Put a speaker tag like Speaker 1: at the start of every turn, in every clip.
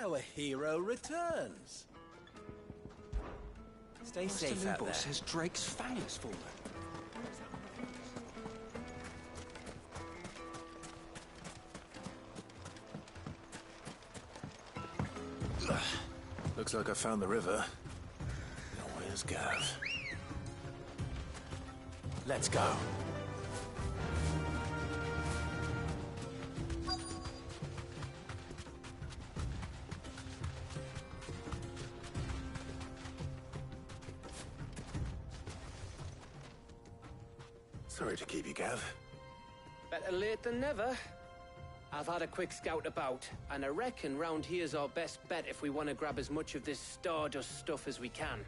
Speaker 1: Our hero returns. Stay safe out there.
Speaker 2: Boss says Drake's fang has fallen.
Speaker 3: Looks like I found the river. Now where's Gav?
Speaker 1: Let's go.
Speaker 3: Sorry to keep you, Gav.
Speaker 4: Better late than never. I've had a quick scout about, and I reckon round here's our best bet if we want to grab as much of this Stardust stuff as we can.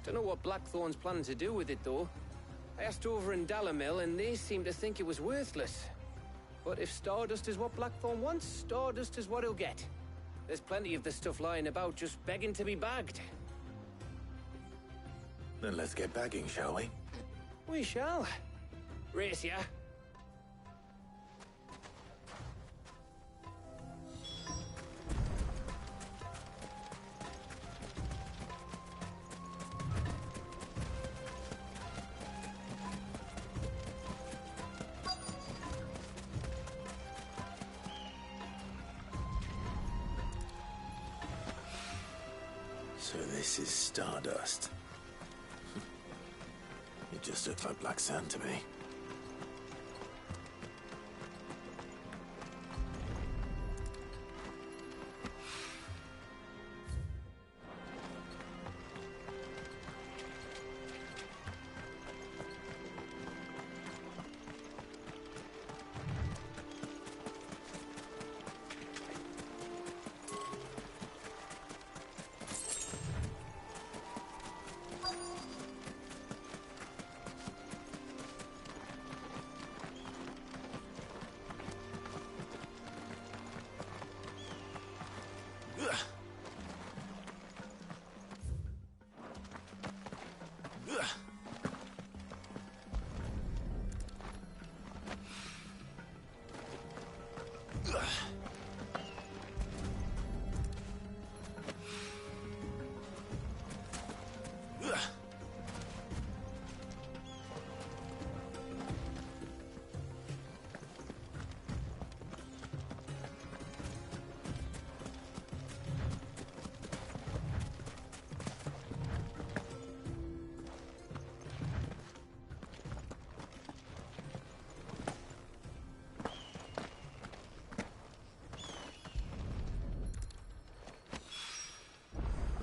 Speaker 4: Don't know what Blackthorn's planning to do with it, though. I asked over in Dalamil, and they seem to think it was worthless. But if Stardust is what Blackthorn wants, Stardust is what he'll get. There's plenty of the stuff lying about, just begging to be bagged.
Speaker 3: Then let's get bagging, shall we?
Speaker 4: We shall. Race ya.
Speaker 3: So this is Stardust. It just looks like black sand to me.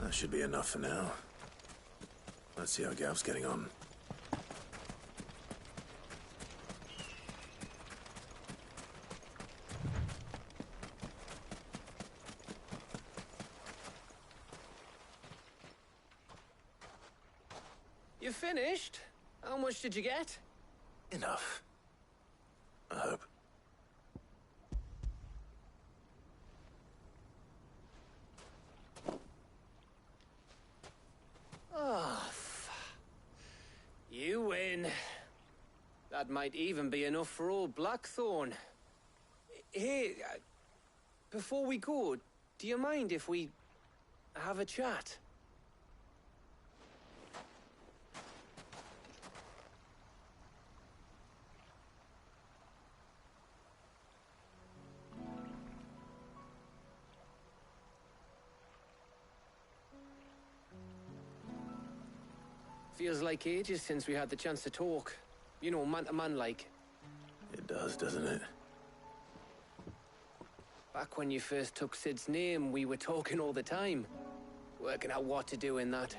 Speaker 3: That should be enough for now. Let's see how Gav's getting on.
Speaker 4: You finished? How much did you get?
Speaker 3: Enough. I hope.
Speaker 4: You win. That might even be enough for old Blackthorn. Hey, before we go, do you mind if we have a chat? Feels like ages since we had the chance to talk. You know, man to man like.
Speaker 3: It does, doesn't it?
Speaker 4: Back when you first took Sid's name, we were talking all the time. Working out what to do in that.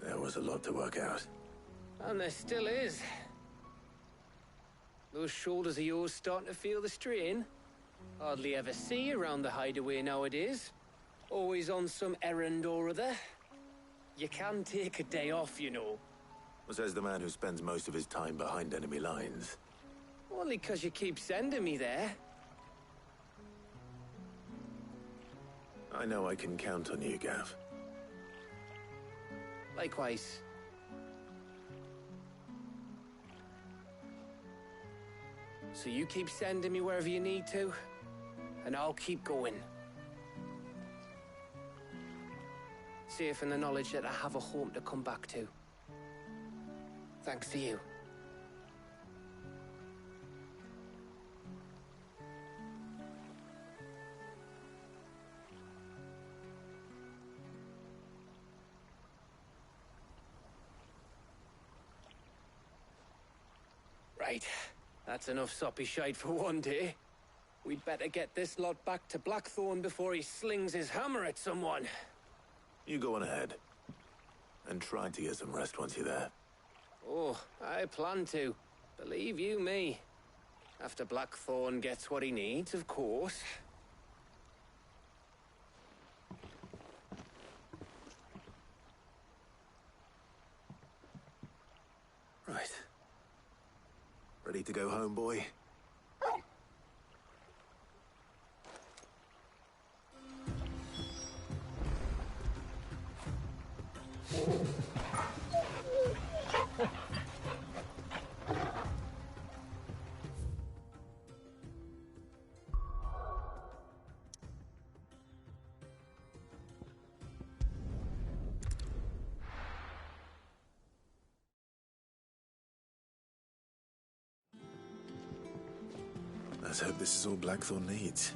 Speaker 3: There was a lot to work out.
Speaker 4: And there still is. Those shoulders of yours starting to feel the strain. Hardly ever see you around the hideaway nowadays. Always on some errand or other. You can take a day off, you know.
Speaker 3: Says the man who spends most of his time behind enemy lines.
Speaker 4: Only 'cause you keep sending me there.
Speaker 3: I know I can count on you, Gav.
Speaker 4: So you keep sending me wherever you need to, and I'll keep going. Safe in the knowledge that I have a home to come back to. Thanks to you. Right. That's enough soppy shite for one day. We'd better get this lot back to Blackthorn before he slings his hammer at someone.
Speaker 3: You go on ahead. And try to get some rest once you're there.
Speaker 4: Oh, I plan to. Believe you me. After Blackthorn gets what he needs, of course.
Speaker 3: Right. Ready to go home, boy? Let's hope this is all Blackthorn needs.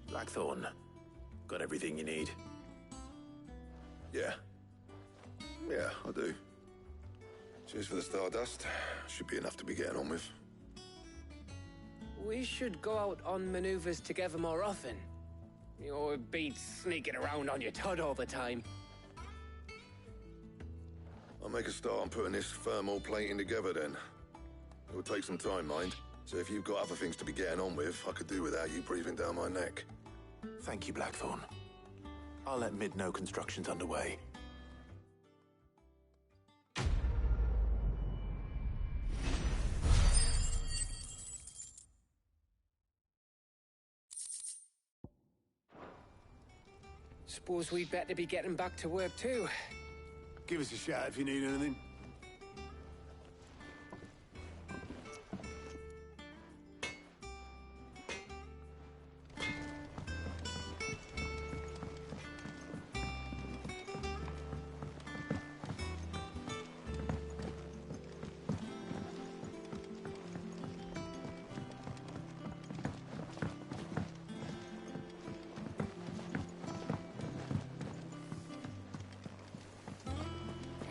Speaker 3: Blackthorn, got everything you need?
Speaker 5: Yeah. Yeah, I do. Cheers for the stardust. Should be enough to be getting on with.
Speaker 4: We should go out on maneuvers together more often. You know, it beats sneaking around on your Todd all the time.
Speaker 5: I'll make a start on putting this thermal plating together then. It will take some time, mind. So if you've got other things to be getting on with, I could do without you breathing down my neck.
Speaker 3: Thank you, Blackthorn. I'll let Mid know construction's underway.
Speaker 4: Suppose we'd better be getting back to work too.
Speaker 3: Give us a shout if you need anything.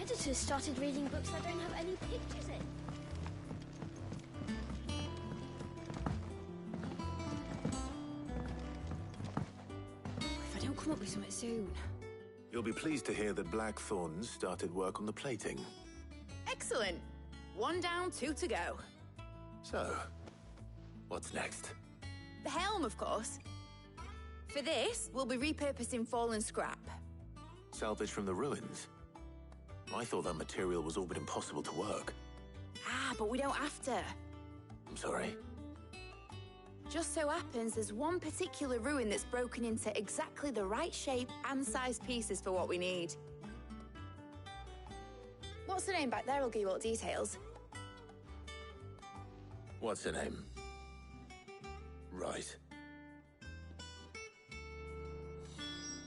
Speaker 6: Editors started reading books that don't have any pictures in. If I don't come up with something soon.
Speaker 3: You'll be pleased to hear that Blackthorn's started work on the plating.
Speaker 7: Excellent. 1 down, 2 to go.
Speaker 3: So, what's next?
Speaker 7: The helm, of course. For this, we'll be repurposing fallen scrap.
Speaker 3: Salvage from the ruins? I thought that material was all but impossible to work.
Speaker 7: Ah, but we don't have to.
Speaker 3: I'm sorry.
Speaker 7: Just so happens there's one particular ruin that's broken into exactly the right shape and size pieces for what we need. What's the name back there? I'll give you all the details.
Speaker 3: What's her name? Right.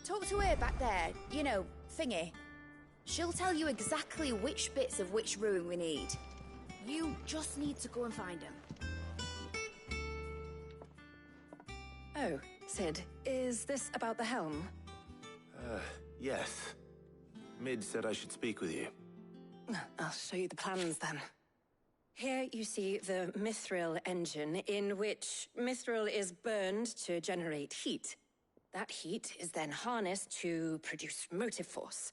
Speaker 7: Talk to her back there. You know, thingy. She'll tell you exactly which bits of which ruin we need. You just need to go and find them.
Speaker 8: Oh, Sid, is this about the helm?
Speaker 3: Yes. Mid said I should speak with you.
Speaker 8: I'll show you the plans then. Here you see the mithril engine, in which mithril is burned to generate heat. That heat is then harnessed to produce motive force.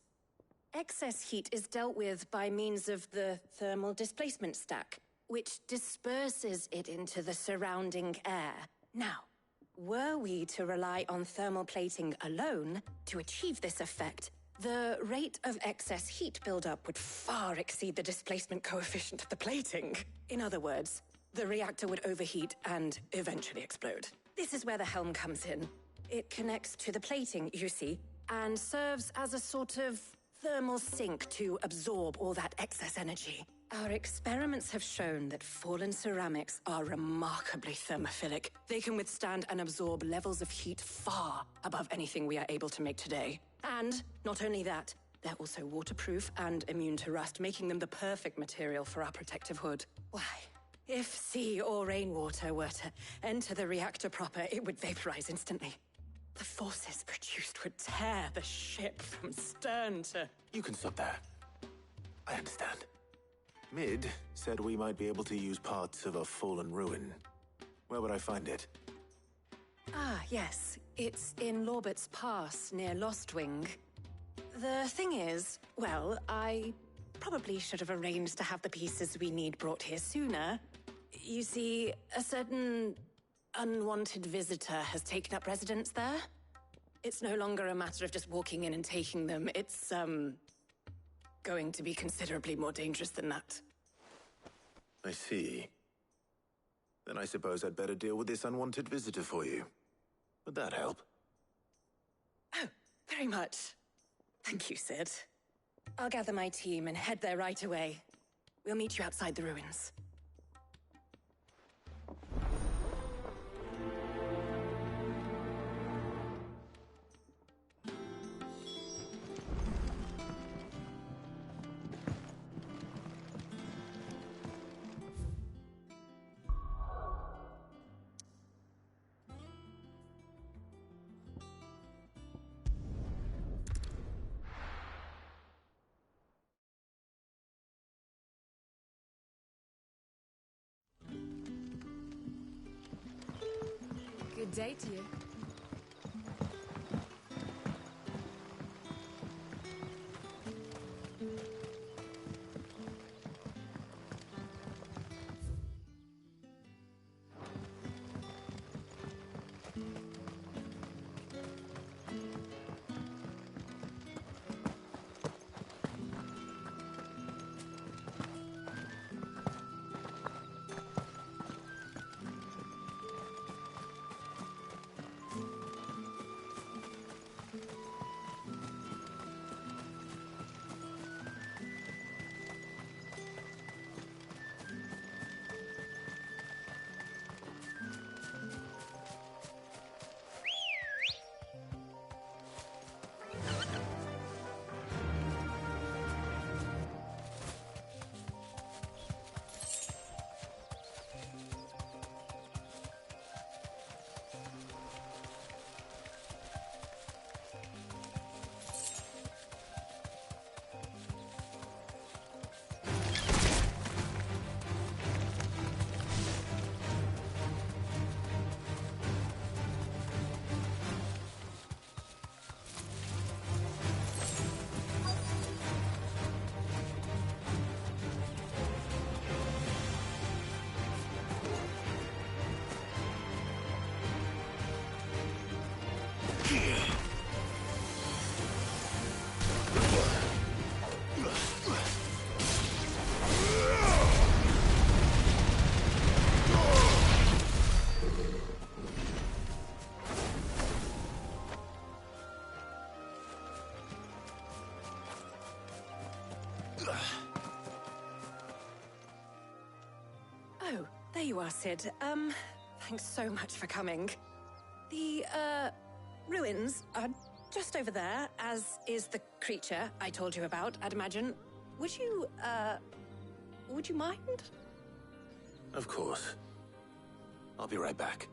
Speaker 8: Excess heat is dealt with by means of the thermal displacement stack, which disperses it into the surrounding air. Now, were we to rely on thermal plating alone to achieve this effect, the rate of excess heat buildup would far exceed the displacement coefficient of the plating. In other words, the reactor would overheat and eventually explode. This is where the helm comes in. It connects to the plating, you see, and serves as a sort of thermal sink to absorb all that excess energy. Our experiments have shown that fallen ceramics are remarkably thermophilic. They can withstand and absorb levels of heat far above anything we are able to make today. And not only that, they're also waterproof and immune to rust, making them the perfect material for our protective hood. Why, if sea or rainwater were to enter the reactor proper, it would vaporize instantly. The forces produced would tear the ship from stern to...
Speaker 3: You can stop there. I understand. Mid said we might be able to use parts of a fallen ruin. Where would I find it?
Speaker 8: Ah, yes. It's in Lorbert's Pass, near Lostwing. The thing is, well, I probably should have arranged to have the pieces we need brought here sooner. You see, a certain unwanted visitor has taken up residence there. It's no longer a matter of just walking in and taking them. It's, going to be considerably more dangerous than that.
Speaker 3: I see. Then I suppose I'd better deal with this unwanted visitor for you. Would that help?
Speaker 8: Oh, very much. Thank you, Sid. I'll gather my team and head there right away. We'll meet you outside the ruins.
Speaker 7: Good day to you.
Speaker 8: Oh, there you are, Sid. Thanks so much for coming. The, ruins are just over there, as is the creature I told you about, I'd imagine. Would you mind?
Speaker 3: Of course. I'll be right back.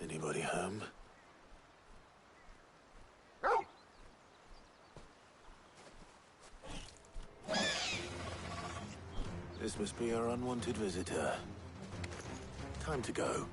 Speaker 3: Anybody home? This must be our unwanted visitor. Time to go.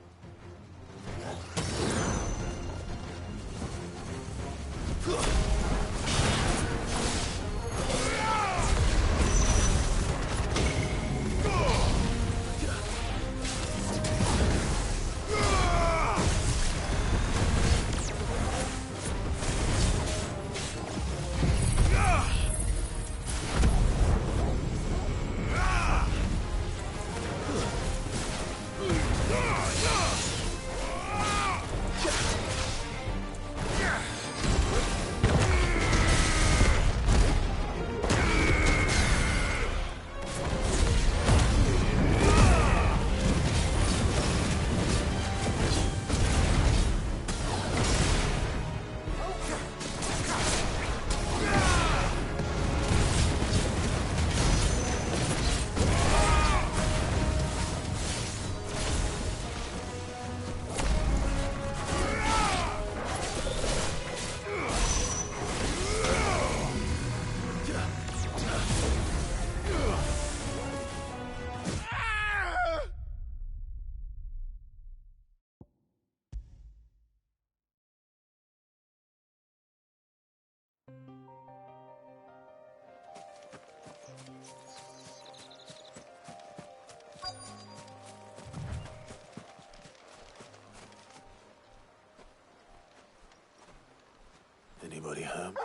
Speaker 3: Anybody home?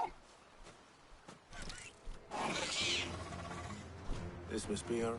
Speaker 3: This must be our...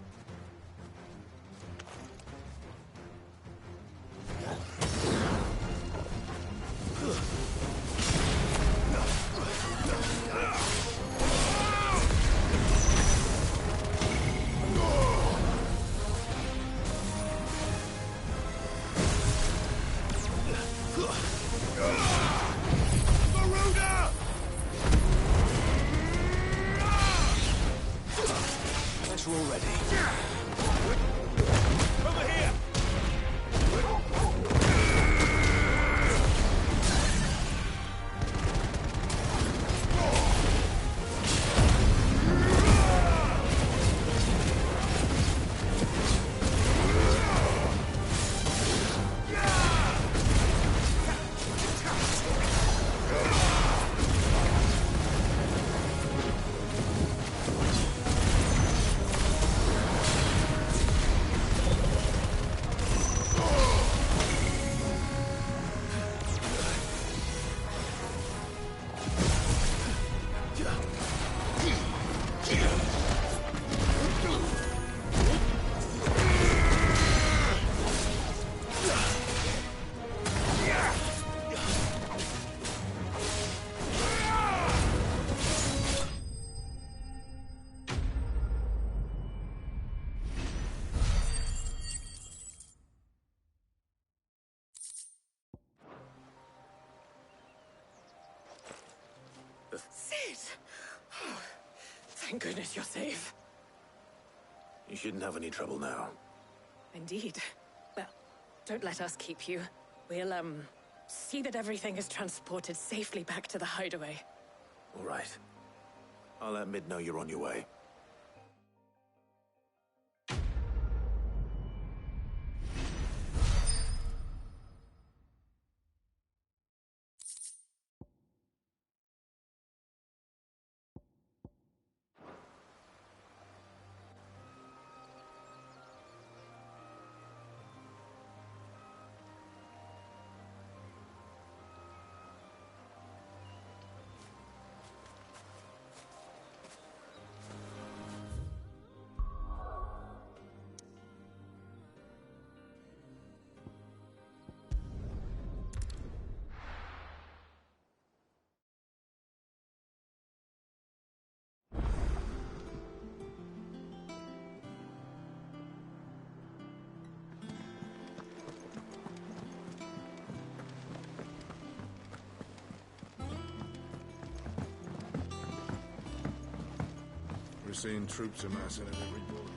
Speaker 8: Sid! Oh, thank goodness you're safe.
Speaker 3: You shouldn't have any trouble now.
Speaker 8: Indeed. Well, don't let us keep you. We'll, see that everything is transported safely back to the hideaway.
Speaker 3: All right. I'll let Mid know you're on your way.
Speaker 5: We're seeing troops amassing at every border.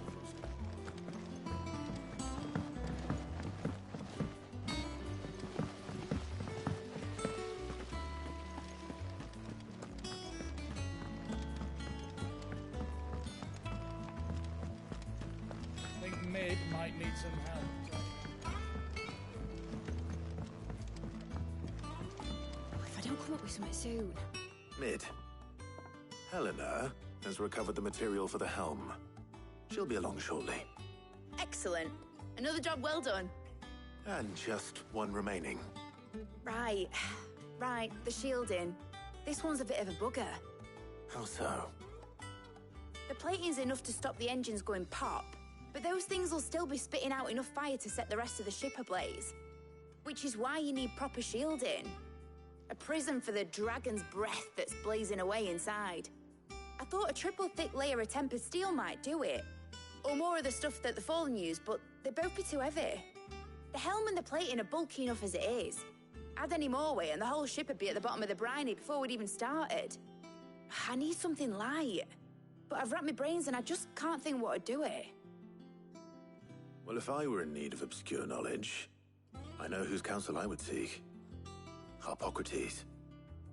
Speaker 2: I think Mid might need some help.
Speaker 7: If I don't come up with something soon.
Speaker 3: Mid. Helena has recovered the material for the helm. She'll be along shortly.
Speaker 7: Excellent. Another job well done.
Speaker 3: And just one remaining.
Speaker 7: Right. Right, the shielding. This one's a bit of a bugger.
Speaker 3: How so?
Speaker 7: The plating's enough to stop the engines going pop, but those things will still be spitting out enough fire to set the rest of the ship ablaze. Which is why you need proper shielding. A prison for the dragon's breath that's blazing away inside. I thought a triple thick layer of tempered steel might do it. Or more of the stuff that the Fallen use, but they'd both be too heavy. The helm and the plating are bulky enough as it is. Add any more weight and the whole ship would be at the bottom of the briny before we'd even started. I need something light. But I've racked my brains and I just can't think what would do it.
Speaker 3: Well, if I were in need of obscure knowledge, I know whose counsel I would seek. Harpocrates.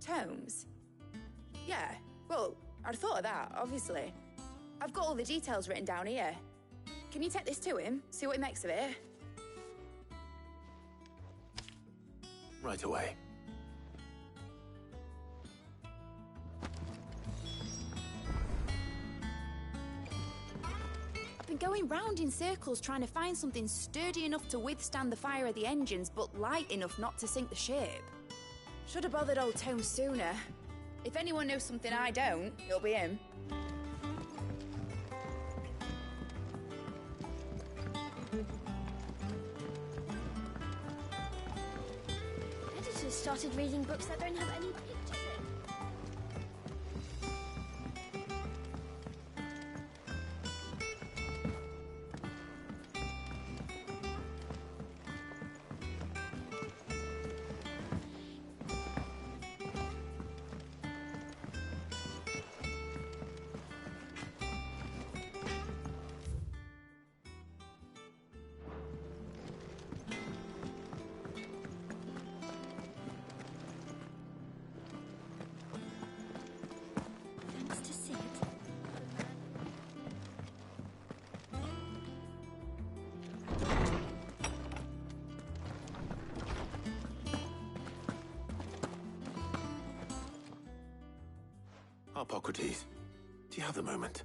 Speaker 7: Tomes? Yeah, well, I'd thought of that, obviously. I've got all the details written down here. Can you take this to him, see what he makes of it?
Speaker 3: Right away.
Speaker 7: I've been going round in circles trying to find something sturdy enough to withstand the fire of the engines, but light enough not to sink the ship. Should have bothered old Tome sooner. If anyone knows something I don't, it'll be him.
Speaker 6: Editors started reading books that don't have any pictures in. Thanks to Sid.
Speaker 3: Hippocrates, do you have the moment?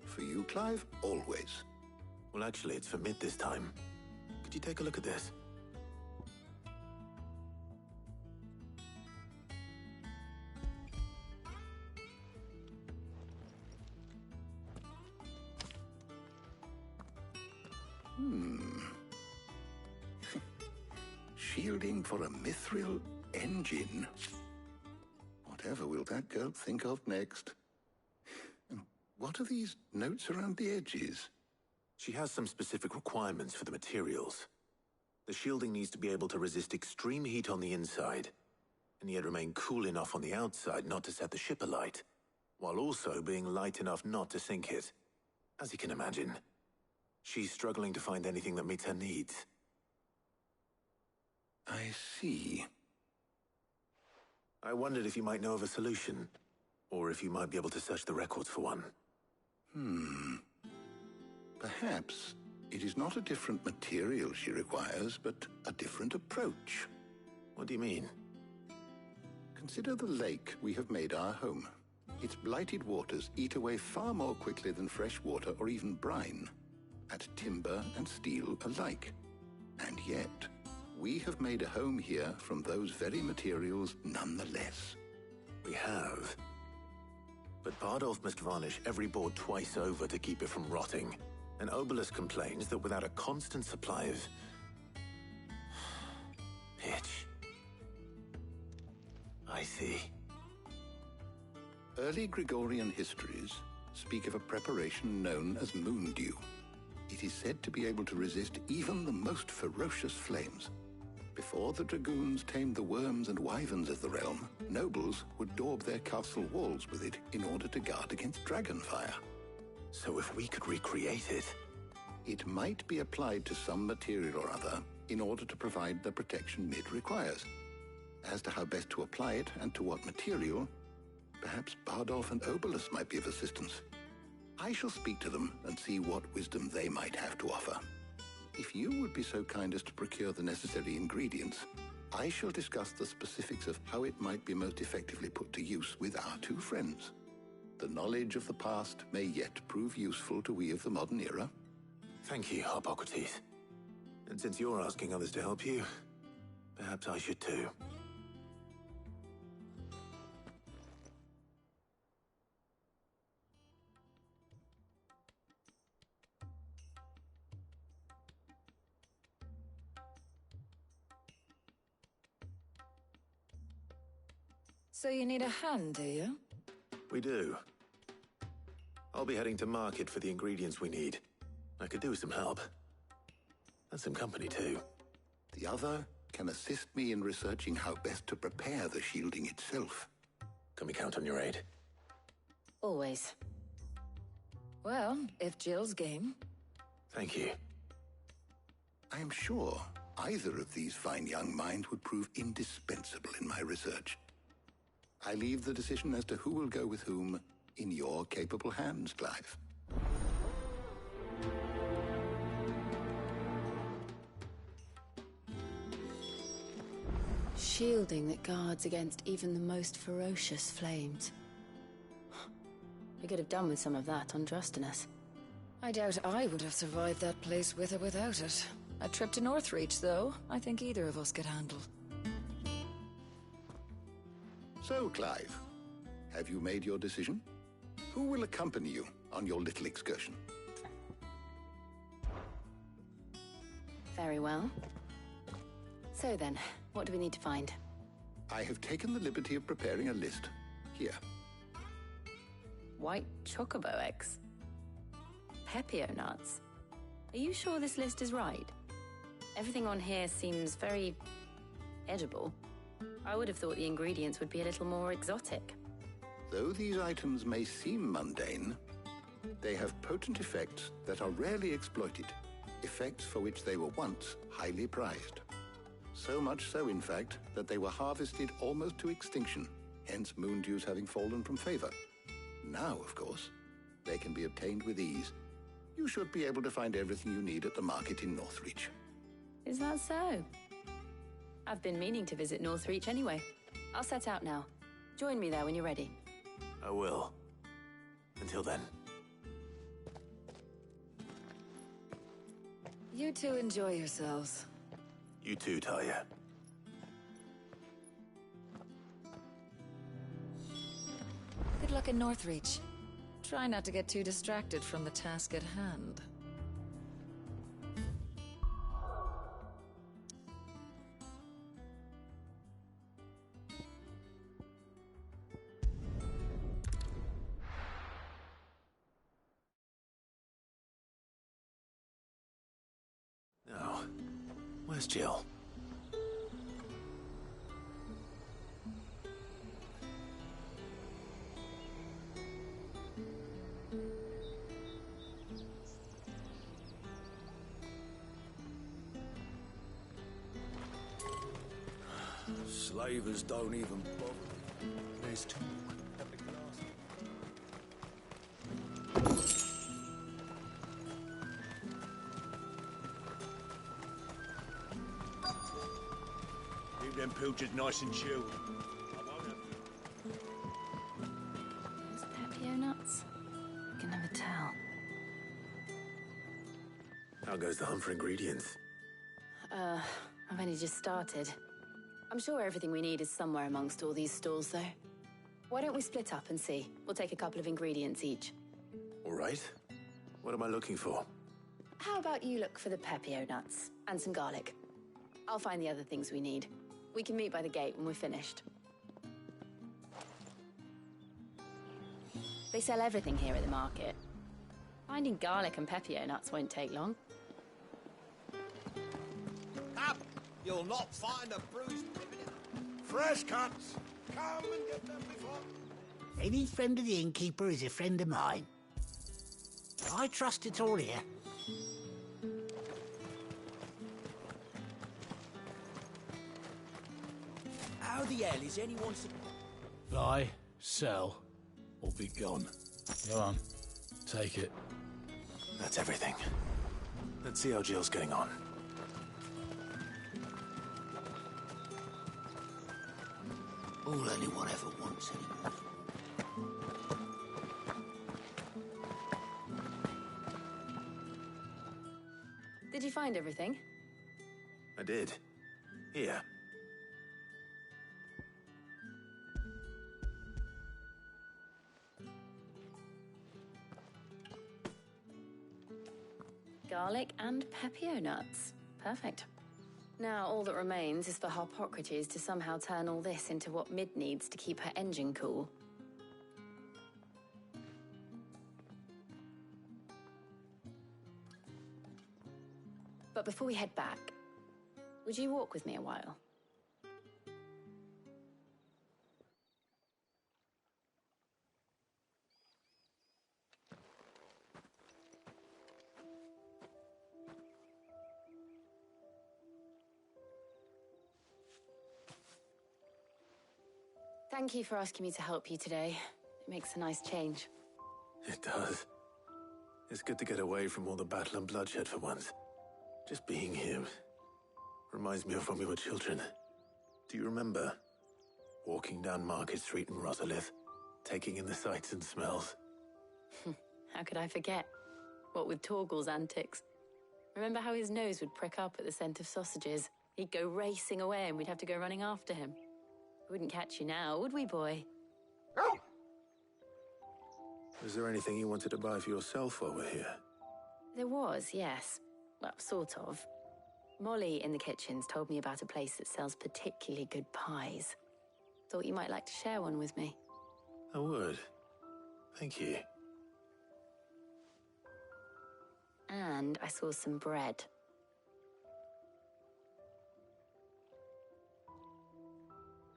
Speaker 9: For you, Clive, always.
Speaker 3: Well, actually, it's for Mid this time. Could you take a look at this?
Speaker 9: Shielding for a mithril engine. Whatever will that girl think of next? And what are these notes around the edges?
Speaker 3: She has some specific requirements for the materials. The shielding needs to be able to resist extreme heat on the inside, and yet remain cool enough on the outside not to set the ship alight, while also being light enough not to sink it. As you can imagine, she's struggling to find anything that meets her needs.
Speaker 9: I see.
Speaker 3: I wondered if you might know of a solution, or if you might be able to search the records for one.
Speaker 9: Perhaps it is not a different material she requires, but a different approach.
Speaker 3: What do you mean?
Speaker 9: Consider the lake we have made our home. Its blighted waters eat away far more quickly than fresh water or even brine, at timber and steel alike. And yet, we have made a home here from those very materials nonetheless.
Speaker 3: We have. But Bardolph must varnish every board twice over to keep it from rotting. And Obelus complains that without a constant supply of pitch. I see.
Speaker 9: Early Gregorian histories speak of a preparation known as moon dew. It is said to be able to resist even the most ferocious flames. Before the dragoons tamed the worms and wyverns of the realm, nobles would daub their castle walls with it in order to guard against dragonfire.
Speaker 3: So if we could recreate it...
Speaker 9: It might be applied to some material or other in order to provide the protection Mid requires. As to how best to apply it and to what material, perhaps Bardolph and Obelus might be of assistance. I shall speak to them and see what wisdom they might have to offer. If you would be so kind as to procure the necessary ingredients, I shall discuss the specifics of how it might be most effectively put to use with our two friends. The knowledge of the past may yet prove useful to we of the modern era.
Speaker 3: Thank you, Hippocrates. And since you're asking others to help you, perhaps I should too.
Speaker 10: So you need a hand, do you?
Speaker 3: We do. I'll be heading to market for the ingredients we need. I could do with some help. And some company, too.
Speaker 9: The other can assist me in researching how best to prepare the shielding itself.
Speaker 3: Can we count on your aid?
Speaker 10: Always. Well, if Jill's game.
Speaker 3: Thank you.
Speaker 9: I am sure either of these fine young minds would prove indispensable in my research. I leave the decision as to who will go with whom in your capable hands, Clive.
Speaker 11: Shielding that guards against even the most ferocious flames. We could have done with some of that on Drustinus.
Speaker 10: I doubt I would have survived that place with or without it. A trip to Northreach, though, I think either of us could handle.
Speaker 9: So, Clive, Have you made your decision? Who will accompany you on your little excursion?
Speaker 11: Very well. So then, what do we need to find?
Speaker 9: I have taken the liberty of preparing a list. Here.
Speaker 11: White chocobo eggs. Pepio nuts. Are you sure this list is right? Everything on here seems very edible. I would have thought the ingredients would be a little more exotic.
Speaker 9: Though these items may seem mundane, they have potent effects that are rarely exploited, effects for which they were once highly prized. So much so, in fact, that they were harvested almost to extinction, hence moon dews having fallen from favor. Now, of course, they can be obtained with ease. You should be able to find everything you need at the market in Northreach.
Speaker 11: Is that so? I've been meaning to visit Northreach anyway. I'll set out now. Join me there when you're ready.
Speaker 3: I will. Until then.
Speaker 10: You two enjoy yourselves.
Speaker 3: You too, Talia.
Speaker 10: Good luck in Northreach. Try not to get too distracted from the task at hand.
Speaker 3: Now, where's Jill?
Speaker 1: Slavers don't even bother. There's talk at the glass. Keep them pilchers nice and chilled.
Speaker 11: Those Pepio nuts? I can never tell.
Speaker 3: How goes the hunt for ingredients?
Speaker 11: I've only just started. I'm sure everything we need is somewhere amongst all these stalls, though. Why don't we split up and see? We'll take a couple of ingredients each.
Speaker 3: All right. What am I looking for?
Speaker 11: How about you look for the Pepio nuts and some garlic? I'll find the other things we need. We can meet by the gate when we're finished. They sell everything here at the market. Finding garlic and Pepio nuts won't take long.
Speaker 1: Up! You'll not find a bruised fresh cuts. Come and get them before.
Speaker 12: Any friend of the innkeeper is a friend of mine. I trust it's all here.
Speaker 1: How the hell is anyone
Speaker 2: Buy, sell, or be gone. Go on. Take it.
Speaker 3: That's everything. Let's see how Jill's getting on.
Speaker 12: All anyone ever wants anymore.
Speaker 11: Did you find everything?
Speaker 3: I did. Here.
Speaker 11: Garlic and Pepio nuts. Perfect. Now all that remains is for Harpocrates to somehow turn all this into what Mid needs to keep her engine cool. But before we head back, would you walk with me a while? Thank you for asking me to help you today. It makes a nice change.
Speaker 3: It does. It's good to get away from all the battle and bloodshed for once. Just being here reminds me of when we were children. Do you remember? Walking down Market Street in Rosalith, taking in the sights and smells.
Speaker 11: How could I forget? What with Torgal's antics. Remember how his nose would prick up at the scent of sausages? He'd go racing away and we'd have to go running after him. We wouldn't catch you now, would we, boy?
Speaker 3: Is there anything you wanted to buy for yourself while we're here?
Speaker 11: There was, yes. Well, sort of. Molly in the kitchens told me about a place that sells particularly good pies. Thought you might like to share one with me.
Speaker 3: I would. Thank you.
Speaker 11: And I saw some bread.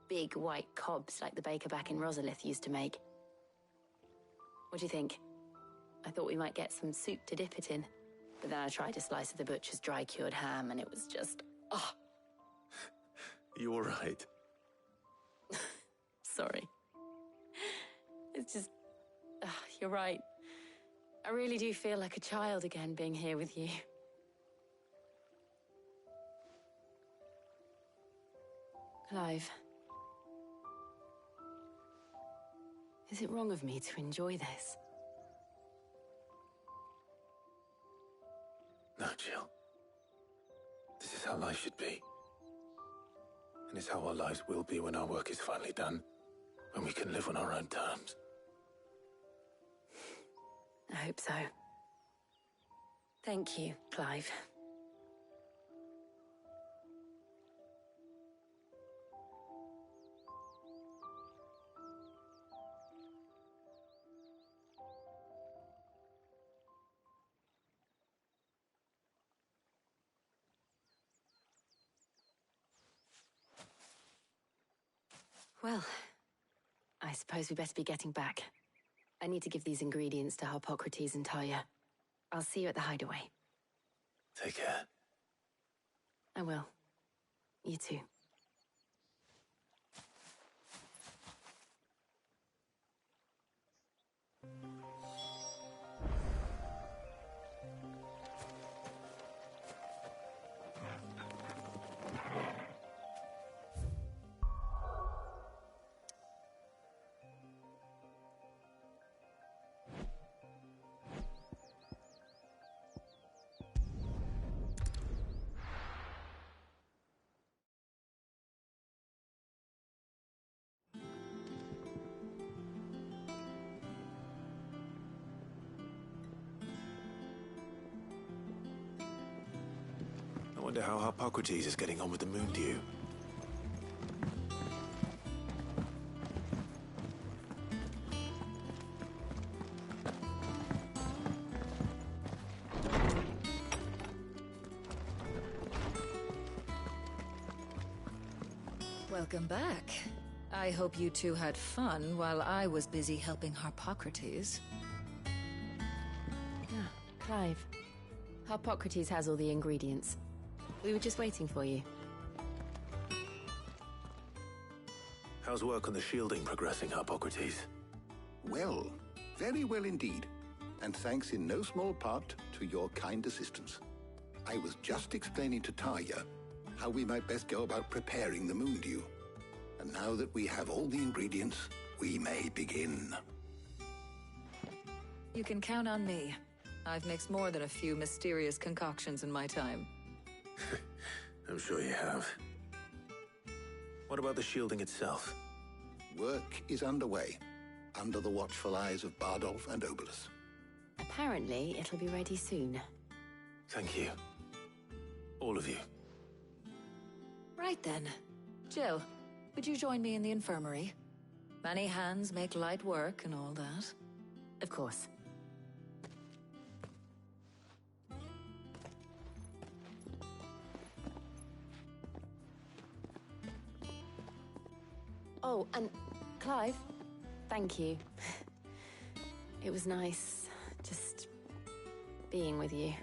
Speaker 11: Big white cobs like the baker back in Rosalith used to make. What do you think? I thought we might get some soup to dip it in. But then I tried a slice of the butcher's dry-cured ham and it was just... oh.
Speaker 3: You all right?
Speaker 11: Sorry. It's just... you're right. I really do feel like a child again being here with you. Clive. Is it wrong of me to enjoy this?
Speaker 3: No, Jill. This is how life should be. And it's how our lives will be when our work is finally done. When we can live on our own terms.
Speaker 11: I hope so. Thank you, Clive. Well, I suppose we better be getting back. I need to give these ingredients to Harpocrates and Talia. I'll see you at the hideaway.
Speaker 3: Take care.
Speaker 11: I will. You too.
Speaker 3: I wonder how Harpocrates is getting on with the moon dew.
Speaker 10: Welcome back. I hope you two had fun while I was busy helping Harpocrates.
Speaker 11: Ah, Clive. Harpocrates has all the ingredients. We were just waiting for you.
Speaker 3: How's work on the shielding progressing, Harpocrates?
Speaker 9: Well, very well indeed. And thanks in no small part to your kind assistance. I was just explaining to Talia how we might best go about preparing the moon dew. And now that we have all the ingredients, we may begin.
Speaker 10: You can count on me. I've mixed more than a few mysterious concoctions in my time.
Speaker 3: I'm sure you have. What about the shielding itself?
Speaker 9: Work is underway, under the watchful eyes of Bardolph and Obolus.
Speaker 11: Apparently, it'll be ready soon.
Speaker 3: Thank you. All of you.
Speaker 10: Right then. Jill, would you join me in the infirmary? Many hands make light work and all that.
Speaker 11: Of course. Oh, and Clive, thank you. It was nice just being with you.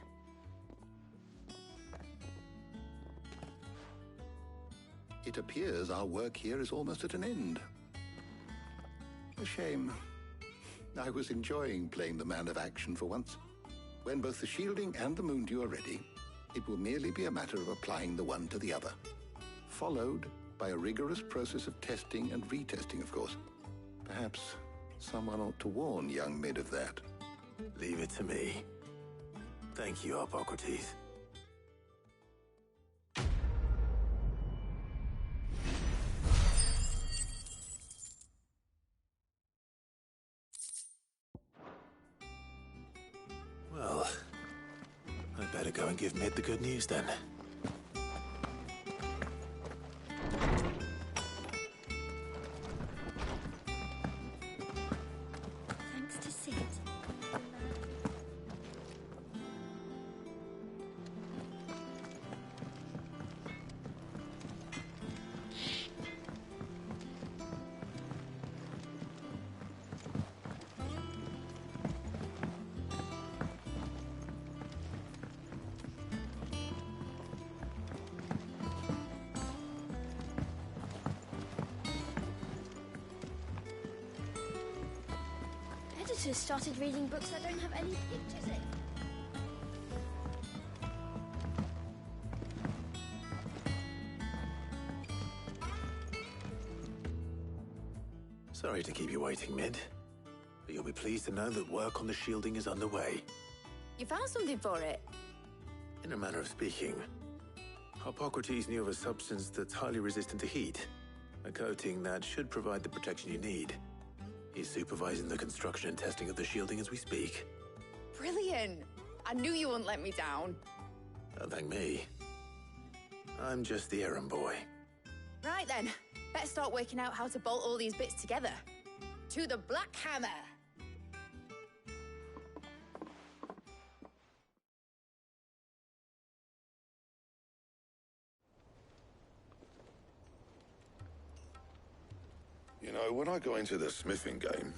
Speaker 9: It appears our work here is almost at an end. A shame. I was enjoying playing the man of action for once. When both the shielding and the moon dew are ready, it will merely be a matter of applying the one to the other. Followed by a rigorous process of testing and retesting, of course. Perhaps someone ought to warn young Mid of that.
Speaker 3: Leave it to me. Thank you, Harpocrates. better go and give Mid the good news then.
Speaker 6: Thanks to Sid. Editors started reading books that don't have any pictures in.
Speaker 3: Sorry to keep you waiting, Mid. But you'll be pleased to know that work on the shielding is underway.
Speaker 7: You found something for it?
Speaker 3: In a manner of speaking, Hippocrates knew of a substance that's highly resistant to heat. A coating that should provide the protection you need. He's supervising the construction and testing of the shielding as we speak.
Speaker 7: Brilliant! I knew you wouldn't let me down.
Speaker 3: Don't thank me. I'm just the errand boy.
Speaker 7: Right then, better start working out how to bolt all these bits together. To the Black Hammer!
Speaker 5: You know, when I got into the smithing game,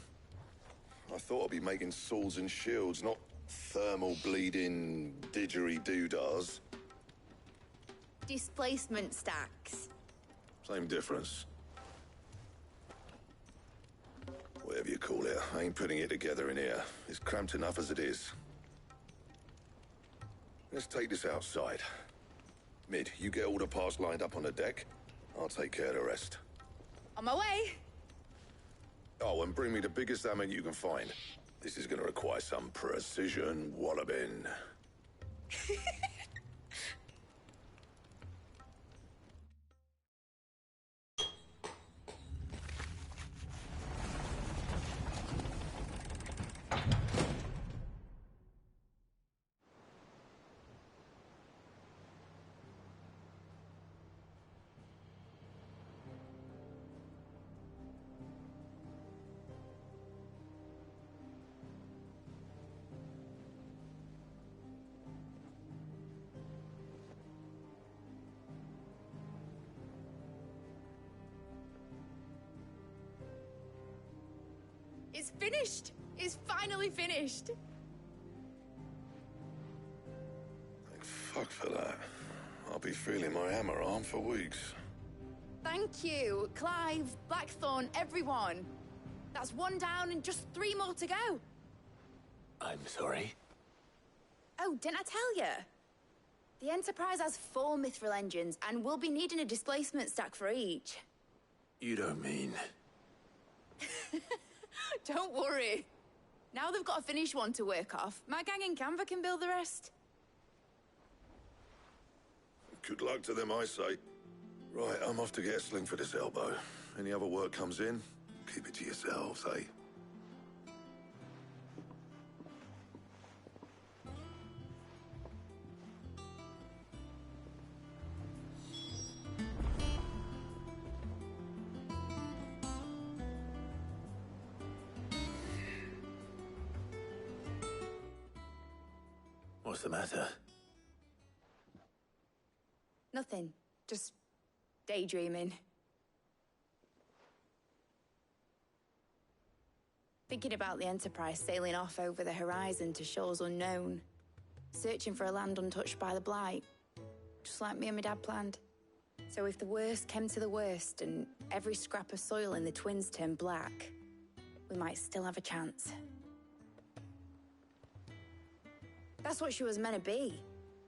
Speaker 5: I thought I'd be making swords and shields, not thermal bleeding didgeridoo-dahs.
Speaker 7: Displacement stacks.
Speaker 5: Same difference. Whatever you call it, I ain't putting it together in here. It's cramped enough as it is. Let's take this outside. Mid, you get all the parts lined up on the deck. I'll take care of the rest.
Speaker 7: On my way!
Speaker 5: Oh, and bring me the biggest hammer you can find. This is gonna require some precision walloping.
Speaker 7: It's finished! It's finally finished!
Speaker 5: Thank fuck for that. I'll be feeling my hammer arm for weeks.
Speaker 7: Thank you, Clive, Blackthorn, everyone. That's one down and just 3 more to go.
Speaker 3: I'm sorry.
Speaker 7: Oh, didn't I tell you? The Enterprise has 4 mithril engines, and we'll be needing a displacement stack for each.
Speaker 3: You don't mean...
Speaker 7: Don't worry. Now they've got a finished one to work off. My gang in Canva can build the rest.
Speaker 5: Good luck to them, I say. Right, I'm off to get a sling for this elbow. Any other work comes in, keep it to yourselves, eh?
Speaker 3: What's the matter?
Speaker 7: Nothing. Just daydreaming. Thinking about the Enterprise sailing off over the horizon to shores unknown. Searching for a land untouched by the Blight. Just like me and my dad planned. So if the worst came to the worst and every scrap of soil in the Twins turned black, we might still have a chance. That's what she was meant to be.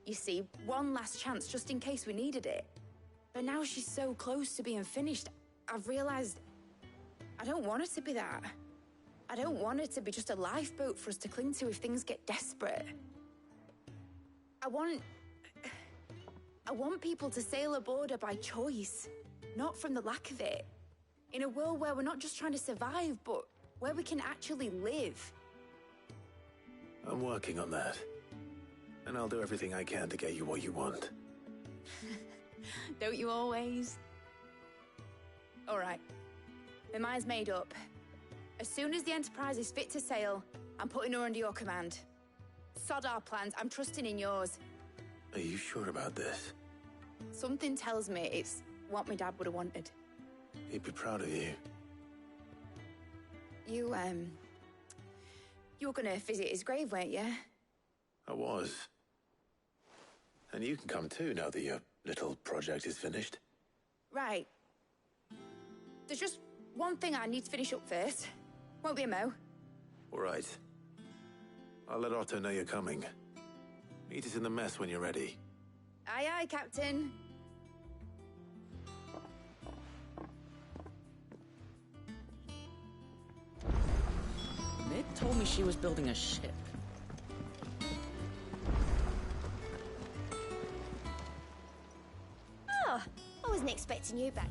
Speaker 7: You see, one last chance just in case we needed it. But now she's so close to being finished, I've realized I don't want it to be that. I don't want it to be just a lifeboat for us to cling to if things get desperate. I want people to sail aboard her by choice, not from the lack of it. In a world where we're not just trying to survive, but where we can actually live.
Speaker 3: I'm working on that. And I'll do everything I can to get you what you want.
Speaker 7: Don't you always? All right. My mind's made up. As soon as the Enterprise is fit to sail, I'm putting her under your command. Sod our plans, I'm trusting in yours.
Speaker 3: Are you sure about this?
Speaker 7: Something tells me it's what my dad would have wanted.
Speaker 3: He'd be proud of you.
Speaker 7: You were gonna visit his grave, weren't you?
Speaker 3: I was. And you can come too, now that your little project is finished.
Speaker 7: Right. There's just one thing I need to finish up first. Won't be a mo.
Speaker 3: All right. I'll let Otto know you're coming. Meet us in the mess when you're ready.
Speaker 7: Aye, aye, Captain.
Speaker 13: Ned told me she was building a ship.
Speaker 6: Oh, I wasn't expecting you back.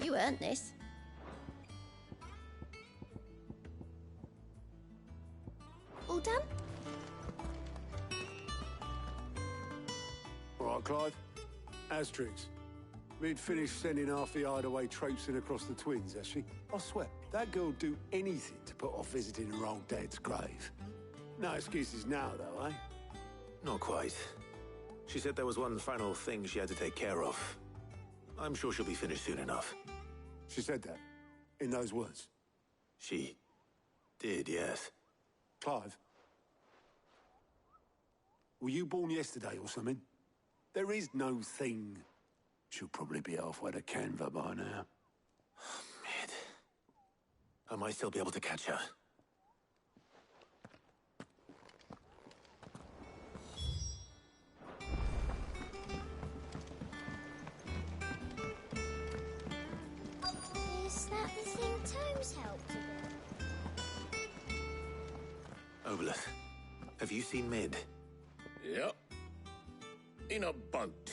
Speaker 6: You earned this. All done?
Speaker 14: All right, Clive. Asterix. We'd finished sending half the hideaway traipsing across the twins, has she? I swear, that girl'd do anything to put off visiting her old dad's grave. No excuses now, though, eh?
Speaker 3: Not quite. She said there was one final thing she had to take care of. I'm sure she'll be finished soon enough.
Speaker 14: She said that? In those words?
Speaker 3: She did, yes.
Speaker 14: Clive? Were you born yesterday or something? There is no thing. She'll probably be halfway to Canva by now.
Speaker 3: Mid. I might still be able to catch her.
Speaker 6: Is that the thing Tomes helped with?
Speaker 3: Obelus, have you seen Mid?
Speaker 2: Yep. In a boat,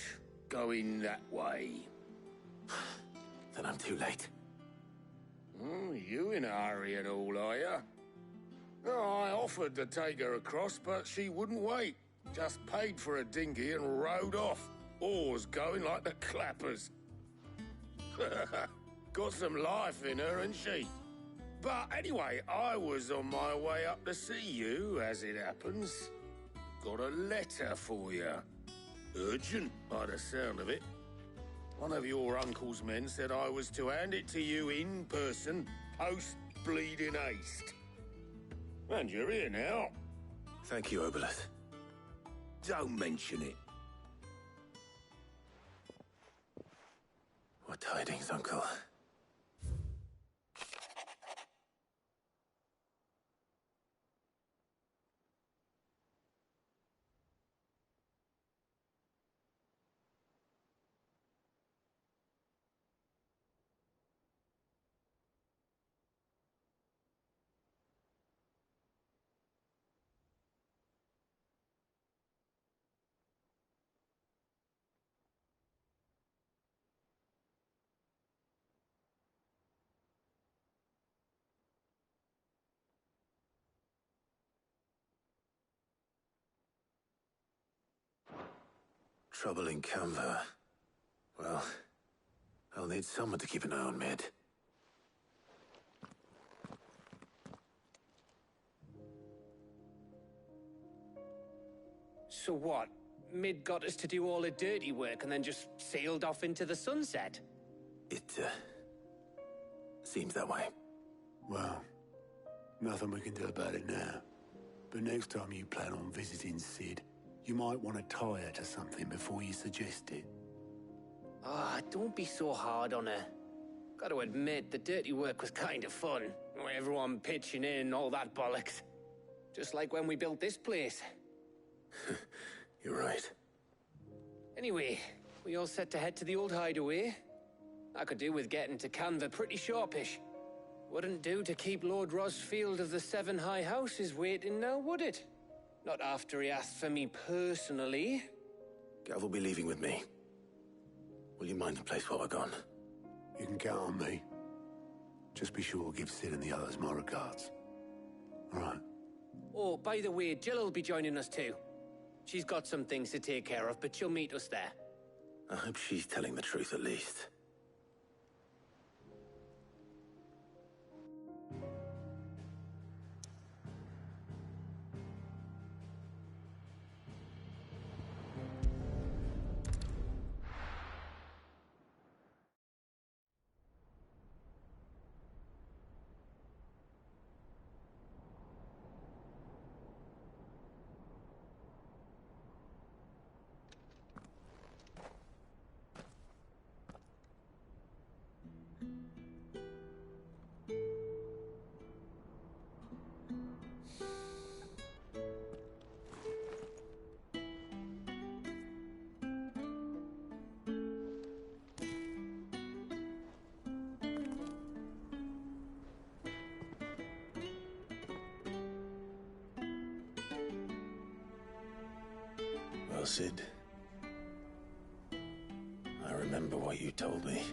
Speaker 2: going that way.
Speaker 3: Then I'm too late.
Speaker 2: You in a hurry and all, are you? Oh, I offered to take her across, but she wouldn't wait. Just paid for a dinghy and rowed off. Oars going like the clappers. Got some life in her, ain't she? But anyway, I was on my way up to see you, as it happens. Got a letter for you. Urgent, by the sound of it. One of your uncle's men said I was to hand it to you in person, post-bleeding haste. And you're here now.
Speaker 3: Thank you, Obelus.
Speaker 2: Don't mention it.
Speaker 3: What tidings, Uncle? Trouble in Canva. Well, I'll need someone to keep an eye on Mid.
Speaker 4: So what? Mid got us to do all the dirty work and then just sailed off into the sunset?
Speaker 3: It, seems that way.
Speaker 14: Well, nothing we can do about it now. But next time you plan on visiting Sid, you might want to tie her to something before you suggest it.
Speaker 4: Ah, don't be so hard on her. Got to admit, the dirty work was kind of fun. Everyone pitching in, all that bollocks. Just like when we built this place.
Speaker 3: You're right.
Speaker 4: Anyway, we all set to head to the old hideaway. I could do with getting to Canva pretty sharpish. Wouldn't do to keep Lord Rosfield of the Seven High Houses waiting now, would it? Not after he asked for me personally.
Speaker 3: Gav will be leaving with me. Will you mind the place while we're gone?
Speaker 14: You can count on me. Just be sure to give Sid and the others my regards.
Speaker 3: Right.
Speaker 4: Oh, by the way, Jill will be joining us too. She's got some things to take care of, but she'll meet us there.
Speaker 3: I hope she's telling the truth at least. Well, Sid, I remember what you told me.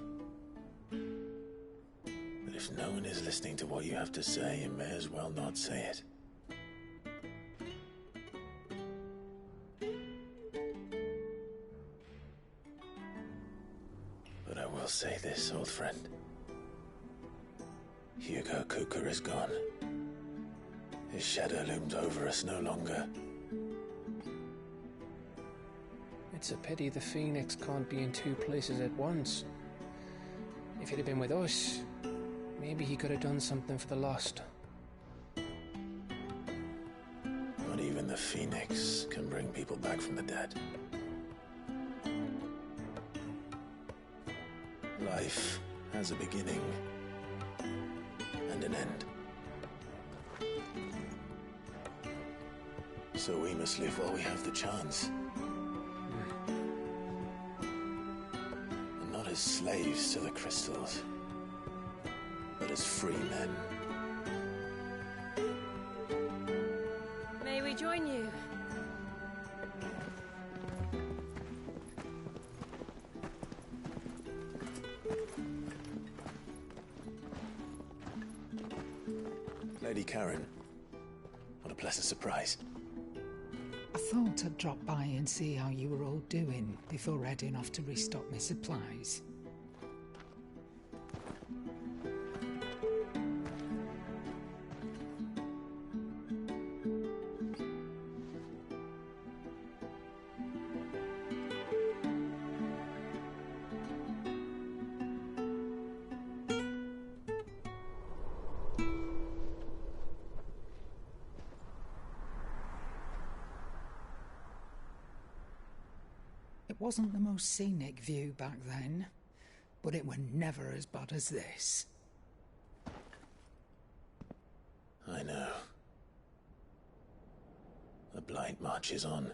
Speaker 3: But if no one is listening to what you have to say, you may as well not say it. But I will say this, old friend. Hugo Cooker is gone. His shadow looms over us no longer.
Speaker 4: It's a pity the Phoenix can't be in two places at once. If he'd have been with us, maybe he could have done something for the lost.
Speaker 3: Not even the Phoenix can bring people back from the dead. Life has a beginning and an end. So we must live while we have the chance. And not as slaves to the crystals, but as free men.
Speaker 11: May we join you?
Speaker 3: Lady Karen, what a pleasant surprise.
Speaker 15: I thought I'd drop by and see how you were all doing before heading off to restock my supplies. It wasn't the most scenic view back then, but it were never as bad as this.
Speaker 3: I know. The Blight marches on.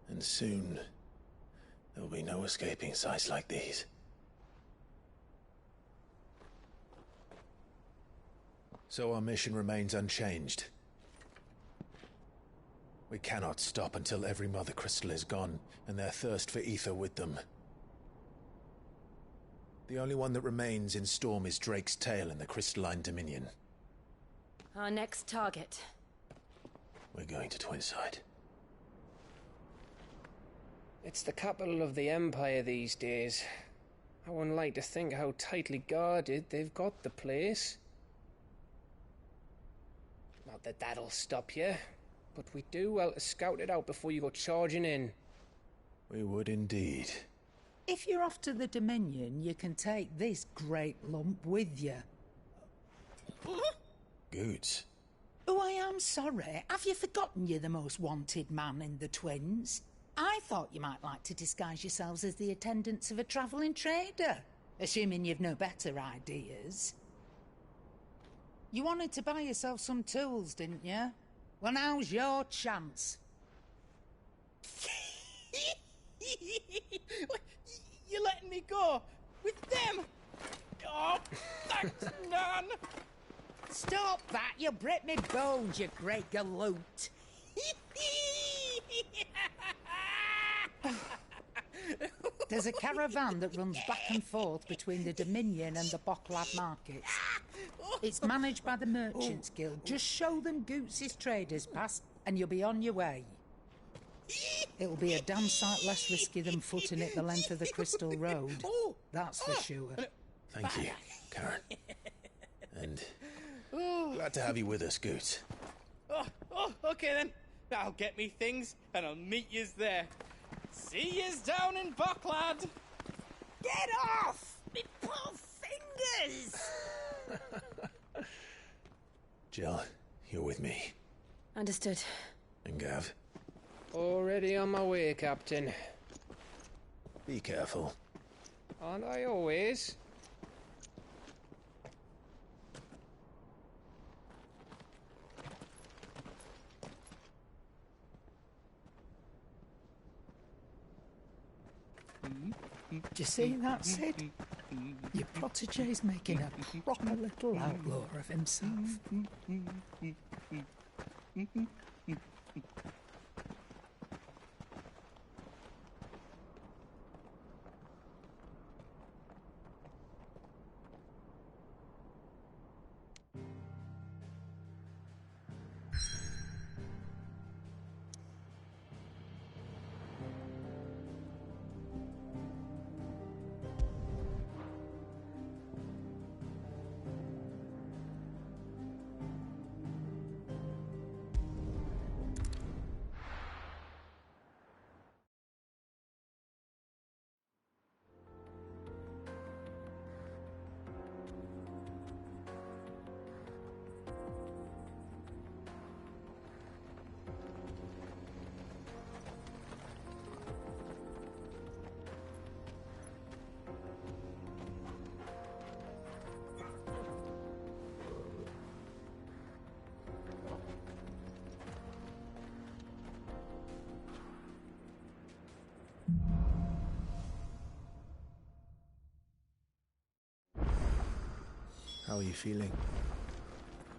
Speaker 3: And soon, there will be no escaping sights like these. So our mission remains unchanged. We cannot stop until every Mother Crystal is gone, and their thirst for ether with them. The only one that remains in Storm is Drake's Tail in the Crystalline Dominion.
Speaker 11: Our next target.
Speaker 3: We're going to Twinside.
Speaker 4: It's the capital of the Empire these days. I wouldn't like to think how tightly guarded they've got the place. Not that that'll stop you. But we do well to scout it out before you go charging in.
Speaker 3: We would indeed.
Speaker 15: If you're off to the Dominion, you can take this great lump with you.
Speaker 3: Goods.
Speaker 15: Oh, I am sorry. Have you forgotten you're the most wanted man in the Twins? I thought you might like to disguise yourselves as the attendants of a travelling trader, assuming you've no better ideas. You wanted to buy yourself some tools, didn't you? Well, now's your chance.
Speaker 13: You're letting me go? With them? Oh, thanks, Nan!
Speaker 15: Stop that! You'll break me bones, you great galoot! There's a caravan that runs back and forth between the Dominion and the Bocklad markets. It's managed by the Merchants Guild. Just show them Goots' traders pass and you'll be on your way. It'll be a damn sight less risky than footing it the length of the Crystal Road. That's for sure.
Speaker 3: Thank you, Karen. And glad to have you with us, Goots.
Speaker 13: Okay then. I'll get me things and I'll meet yous there. See yous down in Bucklad.
Speaker 12: Get off! Me poor fingers!
Speaker 3: Jill, you're with me.
Speaker 8: Understood.
Speaker 3: And Gav?
Speaker 4: Already on my way, Captain.
Speaker 3: Be careful.
Speaker 4: Aren't I always?
Speaker 15: Do you see that, Sid? Your protege's making a proper little outlaw of himself.
Speaker 3: How are you feeling?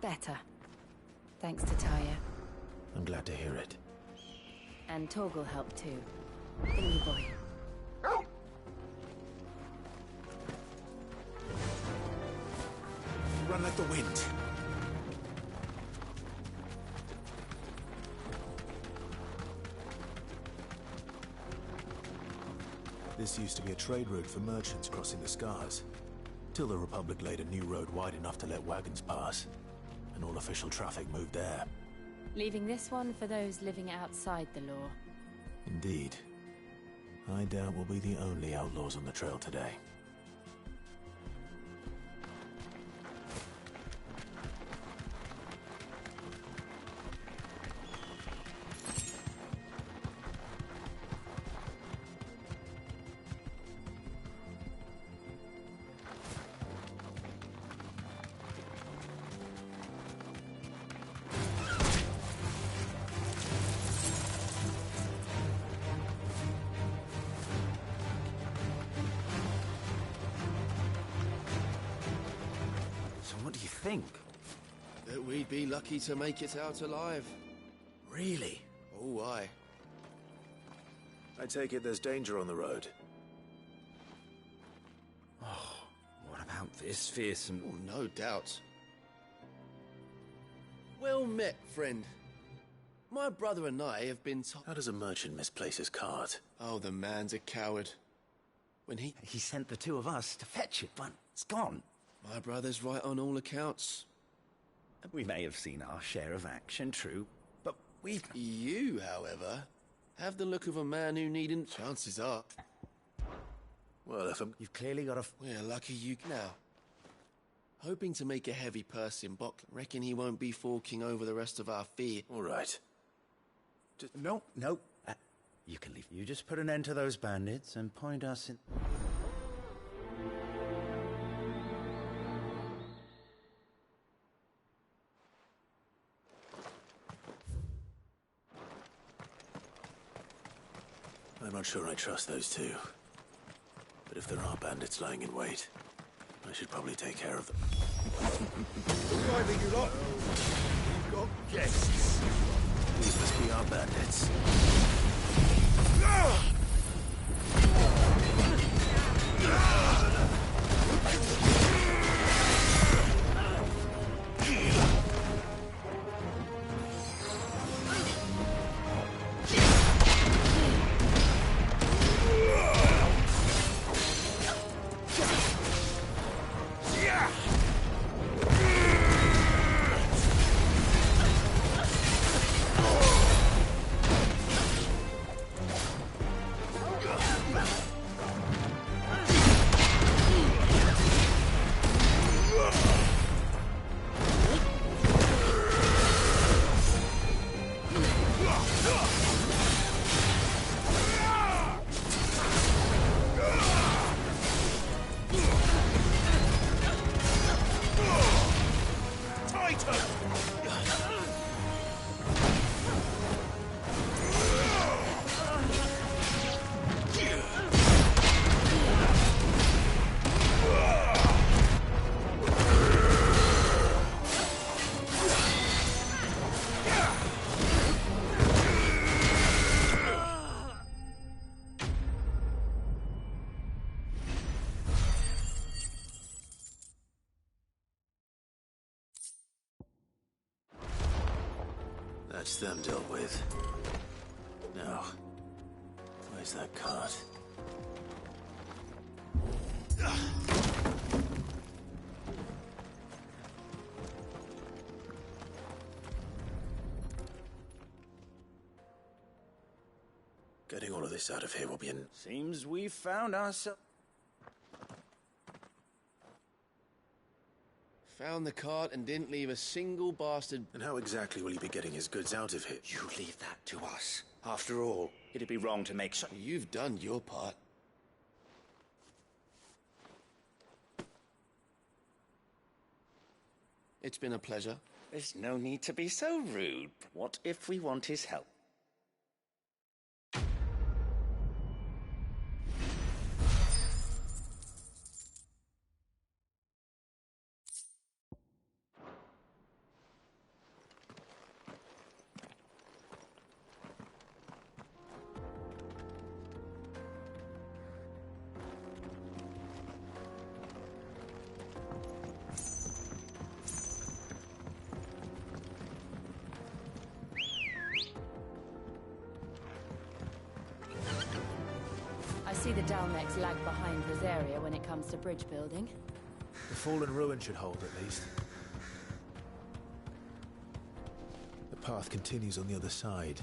Speaker 11: Better. Thanks to Taya.
Speaker 3: I'm glad to hear it.
Speaker 11: And Torgal helped too. Thingy boy.
Speaker 3: Run like the wind. This used to be a trade route for merchants crossing the Scars. Till the Republic laid a new road wide enough to let wagons pass. And all official traffic moved there.
Speaker 11: Leaving this one for those living outside the law.
Speaker 3: Indeed. I doubt we'll be the only outlaws on the trail today.
Speaker 16: Think?
Speaker 17: That we'd be lucky to make it out alive.
Speaker 3: Really?
Speaker 17: Oh, aye.
Speaker 3: I take it there's danger on the road.
Speaker 16: Oh, what about this fearsome...
Speaker 17: Oh, no doubt. Well met, friend. My brother and I have been
Speaker 3: How does a merchant misplace his cart?
Speaker 17: Oh, the man's a coward. When he
Speaker 16: sent the two of us to fetch it, but it's gone.
Speaker 17: My brother's right on all accounts.
Speaker 16: We may have seen our share of action, true, but we've...
Speaker 17: You, however, have the look of a man who needn't... Chances are...
Speaker 3: Well, if I'm...
Speaker 16: You've clearly got a...
Speaker 17: We're lucky you... Now, hoping to make a heavy purse in Buck. Reckon he won't be forking over the rest of our fee.
Speaker 3: All right.
Speaker 16: No. You can leave. You just put an end to those bandits and point us in...
Speaker 3: I'm not sure I trust those two. But if there are bandits lying in wait, I should probably take care of them.
Speaker 1: Driving you lot. You've got guests.
Speaker 3: These must be our bandits. That's them dealt with. Now, where's that cart? Getting all of this out of here will be in...
Speaker 16: Seems we've found ourselves...
Speaker 17: Found the cart and didn't leave a single bastard.
Speaker 3: And how exactly will he be getting his goods out of here?
Speaker 18: You leave that to us. After all, it'd be wrong to make
Speaker 17: You've done your part. It's been a pleasure.
Speaker 18: There's no need to be so rude. What if we want his help?
Speaker 11: I see the Dalmeks lag behind Rosaria when it comes to bridge building.
Speaker 3: The fallen ruin should hold, at least. The path continues on the other side.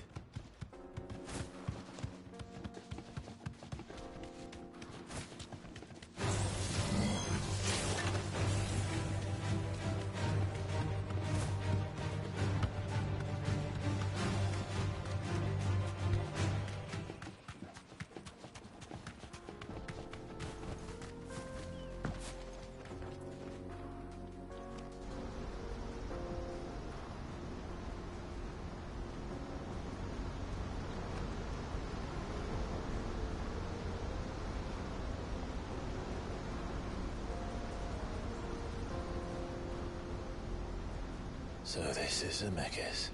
Speaker 3: So this is Zemeckis.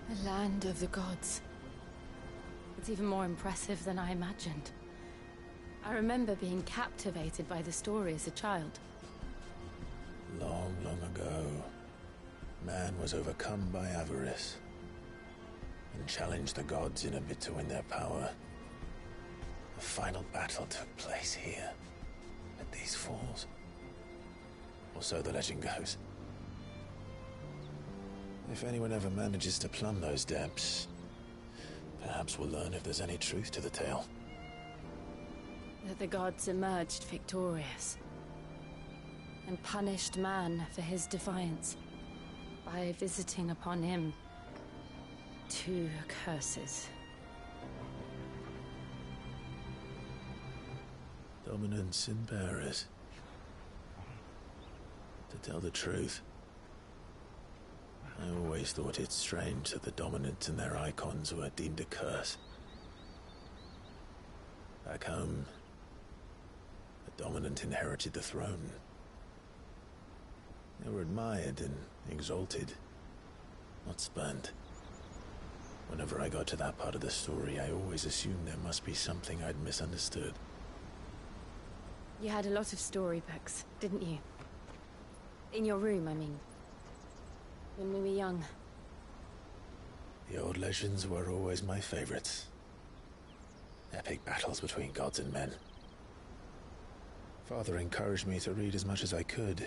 Speaker 11: The land of the gods. It's even more impressive than I imagined. I remember being captivated by the story as a child.
Speaker 3: Long, long ago, man was overcome by avarice and challenged the gods in a bid to win their power. The final battle took place here, at these falls. Or so the legend goes. If anyone ever manages to plumb those depths, perhaps we'll learn if there's any truth to the tale.
Speaker 11: That the gods emerged victorious and punished man for his defiance by visiting upon him 2 curses.
Speaker 3: Dominance and bearers. To tell the truth, I always thought it strange that the dominant and their icons were deemed a curse. Back home, the dominant inherited the throne. They were admired and exalted, not spurned. Whenever I got to that part of the story, I always assumed there must be something I'd misunderstood.
Speaker 11: You had a lot of storybooks, didn't you? In your room, I mean. When we were young.
Speaker 3: The old legends were always my favorites. Epic battles between gods and men. Father encouraged me to read as much as I could.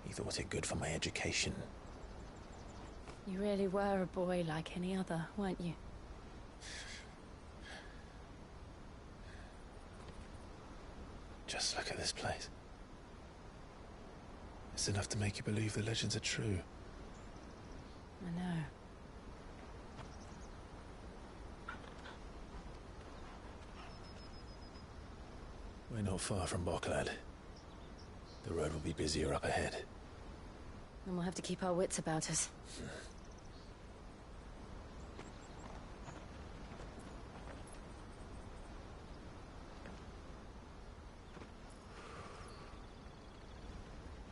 Speaker 3: He thought it good for my education.
Speaker 11: You really were a boy like any other, weren't you?
Speaker 3: Just look at this place. It's enough to make you believe the legends are true.
Speaker 11: I know.
Speaker 3: We're not far from Boklad. The road will be busier up ahead.
Speaker 11: And we'll have to keep our wits about us.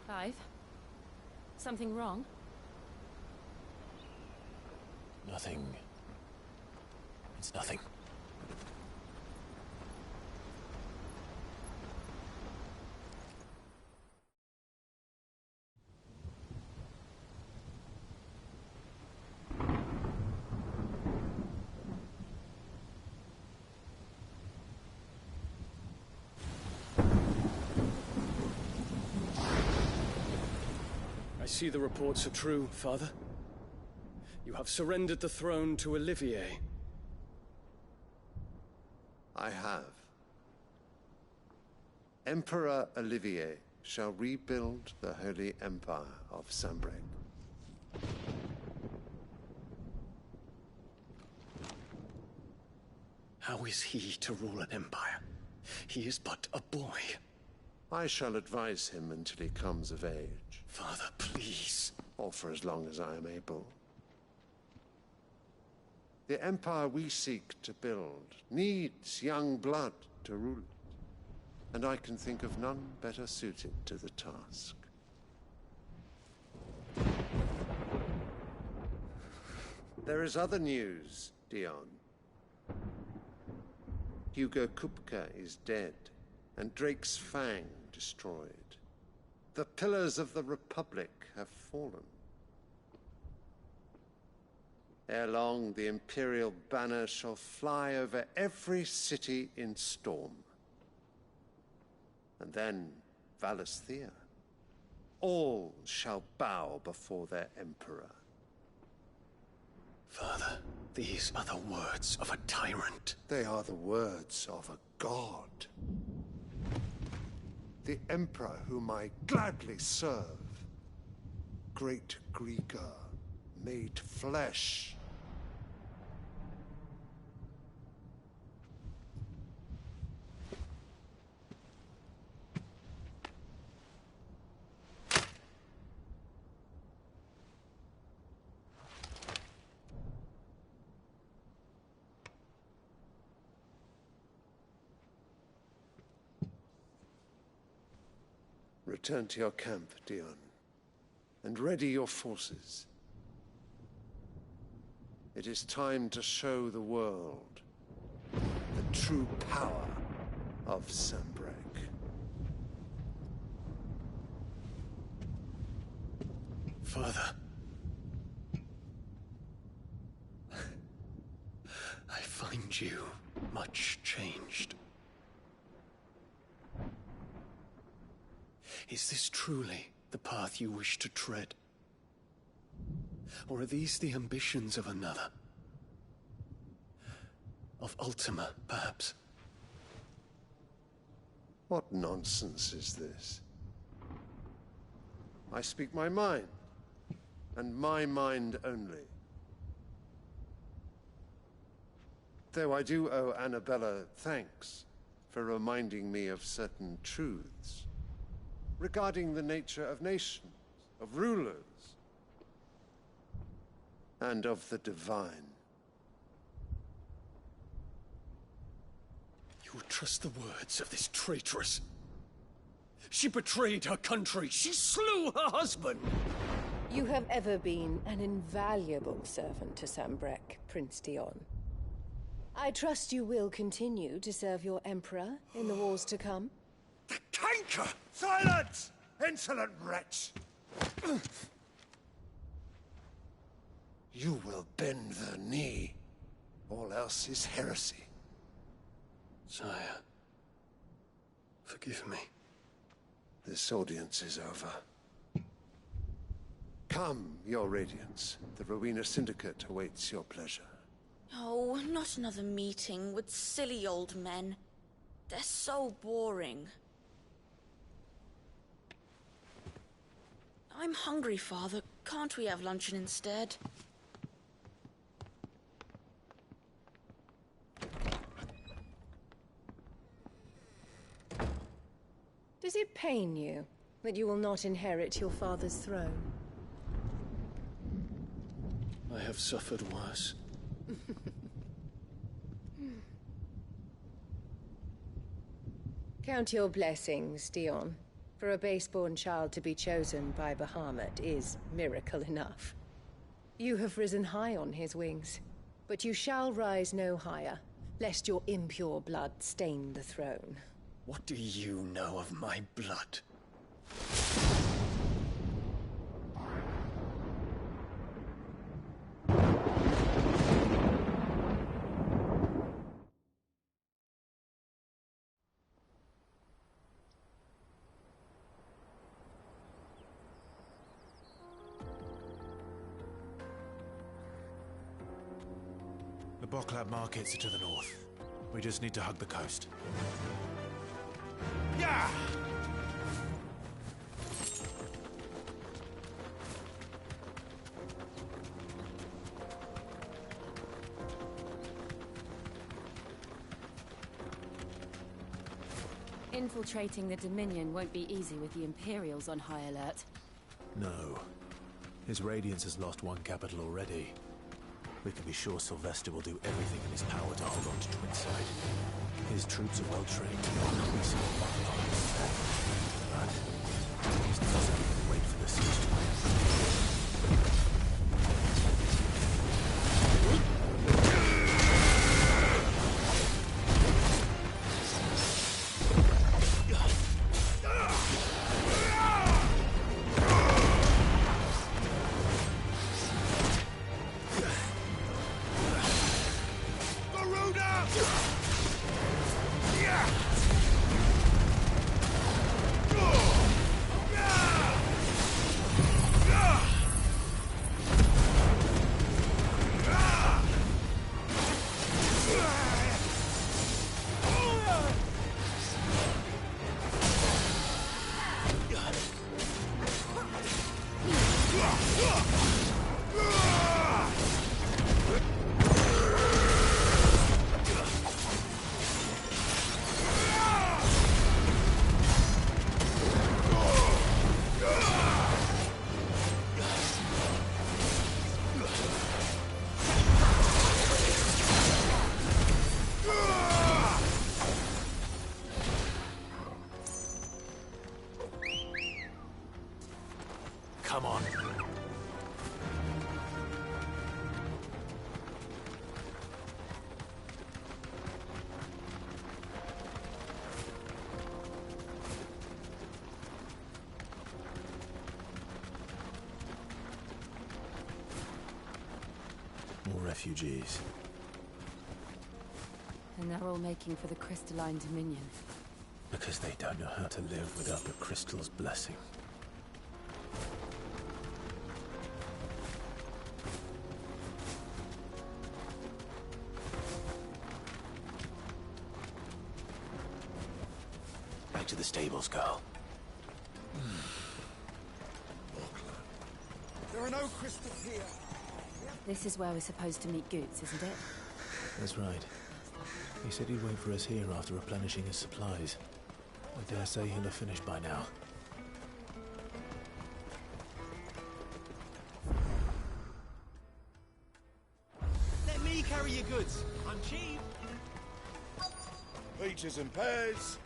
Speaker 11: Clive? Something wrong?
Speaker 3: Nothing. It's nothing.
Speaker 19: see the reports are true, Father? You have surrendered the throne to Olivier.
Speaker 20: I have. Emperor Olivier shall rebuild the Holy Empire of Sanbreque.
Speaker 19: How is he to rule an empire? He is but a boy.
Speaker 20: I shall advise him until he comes of age.
Speaker 19: Father, please.
Speaker 20: Or for as long as I am able. The empire we seek to build needs young blood to rule it, and I can think of none better suited to the task. There is other news, Dion. Hugo Kupka is dead, and Drake's Fang destroyed. The pillars of the Republic have fallen. Ere long, the Imperial banner shall fly over every city in storm. And then Valisthea. All shall bow before their Emperor.
Speaker 19: Father, these are the words of a tyrant.
Speaker 20: They are the words of a god. The Emperor whom I gladly serve. Great Grieger, made flesh. Return to your camp, Dion, and ready your forces. It is time to show the world the true power of Sanbreque.
Speaker 19: Father. I find you much changed. Is this truly the path you wish to tread? Or are these the ambitions of another? Of Ultima, perhaps?
Speaker 20: What nonsense is this? I speak my mind, and my mind only. Though I do owe Annabella thanks for reminding me of certain truths regarding the nature of nations, of rulers, and of the divine.
Speaker 19: You would trust the words of this traitress? She betrayed her country. She slew her husband.
Speaker 15: You have ever been an invaluable servant to Sanbreque, Prince Dion. I trust you will continue to serve your Emperor in the wars to come.
Speaker 20: The canker! Silence! Insolent wretch! You will bend the knee. All else is heresy.
Speaker 19: Sire, forgive me.
Speaker 20: This audience is over. Come, your Radiance. The Rowena Syndicate awaits your pleasure.
Speaker 21: Oh, not another meeting with silly old men. They're so boring. I'm hungry, Father. Can't we have luncheon instead?
Speaker 15: Does it pain you that you will not inherit your father's throne?
Speaker 19: I have suffered worse.
Speaker 15: Count your blessings, Dion. For a base-born child to be chosen by Bahamut is miracle enough. You have risen high on his wings, but you shall rise no higher, lest your impure blood stain the throne.
Speaker 19: What do you know of my blood?
Speaker 3: Boklab markets are to the north. We just need to hug the coast.
Speaker 1: Yeah!
Speaker 11: Infiltrating the Dominion won't be easy with the Imperials on high alert.
Speaker 3: No. His Radiance has lost one capital already. We can be sure Sylvester will do everything in his power to hold on to Twinside. His troops are well trained to increasing but he doesn't even wait for the siege to end. Come on. More refugees.
Speaker 11: And they're all making for the crystalline Dominion.
Speaker 3: Because they don't know how to live without the crystal's blessing. Back to the stables, Carl.
Speaker 1: There are no crystals here.
Speaker 11: This is where we're supposed to meet Goots, isn't it?
Speaker 3: That's right. He said he'd wait for us here after replenishing his supplies. I dare say he'll have finished by now.
Speaker 1: Let me carry your goods. I'm cheap.
Speaker 2: Peaches and pears.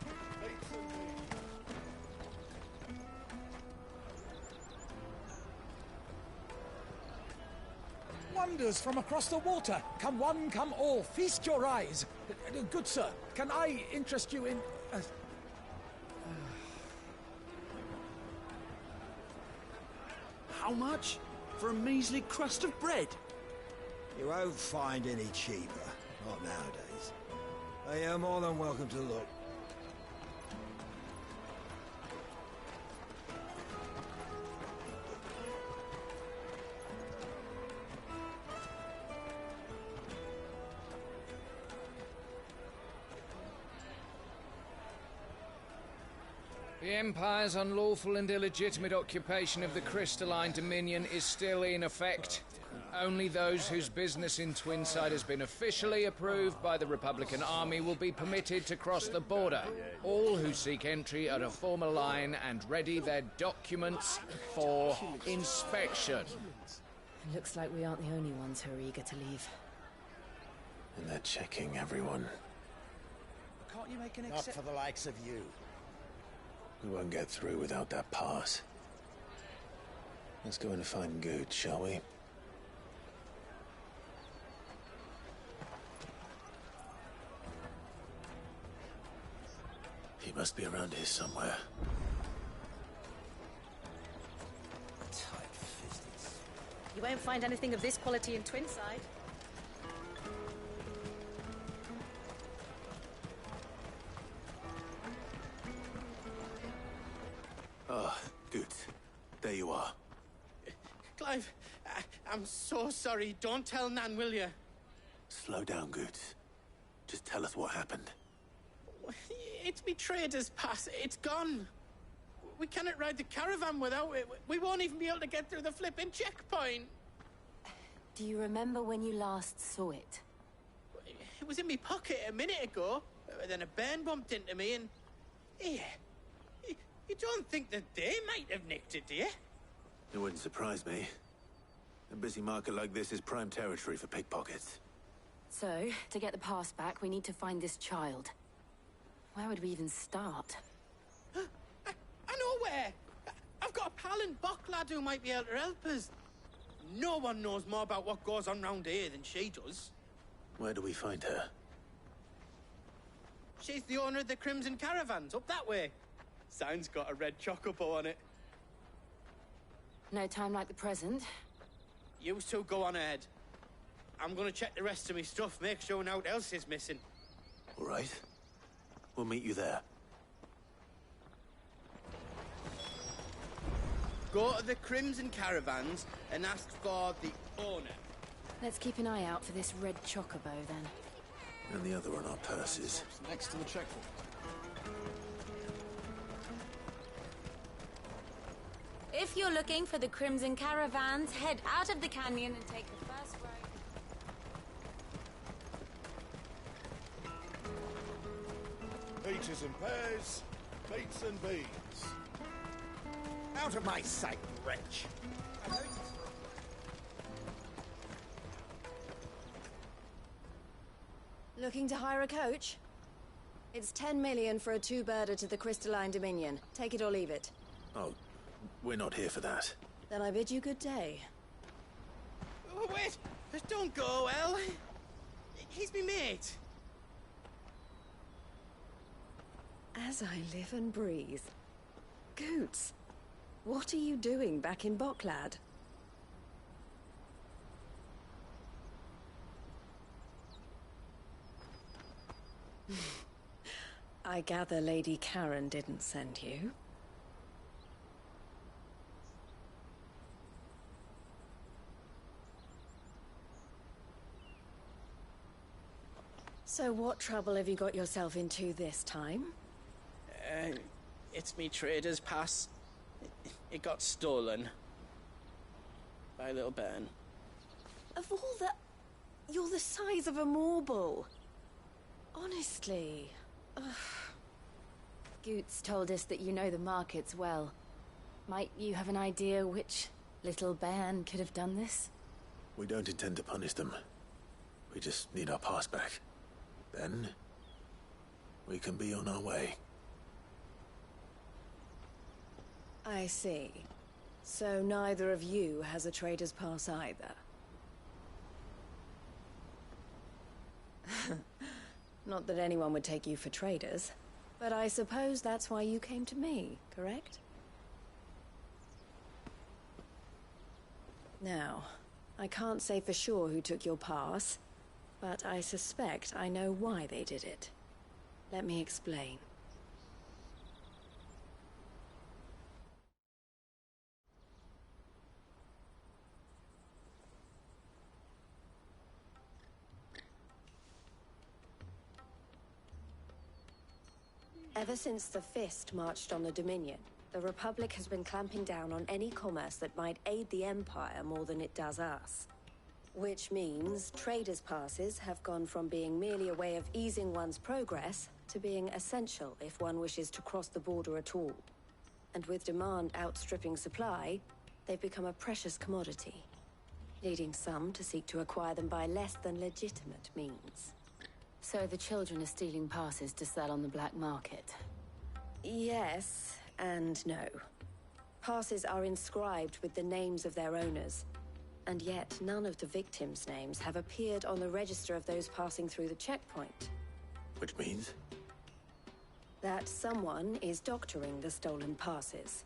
Speaker 10: Wonders from across the water. Come one, come all. Feast your eyes. Good sir, can I interest you in...
Speaker 1: How much? For a measly crust of bread? You won't find any cheaper. Not nowadays. But you're more than welcome to look.
Speaker 22: The Empire's unlawful and illegitimate occupation of the crystalline Dominion is still in effect. Only those whose business in Twinside has been officially approved by the Republican Army will be permitted to cross the border. All who seek entry are to form a line and ready their documents for inspection.
Speaker 11: It looks like we aren't the only ones who are eager to leave.
Speaker 3: And they're checking everyone.
Speaker 10: Can't you make an
Speaker 12: Not for the likes of you.
Speaker 3: We won't get through without that pass. Let's go in and find Good, shall we? He must be around here somewhere.
Speaker 8: You won't find anything of this quality in Twinside.
Speaker 3: Ah, good. There you are.
Speaker 17: Clive, I'm so sorry. Don't tell Nan, will you?
Speaker 3: Slow down, Goots. Just tell us what happened.
Speaker 13: It's me trader's pass. It's gone. We cannot ride the caravan without it. We won't even be able to get through the flipping checkpoint.
Speaker 11: Do you remember when you last saw it?
Speaker 13: It was in my pocket a minute ago. Then a bairn bumped into me and... Yeah. You don't think that they might have nicked it, do you?
Speaker 3: It wouldn't surprise me. A busy market like this is prime territory for pickpockets.
Speaker 11: So, to get the pass back, we need to find this child. Where would we even start?
Speaker 13: I know where! I've got a pal in Bocklad who might be able to help us. No one knows more about what goes on round here than she does.
Speaker 3: Where do we find her?
Speaker 13: She's the owner of the Crimson Caravans, up that way. Sign's got a red chocobo on it.
Speaker 11: No time like the present.
Speaker 13: You two go on ahead. I'm gonna check the rest of my stuff, make sure nothing else is missing.
Speaker 3: All right. We'll meet you there.
Speaker 13: Go to the Crimson Caravans and ask for the owner.
Speaker 11: Let's keep an eye out for this red chocobo, then.
Speaker 3: And the other on our purses.
Speaker 10: Next to the checkpoint.
Speaker 21: If you're looking for the Crimson Caravans, head out of the canyon and take the first road.
Speaker 5: Peaches and pears, beets and beans.
Speaker 10: Out of my sight, wretch!
Speaker 9: Looking to hire a coach? It's 10 million for a two-birder to the Crystalline Dominion. Take it or leave it.
Speaker 3: Oh, we're not here for that.
Speaker 9: Then I bid you good day.
Speaker 13: Oh, wait! Don't go, El. He's me mate.
Speaker 9: As I live and breathe. Goots, what are you doing back in Bocklad? I gather Lady Karen didn't send you. So what trouble have you got yourself into this time?
Speaker 13: It's me trader's pass. It got stolen. By a little bairn.
Speaker 9: Of all the... You're the size of a marble. Honestly. Ugh.
Speaker 11: Goots told us that you know the markets well. Might you have an idea which little bairn could have done this?
Speaker 3: We don't intend to punish them. We just need our pass back. Then, we can be on our way.
Speaker 9: I see. So neither of you has a trader's pass either. Not that anyone would take you for traders, but I suppose that's why you came to me, correct? Now, I can't say for sure who took your pass, but I suspect I know why they did it. Let me explain. Ever since the Fist marched on the Dominion, the Republic has been clamping down on any commerce that might aid the Empire more than it does us. Which means traders' passes have gone from being merely a way of easing one's progress to being essential if one wishes to cross the border at all. And with demand outstripping supply, they've become a precious commodity, leading some to seek to acquire them by less than legitimate means.
Speaker 11: So the children are stealing passes to sell on the black market?
Speaker 9: Yes, and no. Passes are inscribed with the names of their owners, and yet none of the victims' names have appeared on the register of those passing through the checkpoint.
Speaker 3: Which means?
Speaker 9: That someone is doctoring the stolen passes.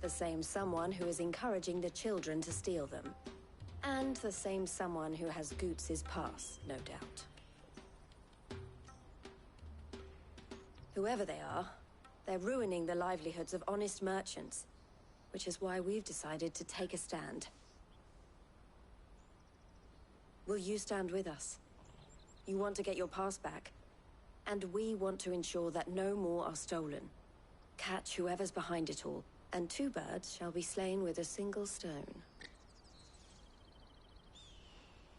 Speaker 9: The same someone who is encouraging the children to steal them. And the same someone who has Goots' pass, no doubt. Whoever they are, they're ruining the livelihoods of honest merchants, which is why we've decided to take a stand. Will you stand with us? You want to get your past back. And we want to ensure that no more are stolen. Catch whoever's behind it all, and 2 birds shall be slain with a single stone.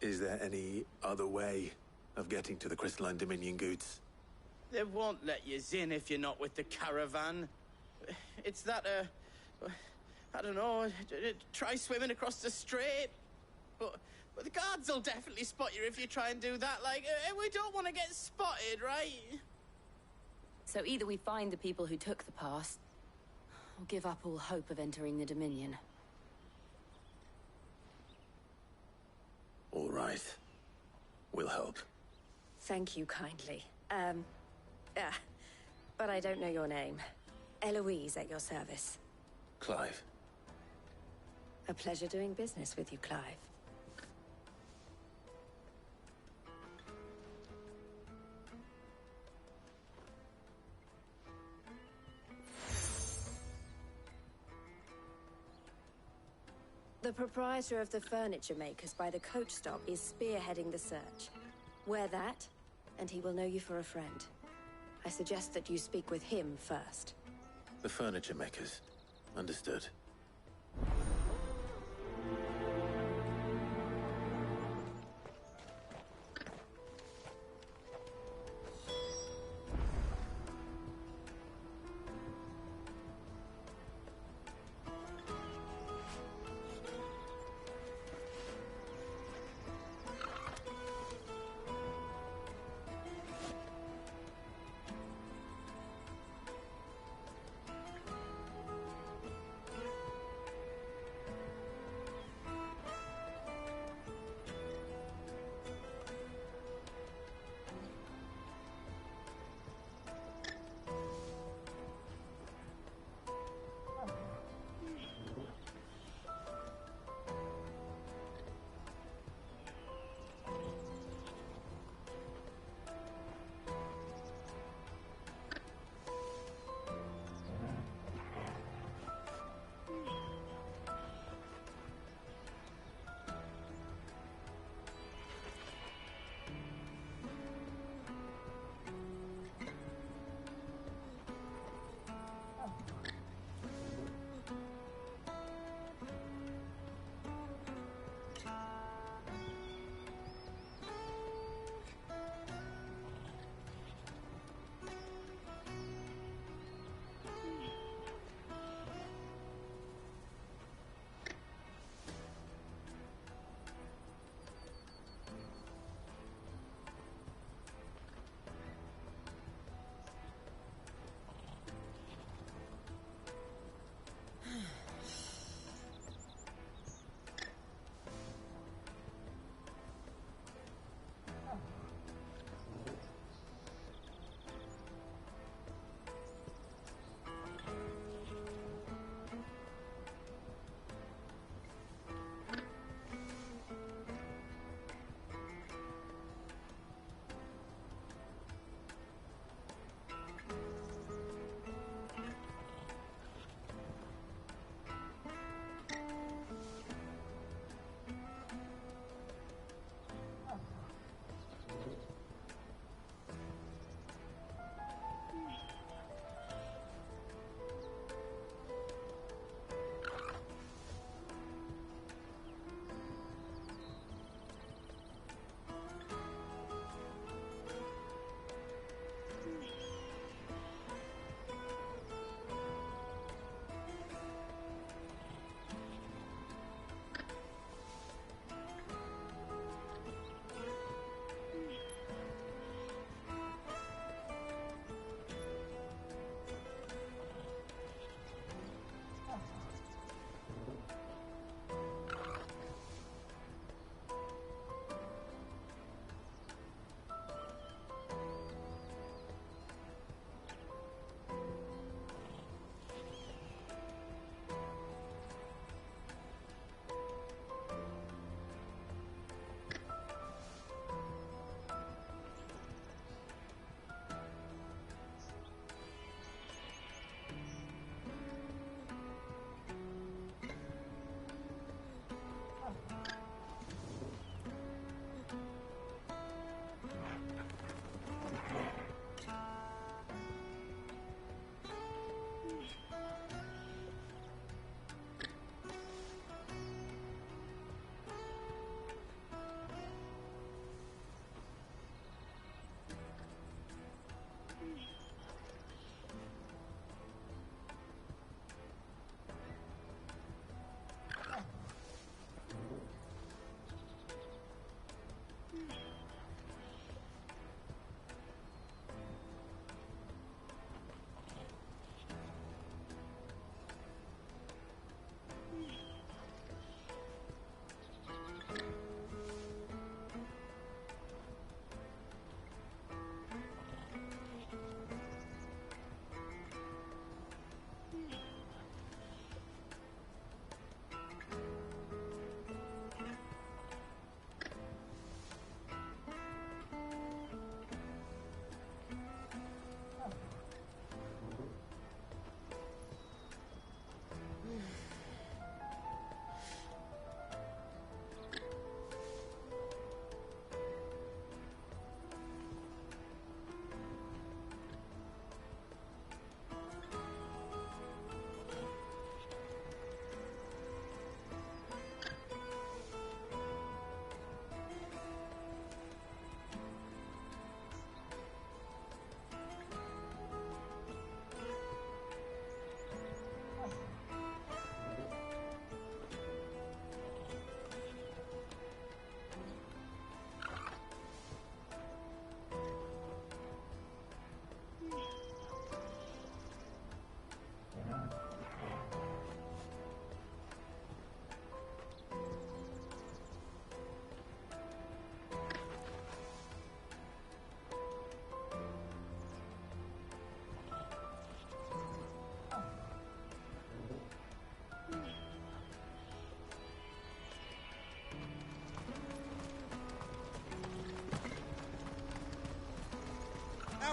Speaker 3: Is there any other way of getting to the Crystalline Dominion goods?
Speaker 13: They won't let you in if you're not with the caravan. It's that, I don't know, try swimming across the strait. But the guards will definitely spot you if you try and do that. Like, we don't want to get spotted, right?
Speaker 11: So either we find the people who took the pass, or give up all hope of entering the Dominion.
Speaker 3: All right. We'll help.
Speaker 9: Thank you kindly. But I don't know your name. Eloise at your service.
Speaker 3: Clive.
Speaker 9: A pleasure doing business with you, Clive. The proprietor of the furniture makers by the coach stop is spearheading the search. Wear that, and he will know you for a friend. I suggest that you speak with him first.
Speaker 3: The furniture makers. Understood.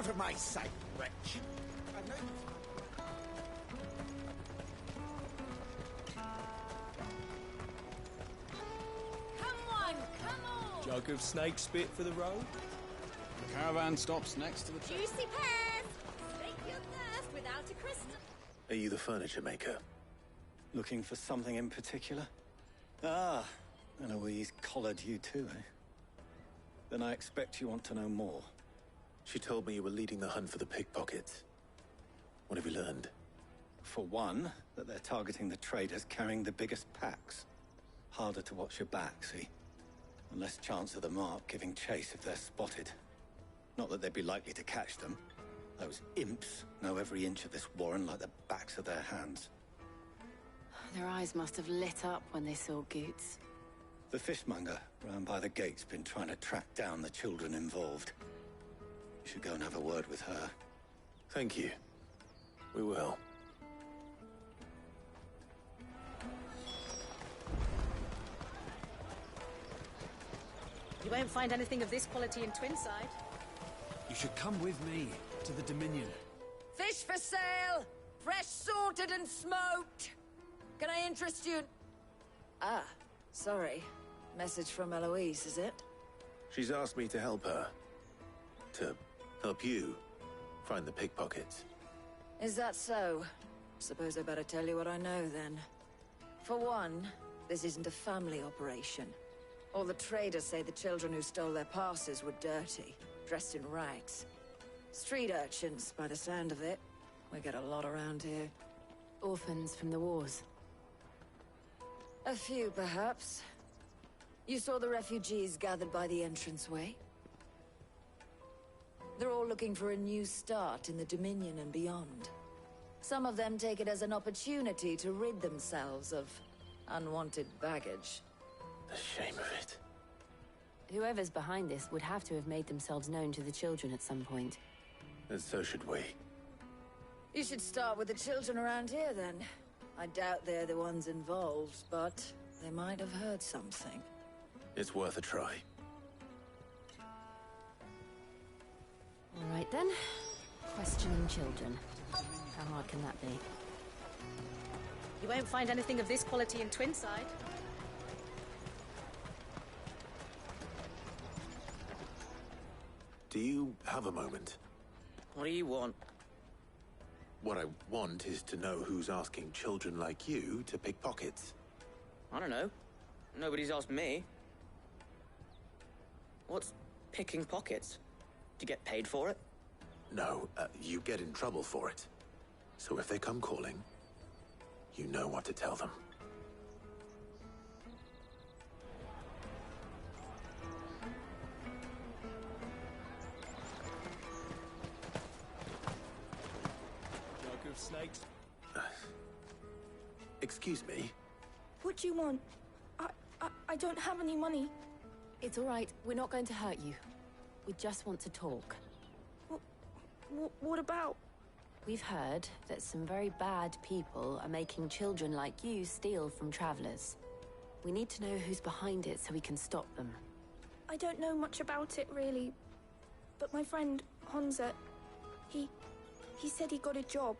Speaker 12: out of my sight, wretch!
Speaker 6: Jug of snake spit for the road?
Speaker 7: The caravan stops next to the...
Speaker 23: Juicy pears! Slake your thirst without a crystal.
Speaker 3: Are you the furniture maker?
Speaker 7: Looking for something in particular? Ah, Eloise collared you too, eh? Then I expect you want to know more.
Speaker 3: She told me you were leading the hunt for the pickpockets. What have you learned?
Speaker 7: For one, that they're targeting the traders carrying the biggest packs. Harder to watch your back, see? And less chance of the mark giving chase if they're spotted. Not that they'd be likely to catch them. Those imps know every inch of this warren like the backs of their hands.
Speaker 11: Their eyes must have lit up when they saw Goots.
Speaker 7: The fishmonger round by the gate's been trying to track down the children involved. You should go and have a word with her.
Speaker 3: Thank you. We will.
Speaker 15: You won't find anything of this quality in Twinside.
Speaker 10: You should come with me to the Dominion.
Speaker 24: Fish for sale! Fresh sorted and smoked! Can I interest you? Ah, sorry. Message from Eloise, is it?
Speaker 3: She's asked me to help her. To help you find the pickpockets.
Speaker 24: Is that so? Suppose I better tell you what I know, then. For one, this isn't a family operation. All the traders say the children who stole their passes were dirty, dressed in rags. Street urchins, by the sound of it. We get a lot around here.
Speaker 11: Orphans from the wars.
Speaker 24: A few, perhaps. You saw the refugees gathered by the entranceway? They're all looking for a new start in the Dominion and beyond. Some of them take it as an opportunity to rid themselves of unwanted baggage.
Speaker 3: The shame of it.
Speaker 11: Whoever's behind this would have to have made themselves known to the children at some point.
Speaker 3: And so should we.
Speaker 24: You should start with the children around here, then. I doubt they're the ones involved, but they might have heard something.
Speaker 3: It's worth a try.
Speaker 11: All right, then. Questioning children. How hard can that be?
Speaker 15: You won't find anything of this quality in Twinside.
Speaker 3: Do you have a moment?
Speaker 18: What do you want?
Speaker 3: What I want is to know who's asking children like you to pick pockets.
Speaker 18: I don't know. Nobody's asked me. What's picking pockets? Do you get paid for it?
Speaker 3: No, you get in trouble for it. So if they come calling, you know what to tell them.
Speaker 6: Jug of snakes.
Speaker 3: Excuse me?
Speaker 25: What do you want? I don't have any money.
Speaker 11: It's all right. We're not going to hurt you. We just want to talk.
Speaker 25: What about?
Speaker 11: We've heard that some very bad people are making children like you steal from travelers. We need to know who's behind it so we can stop them.
Speaker 25: I don't know much about it, really. But my friend, Honza, he said he got a job.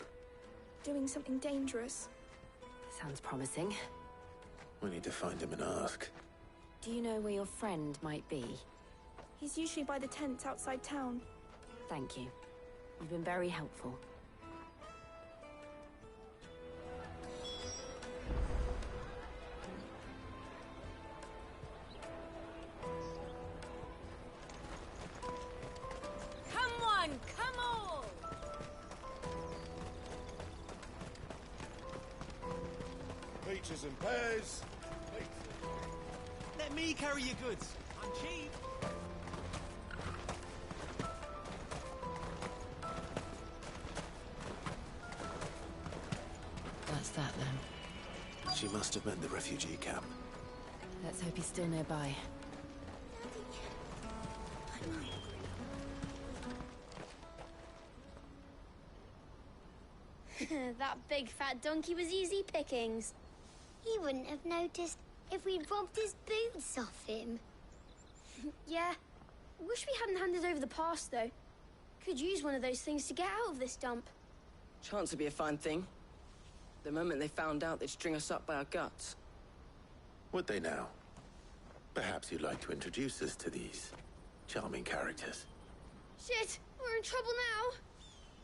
Speaker 25: Doing something dangerous.
Speaker 11: Sounds promising.
Speaker 3: We need to find him and ask.
Speaker 11: Do you know where your friend might be?
Speaker 25: He's usually by the tents outside town.
Speaker 11: Thank you. You've been very helpful.
Speaker 24: Come on, come on!
Speaker 5: Peaches and pears.
Speaker 6: Let me carry your goods. I'm cheap.
Speaker 11: That's that, then.
Speaker 3: She must have meant the refugee camp.
Speaker 11: Let's hope he's still nearby.
Speaker 26: That big fat donkey was easy pickings.
Speaker 27: He wouldn't have noticed if we'd robbed his boots off him.
Speaker 26: Yeah. Wish we hadn't handed over the pass, though. Could use one of those things to get out of this dump.
Speaker 1: Chance would be a fine thing. The moment they found out, they'd string us up by our guts.
Speaker 3: Would they now? Perhaps you'd like to introduce us to these charming characters.
Speaker 26: Shit! We're in trouble now!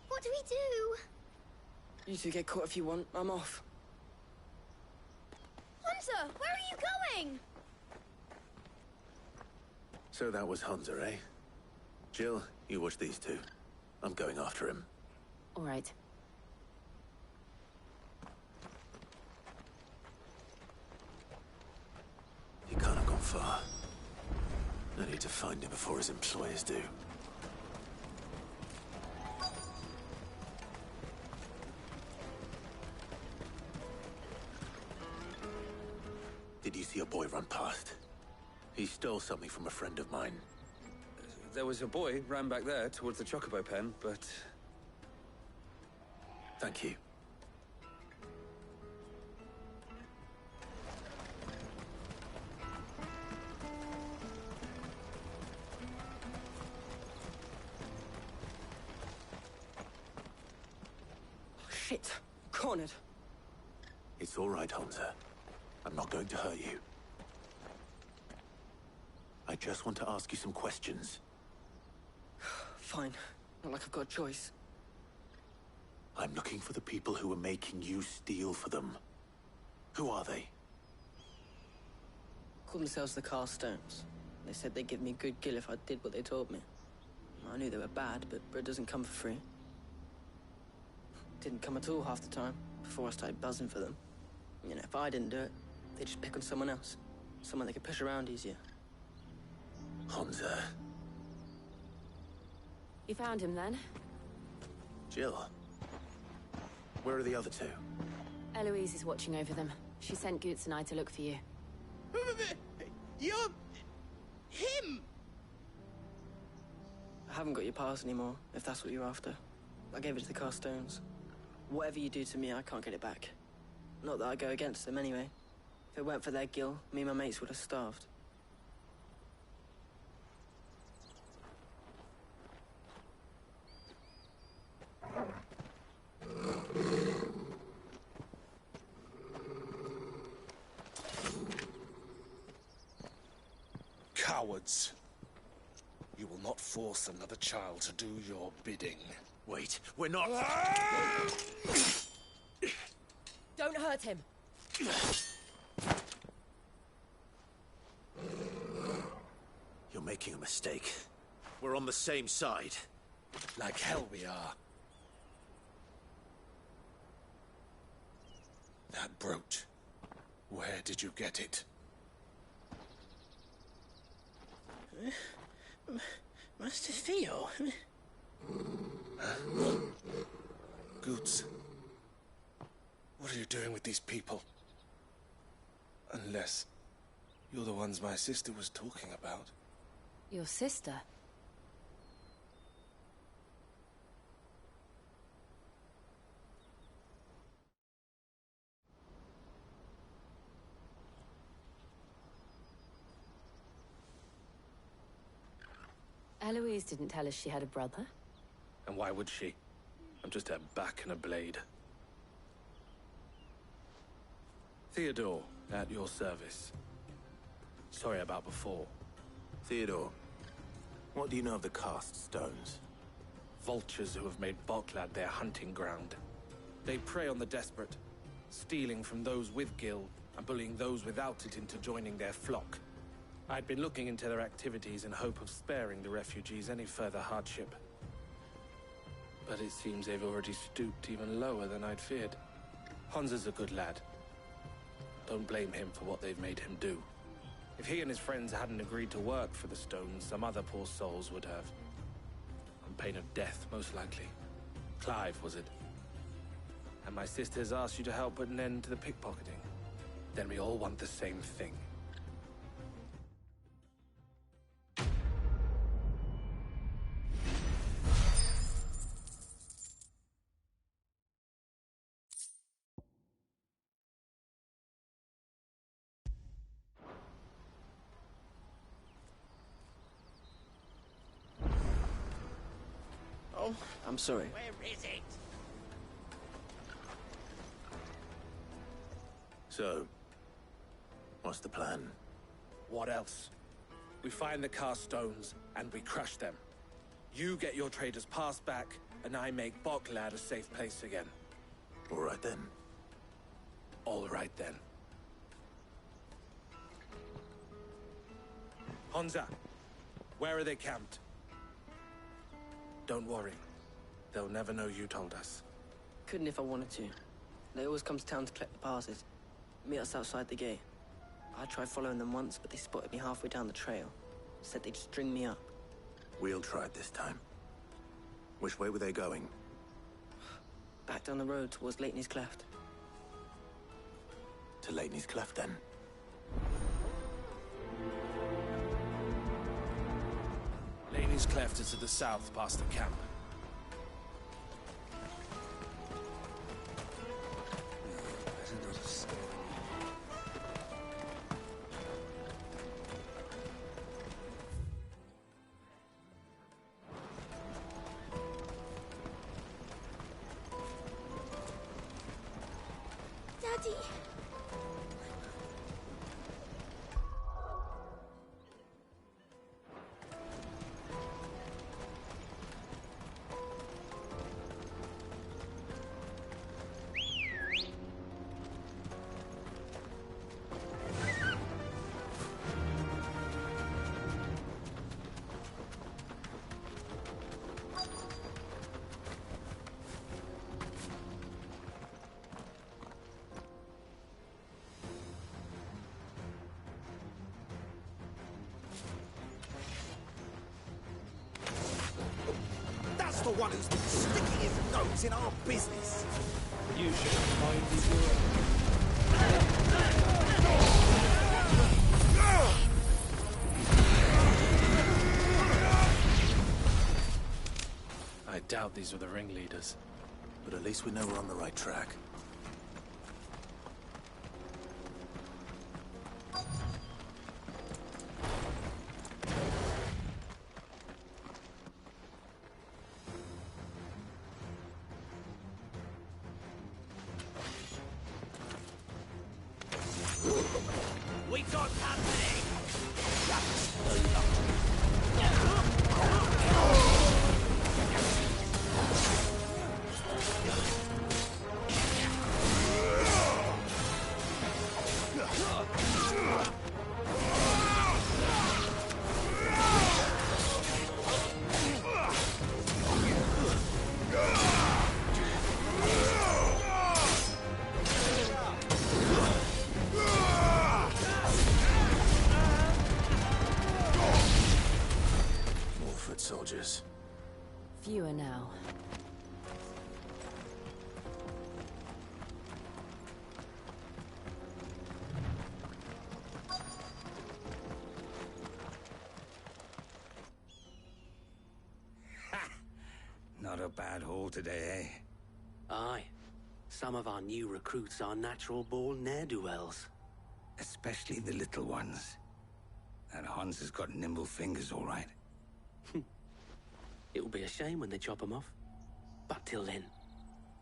Speaker 26: What do we do?
Speaker 1: You two get caught if you want. I'm off.
Speaker 26: Hunter! Where are you going?
Speaker 3: So that was Hunter, eh? Jill, you watch these two. I'm going after him.
Speaker 11: All right.
Speaker 3: He can't have gone far. I need to find him before his employers do. Did you see a boy run past? He stole something from a friend of mine.
Speaker 2: There was a boy ran back there towards the chocobo pen, but...
Speaker 3: Thank you.
Speaker 1: Shit! Cornered.
Speaker 3: It's all right, Hunter. I'm not going to hurt you. I just want to ask you some questions.
Speaker 1: Fine. Not like I've got a choice.
Speaker 3: I'm looking for the people who are making you steal for them. Who are they?
Speaker 1: Called themselves the Carstones. They said they'd give me good gill if I did what they told me. I knew they were bad, but bread doesn't come for free. Didn't come at all half the time, before I started buzzing for them. You know, if I didn't do it, they'd just pick on someone else. Someone they could push around easier.
Speaker 3: Hunter.
Speaker 11: You found him then?
Speaker 3: Jill. Where are the other two?
Speaker 11: Eloise is watching over them. She sent Goots and I to look for you.
Speaker 13: You're... him!
Speaker 1: I haven't got your pass anymore, if that's what you're after. I gave it to the Carstones. Whatever you do to me, I can't get it back. Not that I go against them anyway. If it weren't for their gill, me and my mates would have starved.
Speaker 10: Cowards. You will not force another child to do your bidding.
Speaker 3: Wait, we're not...
Speaker 23: Don't hurt him.
Speaker 3: You're making a mistake. We're on the same side.
Speaker 10: Like hell we are. That brooch. Where did you get it?
Speaker 13: Master Theo?
Speaker 10: Goots. What are you doing with these people? Unless you're the ones my sister was talking about.
Speaker 11: Your sister? Eloise didn't tell us she had a brother.
Speaker 2: And why would she? I'm just her back and a blade. Theodore, at your service. Sorry about before.
Speaker 3: Theodore, what do you know of the cast stones?
Speaker 2: Vultures who have made Boklad their hunting ground. They prey on the desperate, stealing from those with gil and bullying those without it into joining their flock. I'd been looking into their activities in hope of sparing the refugees any further hardship. But it seems they've already stooped even lower than I'd feared. Hansa's a good lad. Don't blame him for what they've made him do. If he and his friends hadn't agreed to work for the stones, some other poor souls would have. On pain of death, most likely. Clive, was it? And my sisters asked you to help put an end to the pickpocketing. Then we all want the same thing.
Speaker 13: now.
Speaker 1: I'm sorry.
Speaker 13: Where is it?
Speaker 3: So, what's the plan?
Speaker 2: What else? We find the cast stones, and we crush them. You get your traders pass back, and I make Boklad a safe place again.
Speaker 3: All right then.
Speaker 2: All right then. Honza, where are they camped? Don't worry. They'll never know you told us.
Speaker 1: Couldn't if I wanted to. They always come to town to collect the passes. Meet us outside the gate. I tried following them once, but they spotted me halfway down the trail. Said they'd string me up.
Speaker 3: We'll try it this time. Which way were they going?
Speaker 1: Back down the road towards Leitney's Cleft.
Speaker 3: To Leitney's Cleft, then?
Speaker 2: Leitney's Cleft is to the south, past the camp.
Speaker 25: Daddy.
Speaker 4: That's the one who's been sticking his nose in our business.
Speaker 6: You should mind your
Speaker 2: I doubt these were the ringleaders.
Speaker 3: But at least we know we're on the right track.
Speaker 4: We got company!
Speaker 3: Soldiers.
Speaker 11: Fewer now.
Speaker 4: Not a bad haul today, eh?
Speaker 12: Aye. Some of our new recruits are natural-born ne'er-do-wells.
Speaker 4: Especially the little ones. That Hans has got nimble fingers, all right.
Speaker 12: It will be a shame when they chop them off. But till then,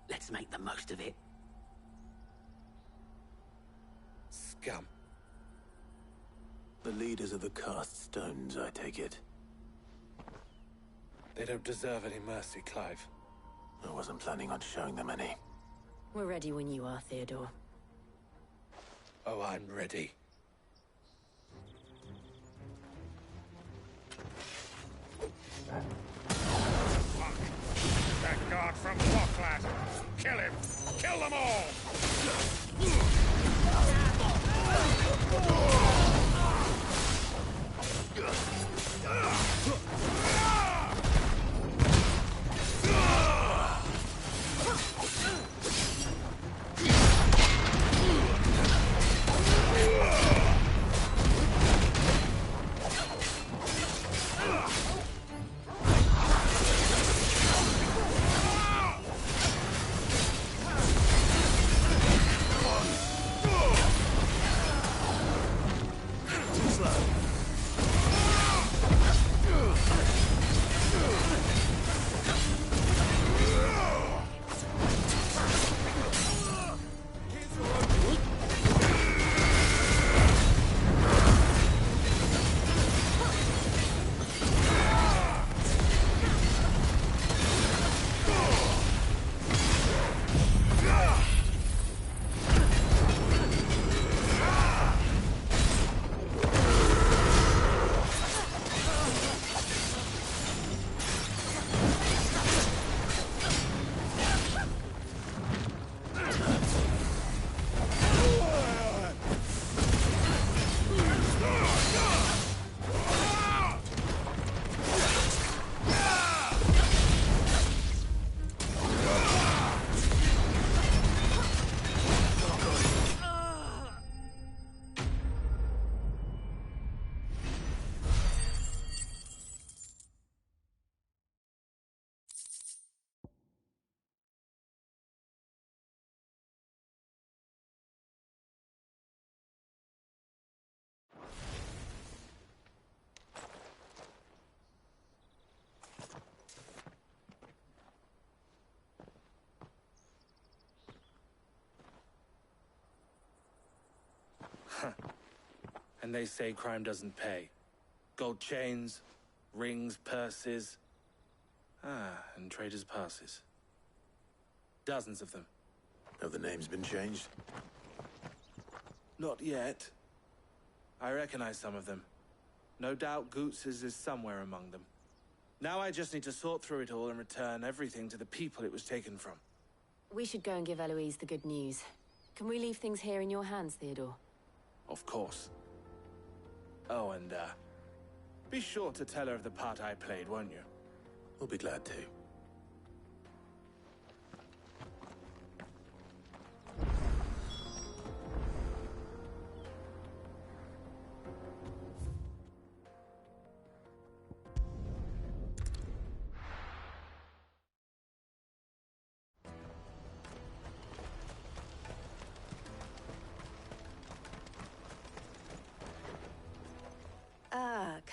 Speaker 12: let's make the most of it.
Speaker 2: Scum.
Speaker 3: The leaders of the cast stones, I take it.
Speaker 2: They don't deserve any mercy, Clive.
Speaker 3: I wasn't planning on showing them any.
Speaker 11: We're ready when you are, Theodore.
Speaker 2: Oh, I'm ready.
Speaker 5: That guard from Boklad! Kill him! Kill them all!
Speaker 4: Too slow.
Speaker 2: And they say crime doesn't pay. Gold chains, rings, purses. And traders' passes. Dozens of them.
Speaker 3: Have the names been changed?
Speaker 2: Not yet. I recognize some of them. No doubt Goots's is somewhere among them. Now I just need to sort through it all and return everything to the people it was taken from.
Speaker 11: We should go and give Eloise the good news. Can we leave things here in your hands, Theodore?
Speaker 2: Of course. Oh, and, be sure to tell her of the part I played, won't you?
Speaker 3: We'll be glad to.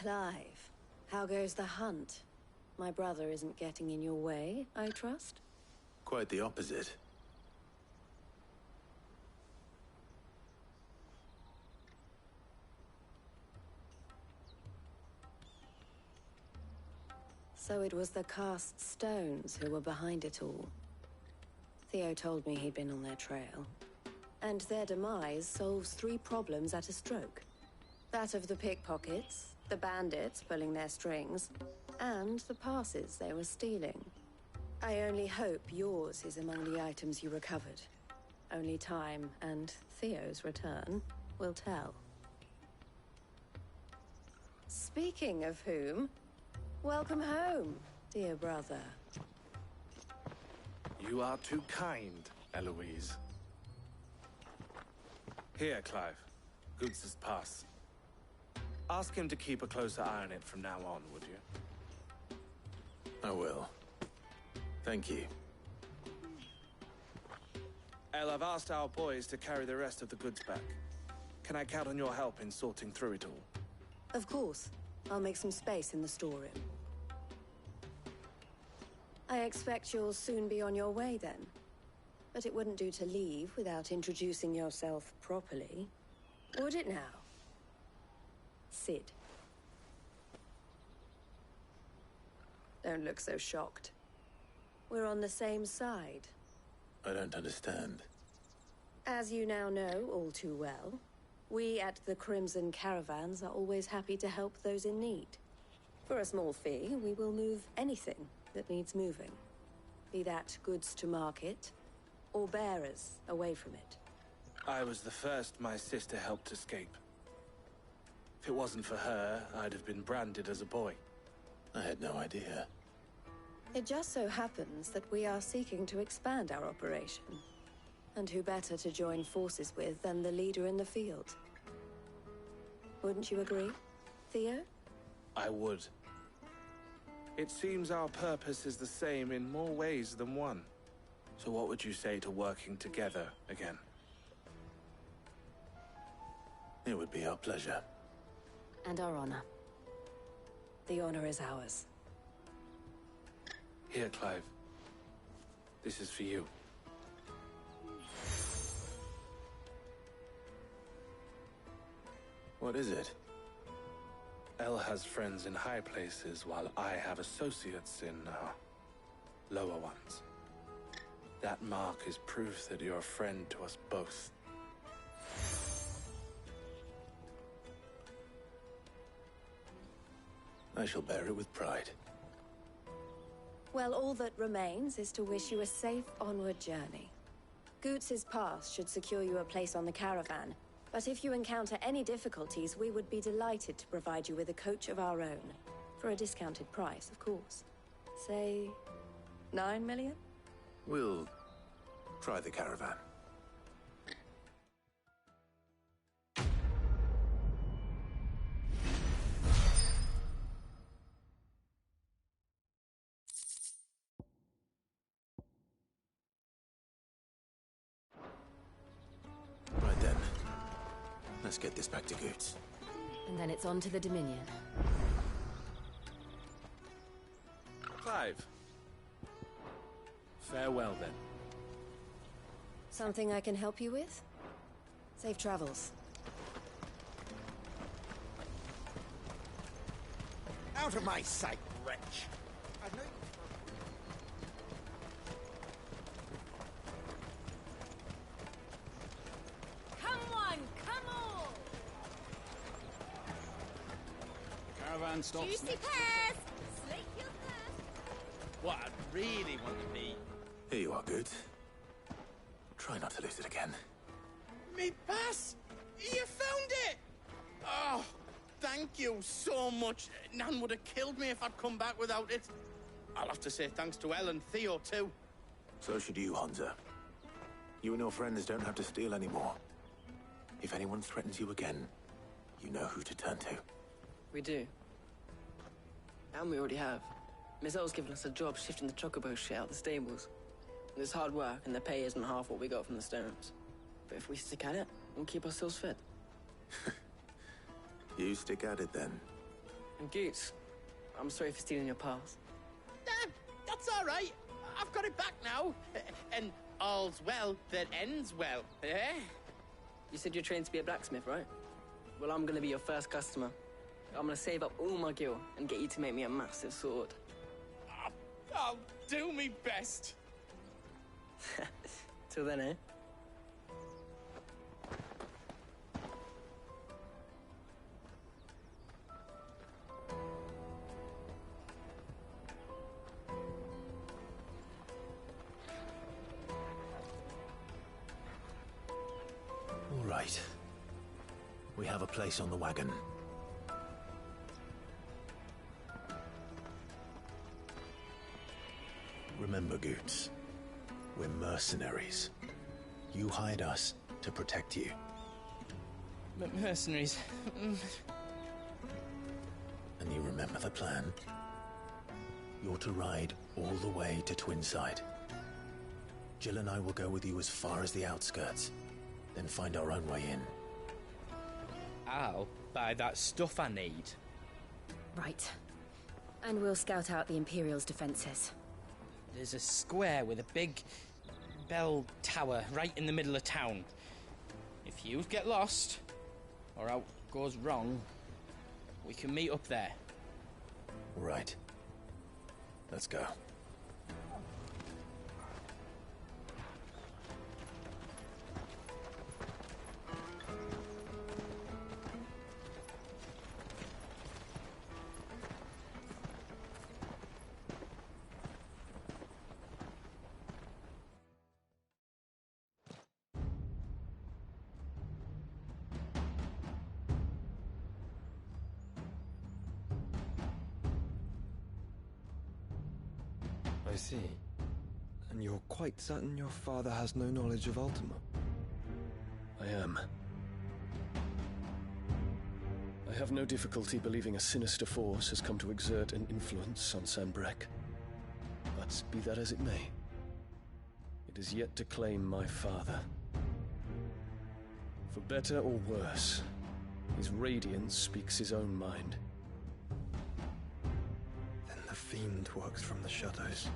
Speaker 9: Clive. How goes the hunt? My brother isn't getting in your way, I trust?
Speaker 3: Quite the opposite.
Speaker 9: So it was the cast stones who were behind it all. Theo told me he'd been on their trail. And their demise solves 3 problems at a stroke. That of the pickpockets, the bandits pulling their strings, and the passes they were stealing. I only hope yours is among the items you recovered. Only time and Theo's return will tell. Speaking of whom, welcome home, dear brother.
Speaker 2: You are too kind, Eloise. Here, Clive. Goots's pass. Ask him to keep a closer eye on it from now on, would you?
Speaker 3: I will. Thank you.
Speaker 2: El, I've asked our boys to carry the rest of the goods back. Can I count on your help in sorting through it all?
Speaker 9: Of course. I'll make some space in the storeroom. I expect you'll soon be on your way then. But it wouldn't do to leave without introducing yourself properly. Would it now? Sid. Don't look so shocked. We're on the same side.
Speaker 3: I don't understand.
Speaker 9: As you now know all too well, we at the Crimson Caravans are always happy to help those in need. For a small fee, we will move anything that needs moving. Be that goods to market, or bearers away from it.
Speaker 2: I was the first my sister helped escape. If it wasn't for her, I'd have been branded as a boy.
Speaker 3: I had no idea.
Speaker 9: It just so happens that we are seeking to expand our operation. And who better to join forces with than the leader in the field? Wouldn't you agree, Theo?
Speaker 2: I would. It seems our purpose is the same in more ways than one. So what would you say to working together again?
Speaker 3: It would be our pleasure.
Speaker 11: And our honor.
Speaker 9: The honor is ours.
Speaker 2: Here, Clive. This is for you.
Speaker 3: What is it?
Speaker 2: El has friends in high places, while I have associates in, lower ones. That mark is proof that you're a friend to us both.
Speaker 3: I shall bear it with pride.
Speaker 9: Well, all that remains is to wish you a safe onward journey. Goots's pass should secure you a place on the caravan, but if you encounter any difficulties, we would be delighted to provide you with a coach of our own. For a discounted price, of course. Say, 9 million?
Speaker 3: We'll try the caravan. Right then. Let's get this back to Goots.
Speaker 11: And then it's on to the Dominion.
Speaker 2: Clive. Farewell, then.
Speaker 9: Something I can help you with? Safe travels.
Speaker 5: Out of my sight, wretch! I know
Speaker 23: Come on, come on!
Speaker 5: Caravan stops
Speaker 23: Juicy
Speaker 5: next.
Speaker 23: pears! Slake your thirst!
Speaker 13: What I really want to be.
Speaker 3: Here you are, Goots. Try not to lose it again.
Speaker 13: Me pass! You found it! Oh, thank you so much. Nan would have killed me if I'd come back without it. I'll have to say thanks to Elle and Theo, too.
Speaker 3: So should you, Hansa. You and your friends don't have to steal anymore. If anyone threatens you again, you know who to turn to.
Speaker 1: We do. And we already have. Miss Elle's given us a job shifting the chocobo shit out the stables. It's hard work, and the pay isn't half what we got from the stones. But if we stick at it, we'll keep ourselves fed.
Speaker 3: You stick at it, then.
Speaker 1: And Goots, I'm sorry for stealing your pass.
Speaker 13: That's all right. I've got it back now. And all's well that ends well, eh?
Speaker 1: You said you're trained to be a blacksmith, right? Well, I'm gonna be your first customer. I'm gonna save up all my gil and get you to make me a massive sword.
Speaker 13: I'll do me best.
Speaker 1: Till then, eh?
Speaker 3: All right. We have a place on the wagon. Remember, Goots, we're mercenaries. You hired us to protect you.
Speaker 13: But mercenaries...
Speaker 3: And you remember the plan? You're to ride all the way to Twinside. Jill and I will go with you as far as the outskirts, then find our own way in.
Speaker 6: I'll buy that stuff I need.
Speaker 11: Right. And we'll scout out the Imperial's defenses.
Speaker 6: There's a square with a big bell tower right in the middle of town. If you get lost, or out goes wrong, we can meet up there.
Speaker 3: Right. Let's go.
Speaker 8: I see. And you're quite certain your father has no knowledge of Ultima?
Speaker 14: I am. I have no difficulty believing a sinister force has come to exert an influence on Sanbreque. But be that as it may, it is yet to claim my father. For better or worse, his radiance speaks his own mind.
Speaker 8: Then the fiend works from the shadows.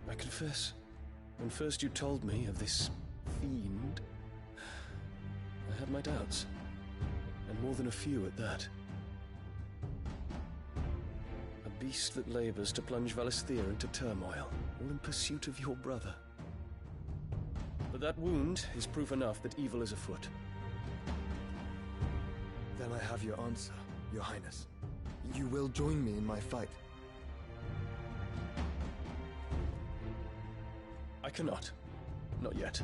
Speaker 14: I confess, when first you told me of this fiend, I had my doubts. And more than a few at that. A beast that labors to plunge Valisthea into turmoil, all in pursuit of your brother. But that wound is proof enough that evil is afoot.
Speaker 8: Then I have your answer, Your Highness. You will join me in my fight.
Speaker 14: I cannot. Not yet.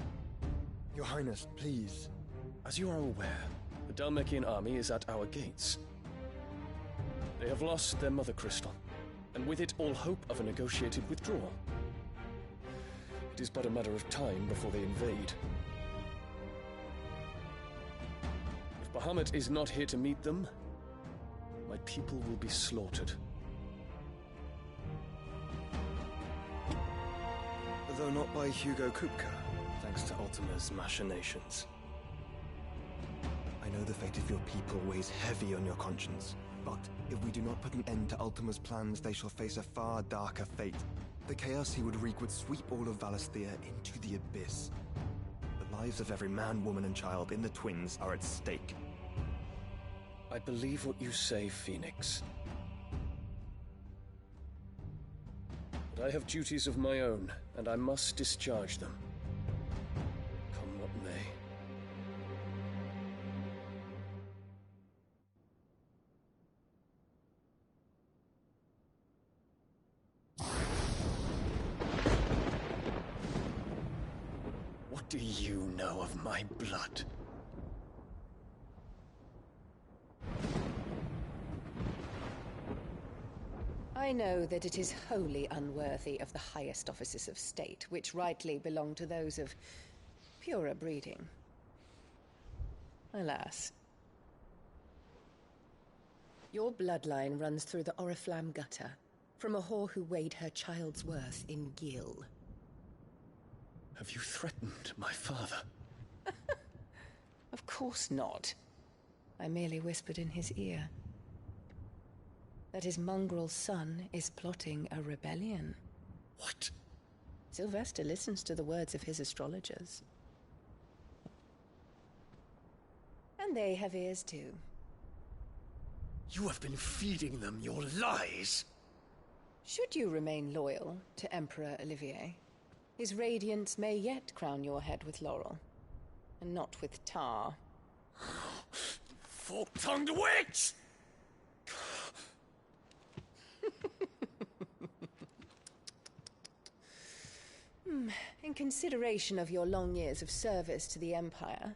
Speaker 8: Your Highness, please.
Speaker 14: As you are aware, the Dhalmekian army is at our gates. They have lost their mother crystal, and with it all hope of a negotiated withdrawal. It is but a matter of time before they invade. If Bahamut is not here to meet them, my people will be slaughtered.
Speaker 8: Though not by Hugo Kupka, thanks to Ultima's machinations. I know the fate of your people weighs heavy on your conscience, but if we do not put an end to Ultima's plans, they shall face a far darker fate. The chaos he would wreak would sweep all of Valisthea into the abyss. The lives of every man, woman, and child in the Twins are at stake.
Speaker 14: I believe what you say, Phoenix. But I have duties of my own, and I must discharge them. Come what may. What do you know of my blood?
Speaker 7: I know that it is wholly unworthy of the highest offices of state, which rightly belong to those of purer breeding. Alas. Your bloodline runs through the Oriflamme gutter, from a whore who weighed her child's worth in gil.
Speaker 14: Have you threatened my father?
Speaker 7: Of course not. I merely whispered in his ear that his mongrel son is plotting a rebellion.
Speaker 14: What?
Speaker 7: Sylvester listens to the words of his astrologers. And they have ears too.
Speaker 14: You have been feeding them your lies!
Speaker 7: Should you remain loyal to Emperor Olivier, his radiance may yet crown your head with laurel, and not with tar.
Speaker 14: Fork-tongued witch!
Speaker 7: In consideration of your long years of service to the Empire,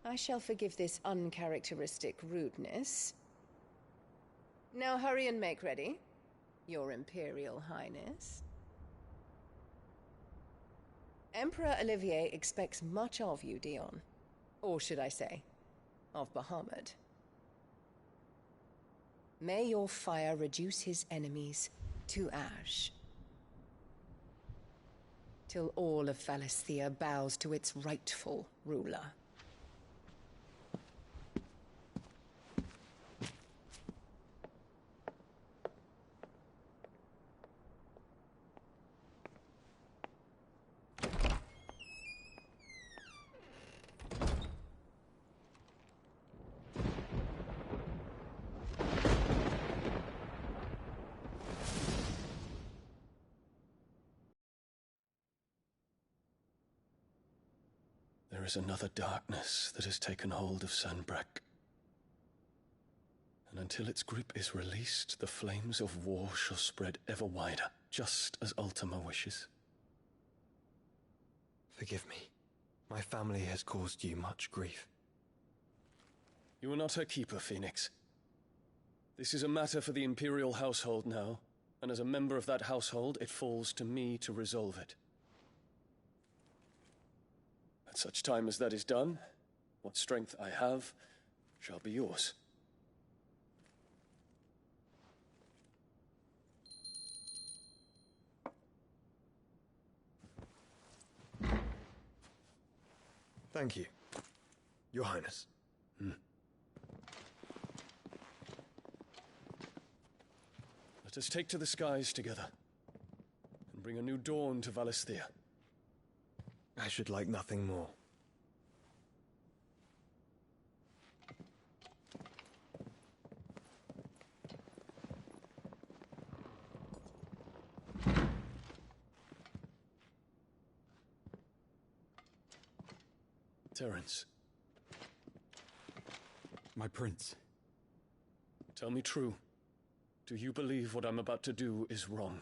Speaker 7: I shall forgive this uncharacteristic rudeness. Now hurry and make ready, Your Imperial Highness. Emperor Olivier expects much of you, Dion. Or should I say, of Bahamut. May your fire reduce his enemies to ash, till all of Valisthea bows to its rightful ruler.
Speaker 14: There is another darkness that has taken hold of Sanbreque. And until its grip is released, the flames of war shall spread ever wider, just as Ultima wishes.
Speaker 8: Forgive me. My family has caused you much grief.
Speaker 14: You are not her keeper, Phoenix. This is a matter for the Imperial household now, and as a member of that household, it falls to me to resolve it. At such time as that is done, what strength I have shall be yours.
Speaker 8: Thank you, Your Highness.
Speaker 14: Let us take to the skies together, and bring a new dawn to Valisthea.
Speaker 8: I should like nothing more.
Speaker 14: Terence.
Speaker 16: My prince.
Speaker 14: Tell me true. Do you believe what I'm about to do is wrong?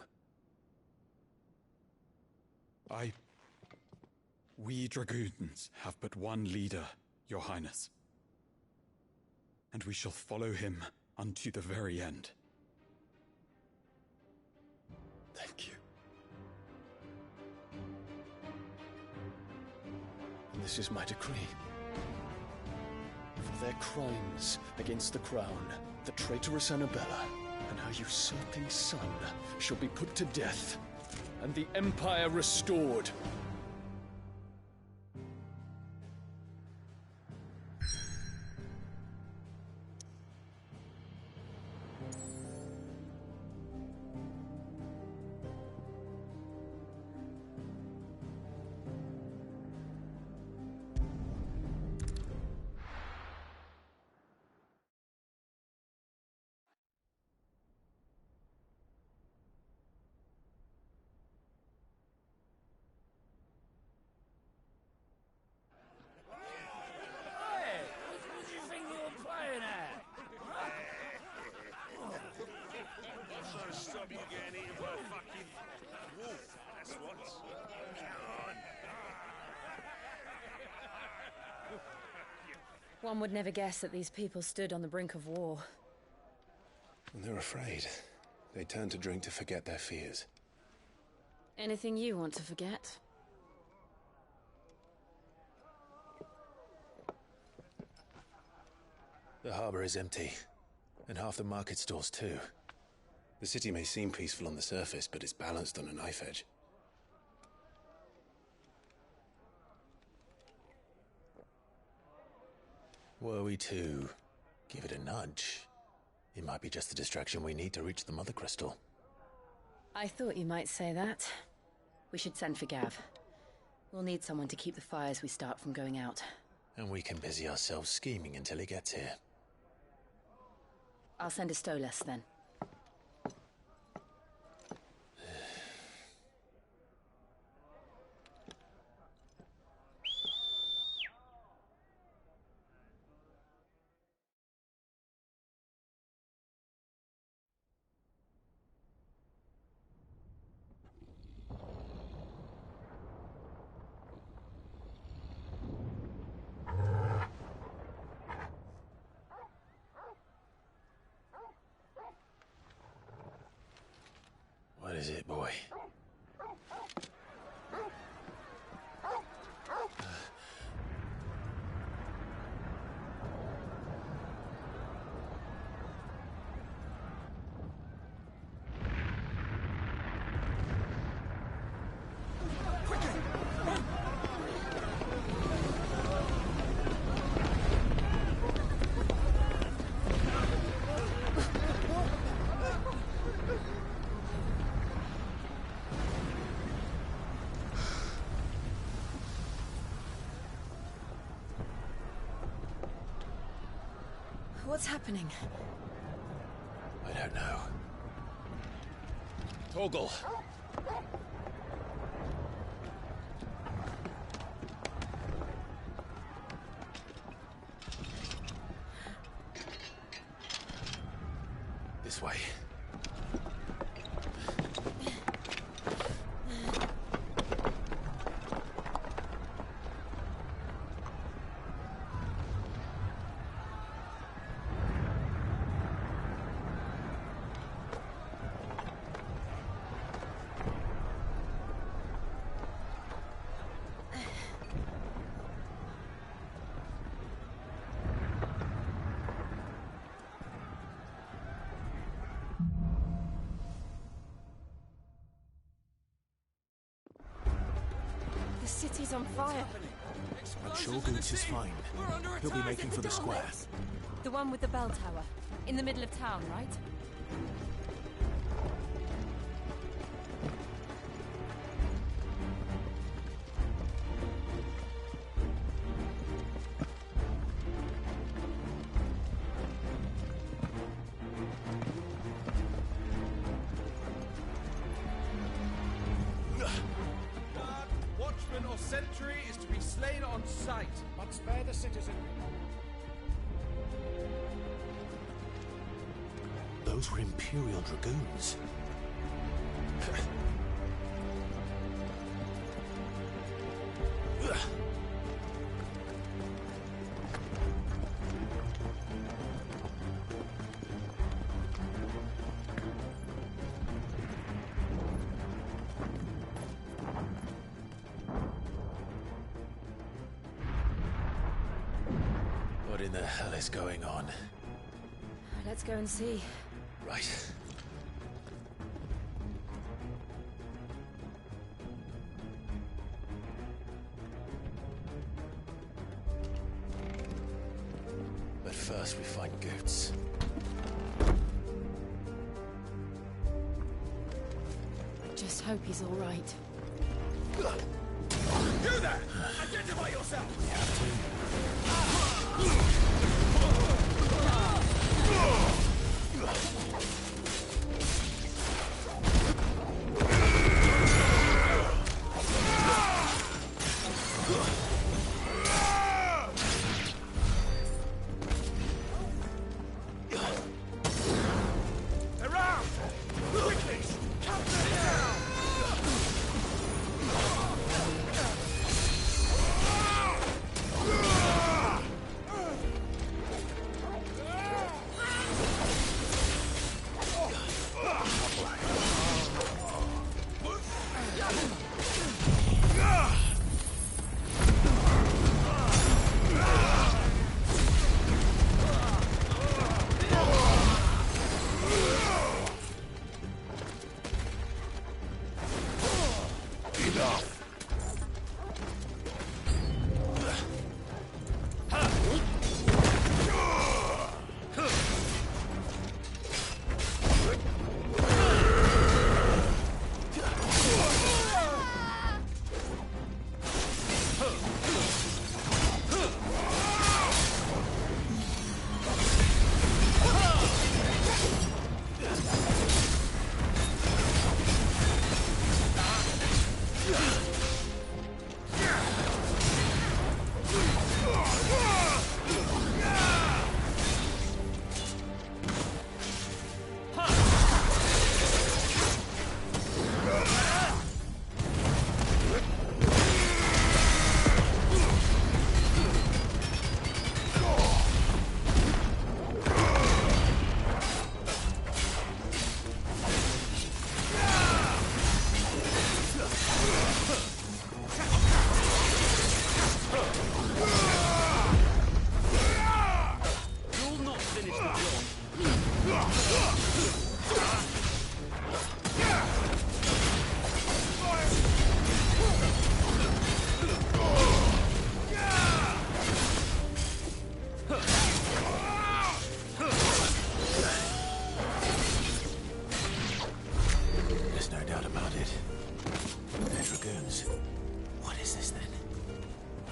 Speaker 16: We dragoons have but one leader, Your Highness. And we shall follow him unto the very end.
Speaker 14: Thank you. And this is my decree. For their crimes against the crown, the traitorous Annabella and her usurping son shall be put to death, and the Empire restored.
Speaker 11: One would never guess that these people stood on the brink of war.
Speaker 8: And they're afraid. They turn to drink to forget their fears.
Speaker 11: Anything you want to forget?
Speaker 3: The harbor is empty, and half the market stalls too.
Speaker 8: The city may seem peaceful on the surface, but it's balanced on a knife edge.
Speaker 3: Were we to give it a nudge, it might be just the distraction we need to reach the Mother Crystal.
Speaker 11: I thought you might say that. We should send for Gav. We'll need someone to keep the fires we start from going out.
Speaker 3: And we can busy ourselves scheming until he gets here.
Speaker 11: I'll send a Stolas then.
Speaker 3: What is it, boy?
Speaker 11: What's happening?
Speaker 3: I don't know. Torgal! This way.
Speaker 11: The city's on fire.
Speaker 3: I'm sure Goots is fine. He'll be making for the square.
Speaker 11: The one with the bell tower. In the middle of town, right?
Speaker 2: Watchman or sentry is to be slain on sight.
Speaker 10: But spare the citizen.
Speaker 3: Those were Imperial Dragoons. What in the hell is going on?
Speaker 11: Let's go and see.
Speaker 3: Right. But first we find Goots.
Speaker 11: Just hope he's all right.
Speaker 2: You there! Identify yourself!
Speaker 3: We have to.
Speaker 2: Around! Quickly! Cut them down!
Speaker 3: What is this then?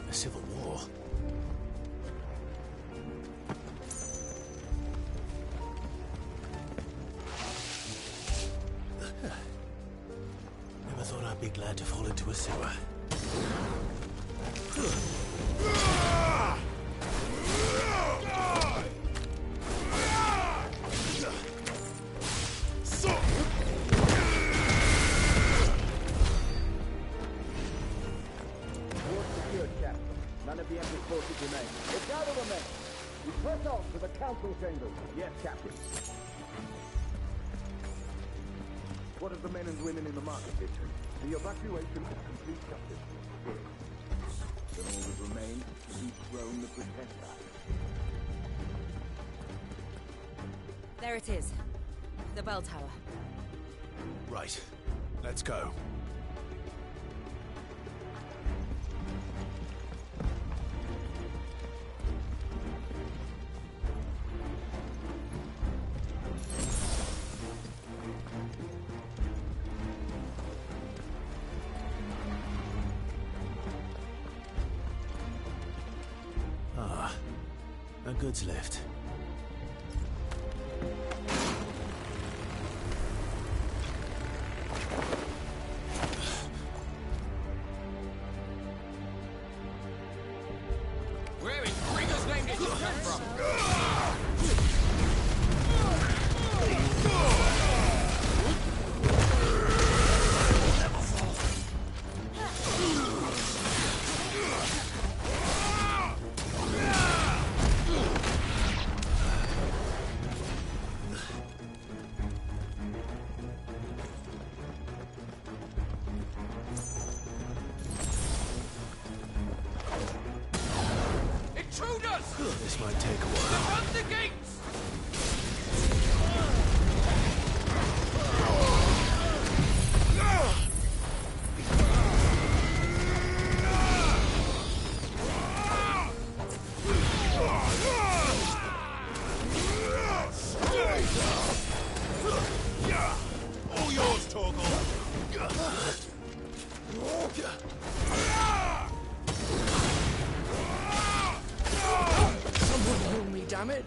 Speaker 3: A civil war? Never thought I'd be glad to fall into a sewer.
Speaker 15: None of the Emperor's forces remain. Look out of the men! We press on to the council chambers. Yes, Captain. What of the men and women in the market district? The evacuation is complete, Captain. Good. Then all that remains is to dethrone the Pretender.
Speaker 17: There it is. The bell tower.
Speaker 3: Right. Let's go. A goods lift.
Speaker 18: Where in Gringo's name did you come from?
Speaker 3: This might take a while.
Speaker 18: Defend the gates!
Speaker 3: All yours, Torgal.
Speaker 10: Someone hold me, damn it!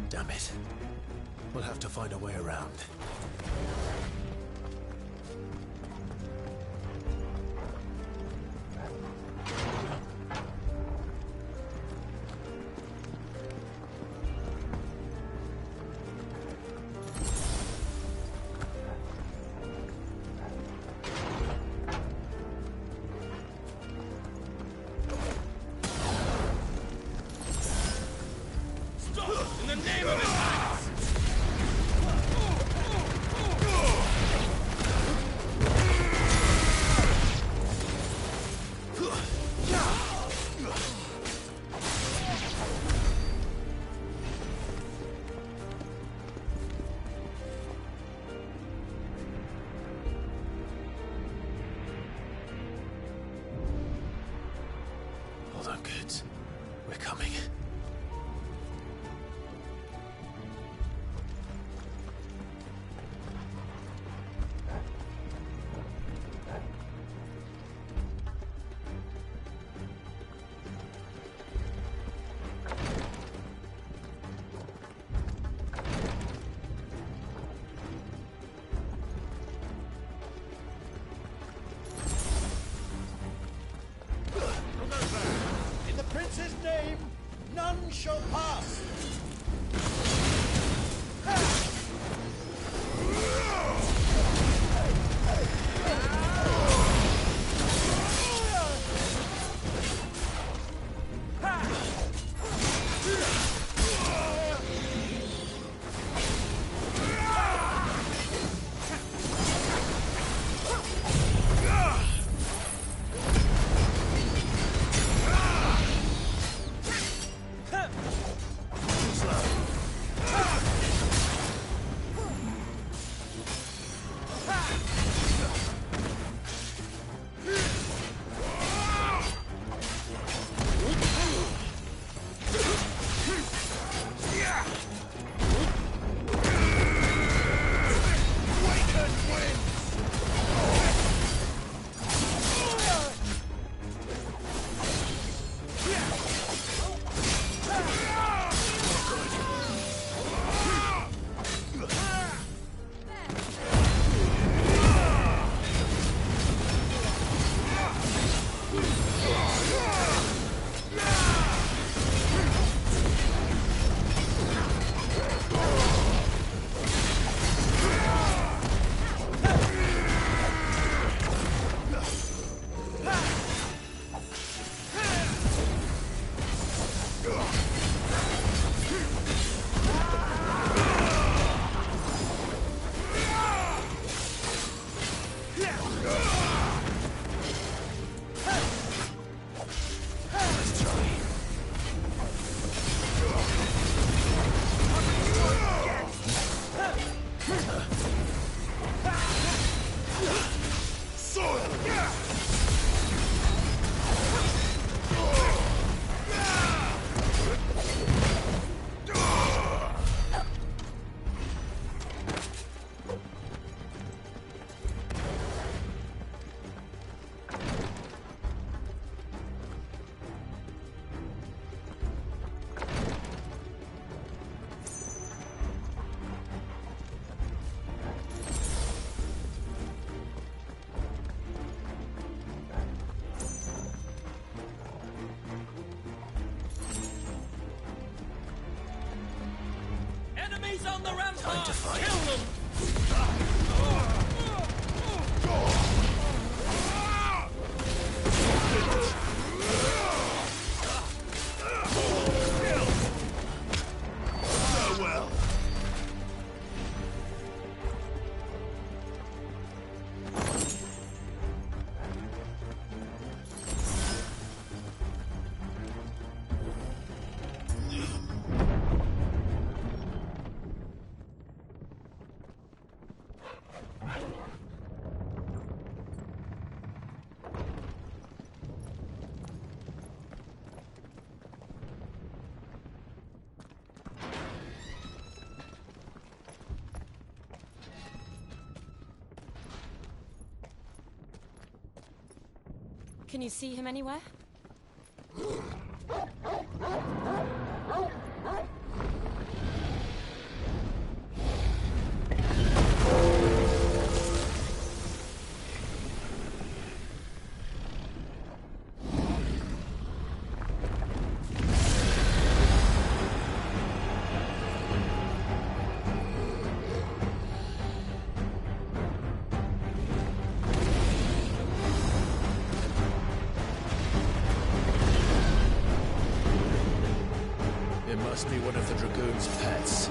Speaker 3: Damn it. We'll have to find a way around.
Speaker 18: Stop! In the name of his Highness!
Speaker 3: Hold on, kids. We're coming.
Speaker 19: In the prince's name, none shall pass.
Speaker 10: Enemies on the rampart!
Speaker 3: Time to fight.
Speaker 10: Kill them!
Speaker 19: Well.
Speaker 17: Can you see him anywhere?
Speaker 2: It must be one of the Dragoon's pets.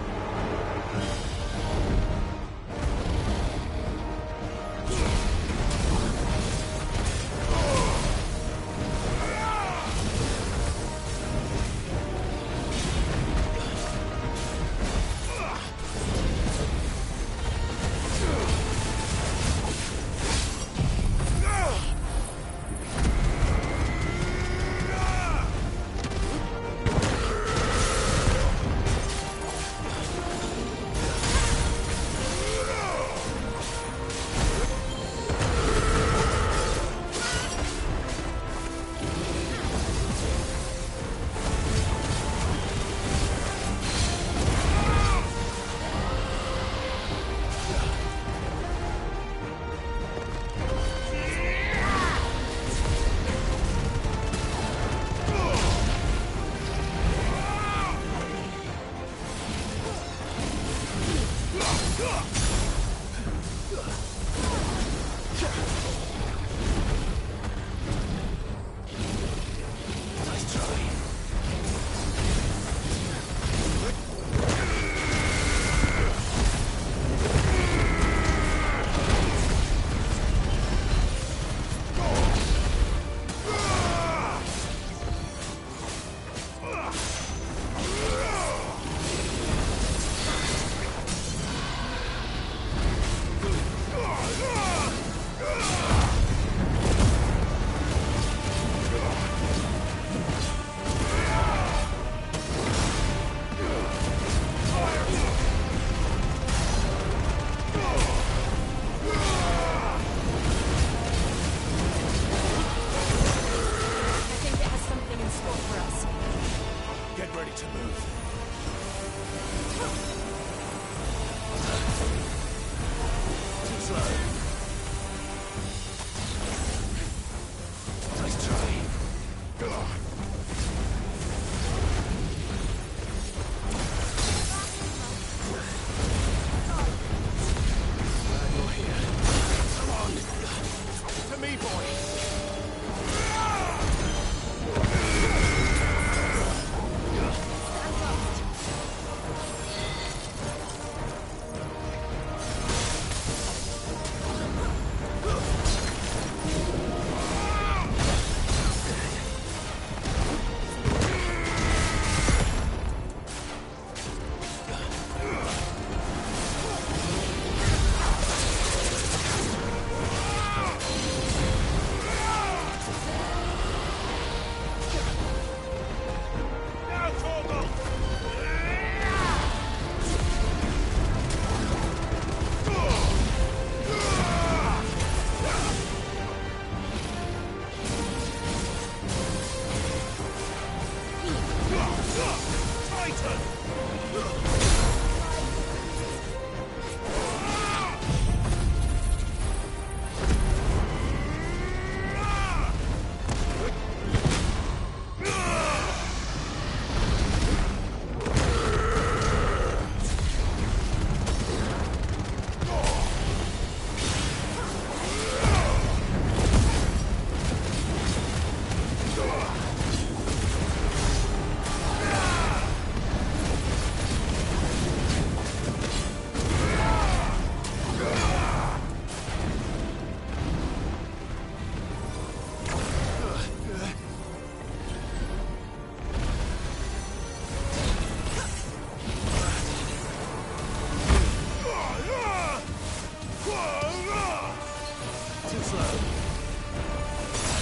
Speaker 3: Too slow.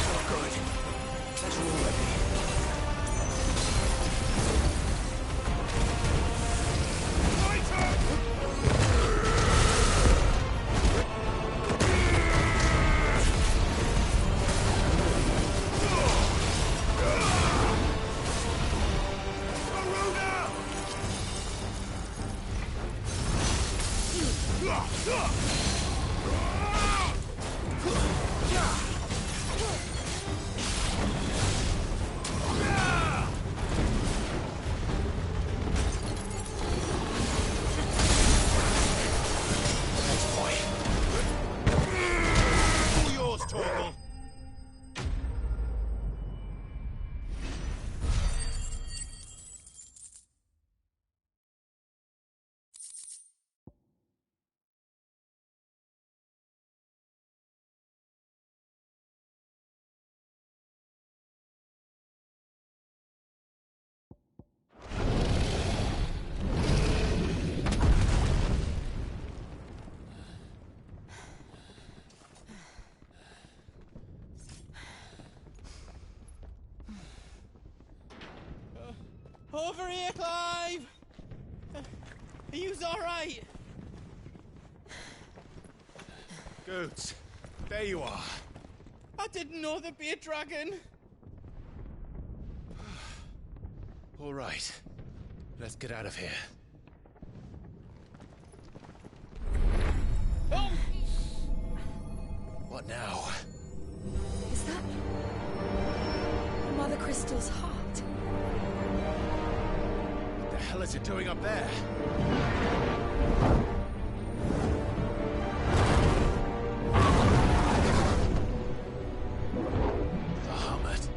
Speaker 3: Not good. That's all ready.
Speaker 13: Over here, Clive! Are you alright?
Speaker 5: Goods, there you are.
Speaker 13: I didn't know there'd be a dragon.
Speaker 5: All right, let's get out of here.
Speaker 13: Oh!
Speaker 5: What now?
Speaker 23: Is that Mother Crystal's heart?
Speaker 5: What the hell is it doing up there? The Hermit.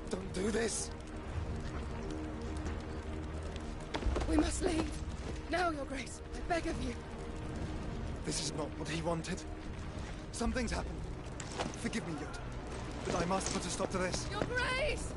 Speaker 8: Don't do this!
Speaker 20: We must leave. Now, Your Grace. I beg of you.
Speaker 8: This is not what he wanted. Something's happened. Forgive me, Yod. But I must put a stop to this.
Speaker 20: Your Grace!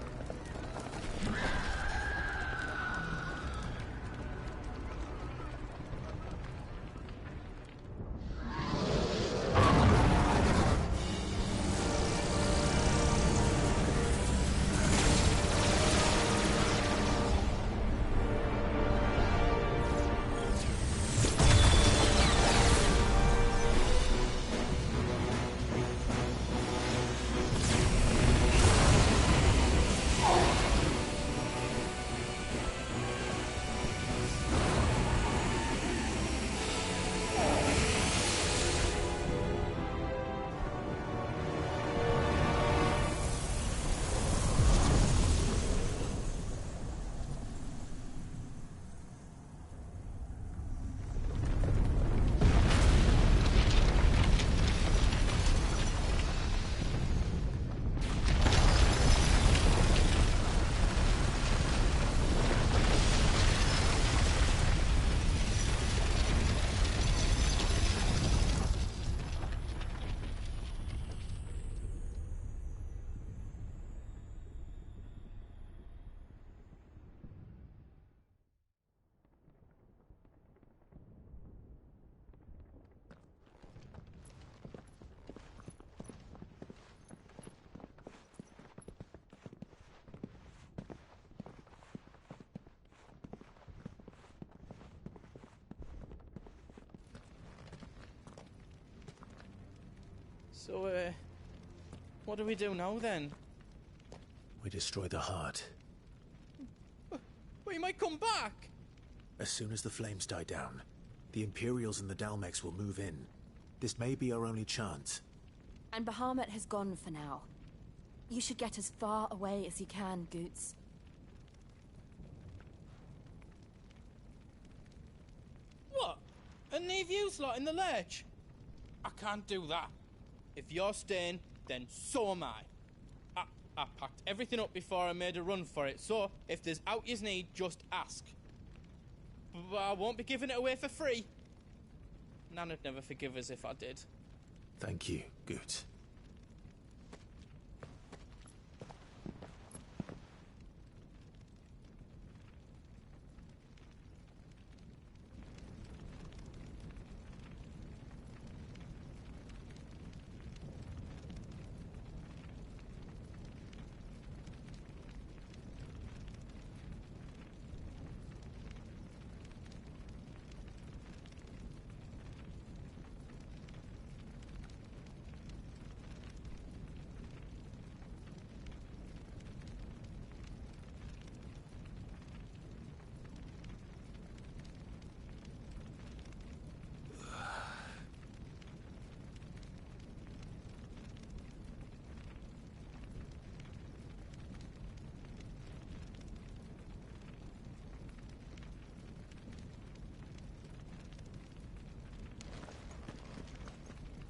Speaker 6: So, what do we do now, then?
Speaker 3: We destroy the heart.
Speaker 6: We might come back!
Speaker 3: As soon as the flames die down, the Imperials and the Dalmex will move in. This may be our only chance.
Speaker 17: And Bahamut has gone for now. You should get as far away as you can, Goots.
Speaker 6: What? And leave you lot in the lurch? I can't do that. If you're staying, then so am I. I packed everything up before I made a run for it, so if there's out you need, just ask. But I won't be giving it away for free. Nana'd never forgive us if I did.
Speaker 3: Thank you, Goots.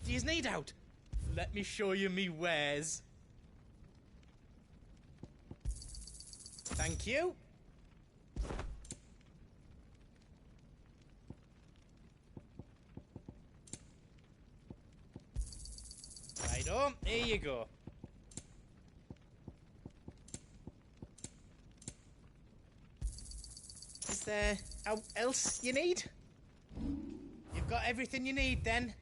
Speaker 6: Do you need out? Let me show you me wares. Thank you. Righto, here you go. Is there else you need? You've got everything you need then.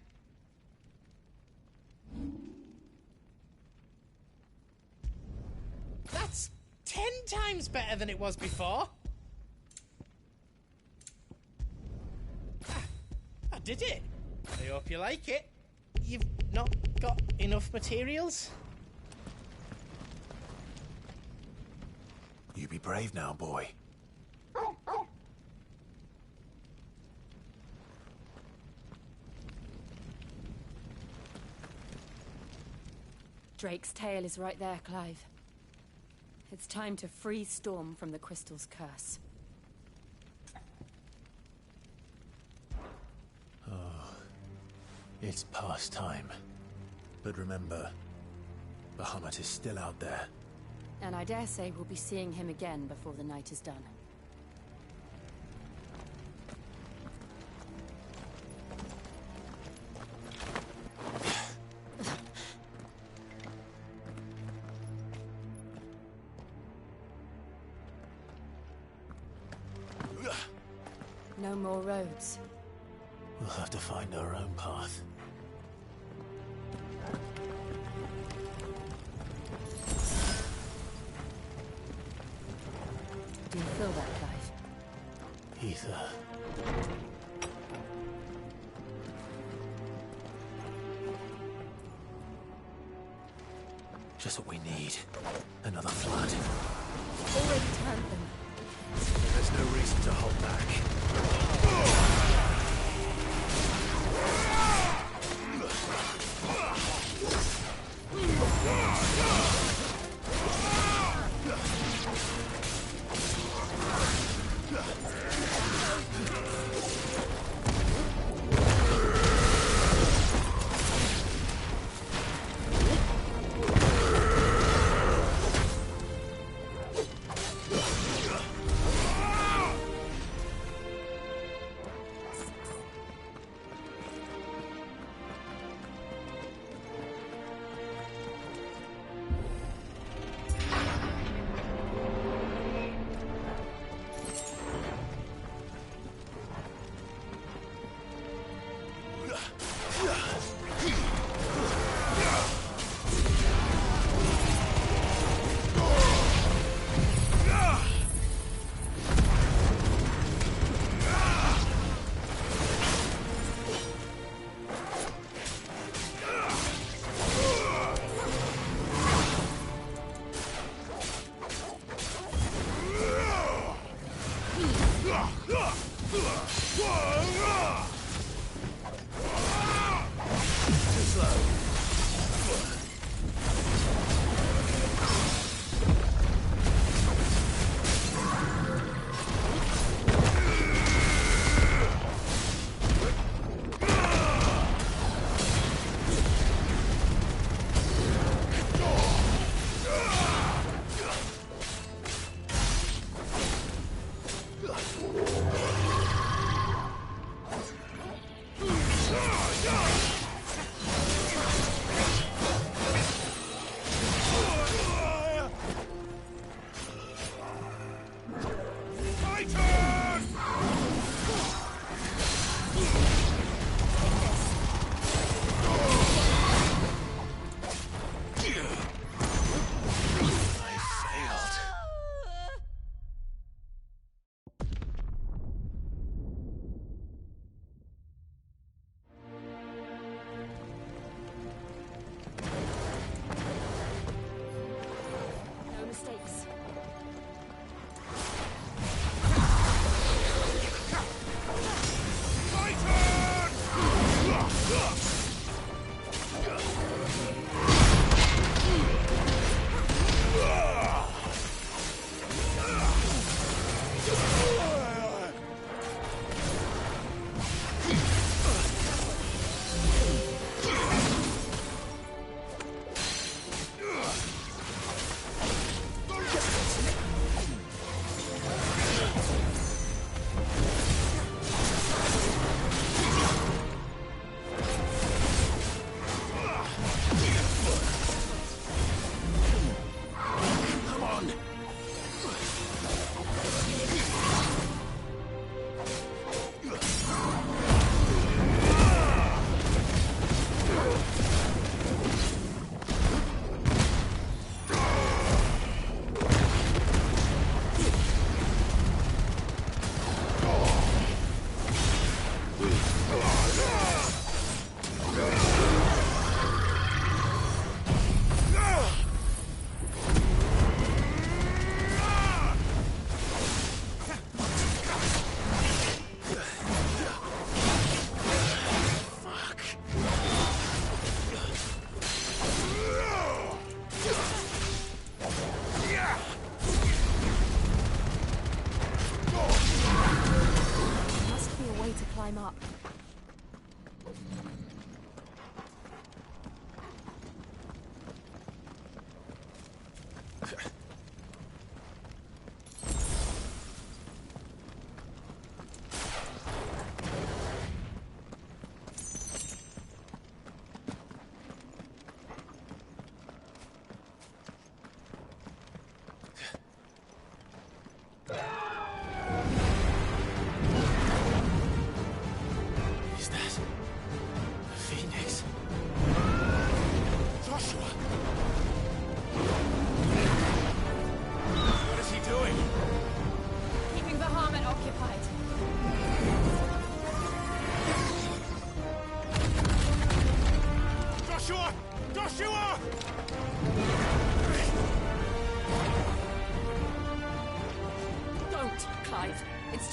Speaker 6: That's 10 times better than it was before. I did it. I hope you like it. You've not got enough materials?
Speaker 3: You be brave now, boy.
Speaker 17: Drake's tail is right there, Clive. It's time to free Storm from the Crystal's curse.
Speaker 3: Oh, it's past time. But remember, Bahamut is still out there.
Speaker 17: And I dare say we'll be seeing him again before the night is done. No more roads.
Speaker 3: We'll have to find our own path.
Speaker 17: Do you feel that, Clive?
Speaker 3: Ether. Just what we need. Another flood.
Speaker 17: Already turned them.
Speaker 3: There's no reason to hold back.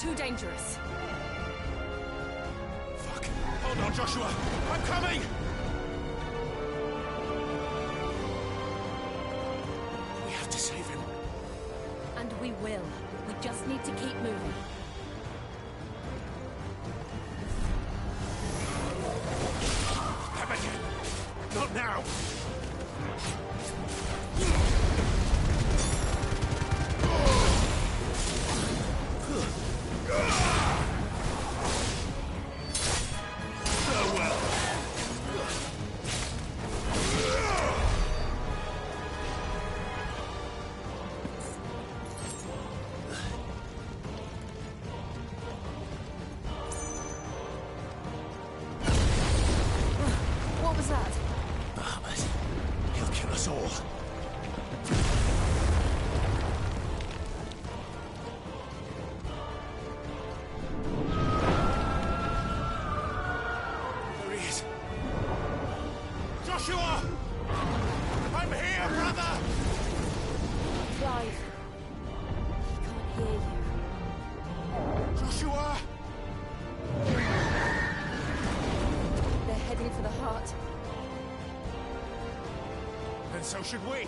Speaker 17: Too dangerous.
Speaker 5: Fuck! Hold on, Joshua! I'm coming! We have to save him.
Speaker 17: And we will. We just need to keep moving.
Speaker 5: Come again! Not now! Joshua! I'm here, brother!
Speaker 17: Clive. He can't hear you.
Speaker 5: Joshua!
Speaker 17: They're heading for the heart.
Speaker 5: And so should we.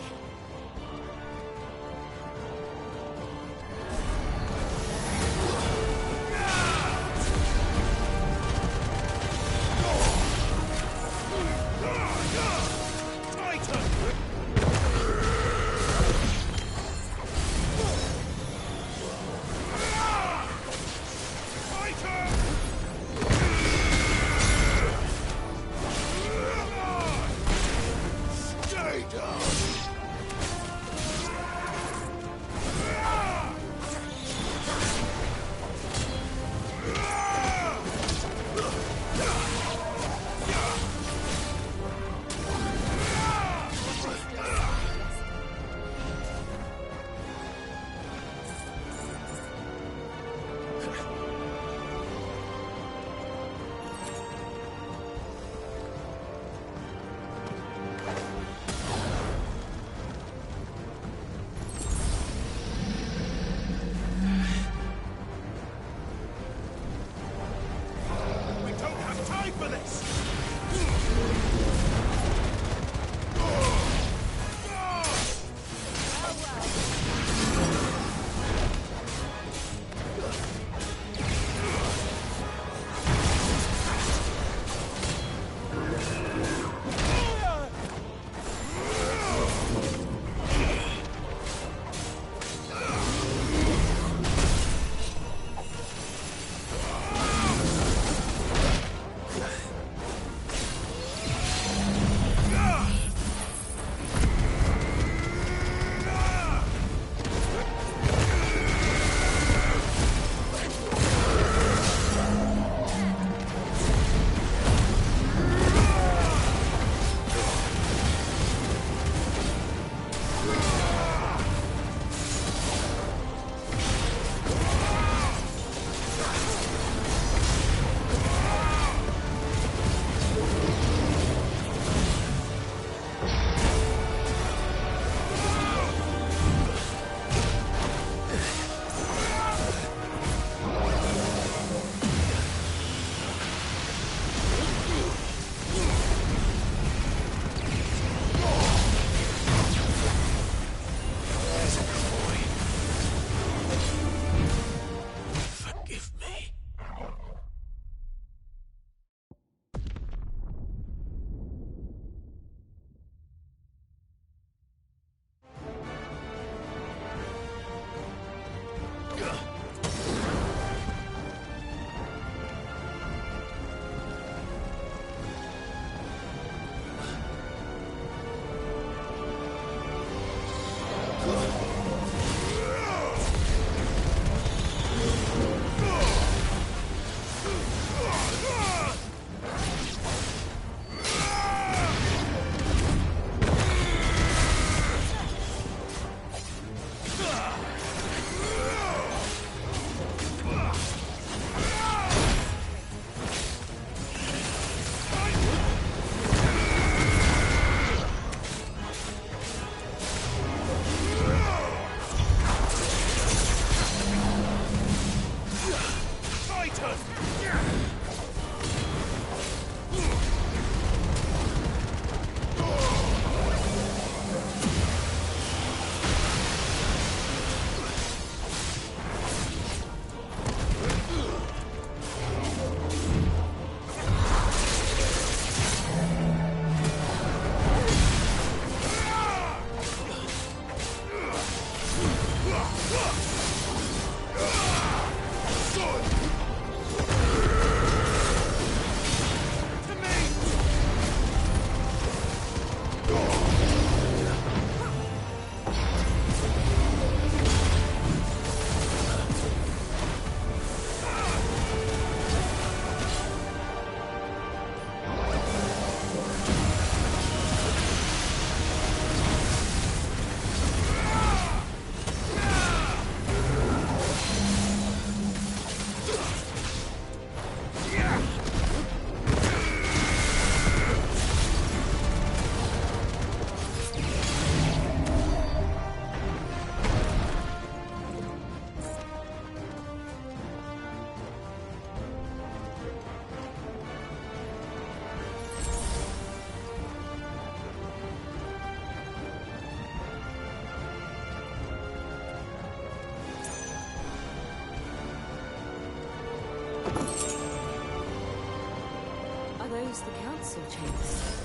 Speaker 17: close the council chambers.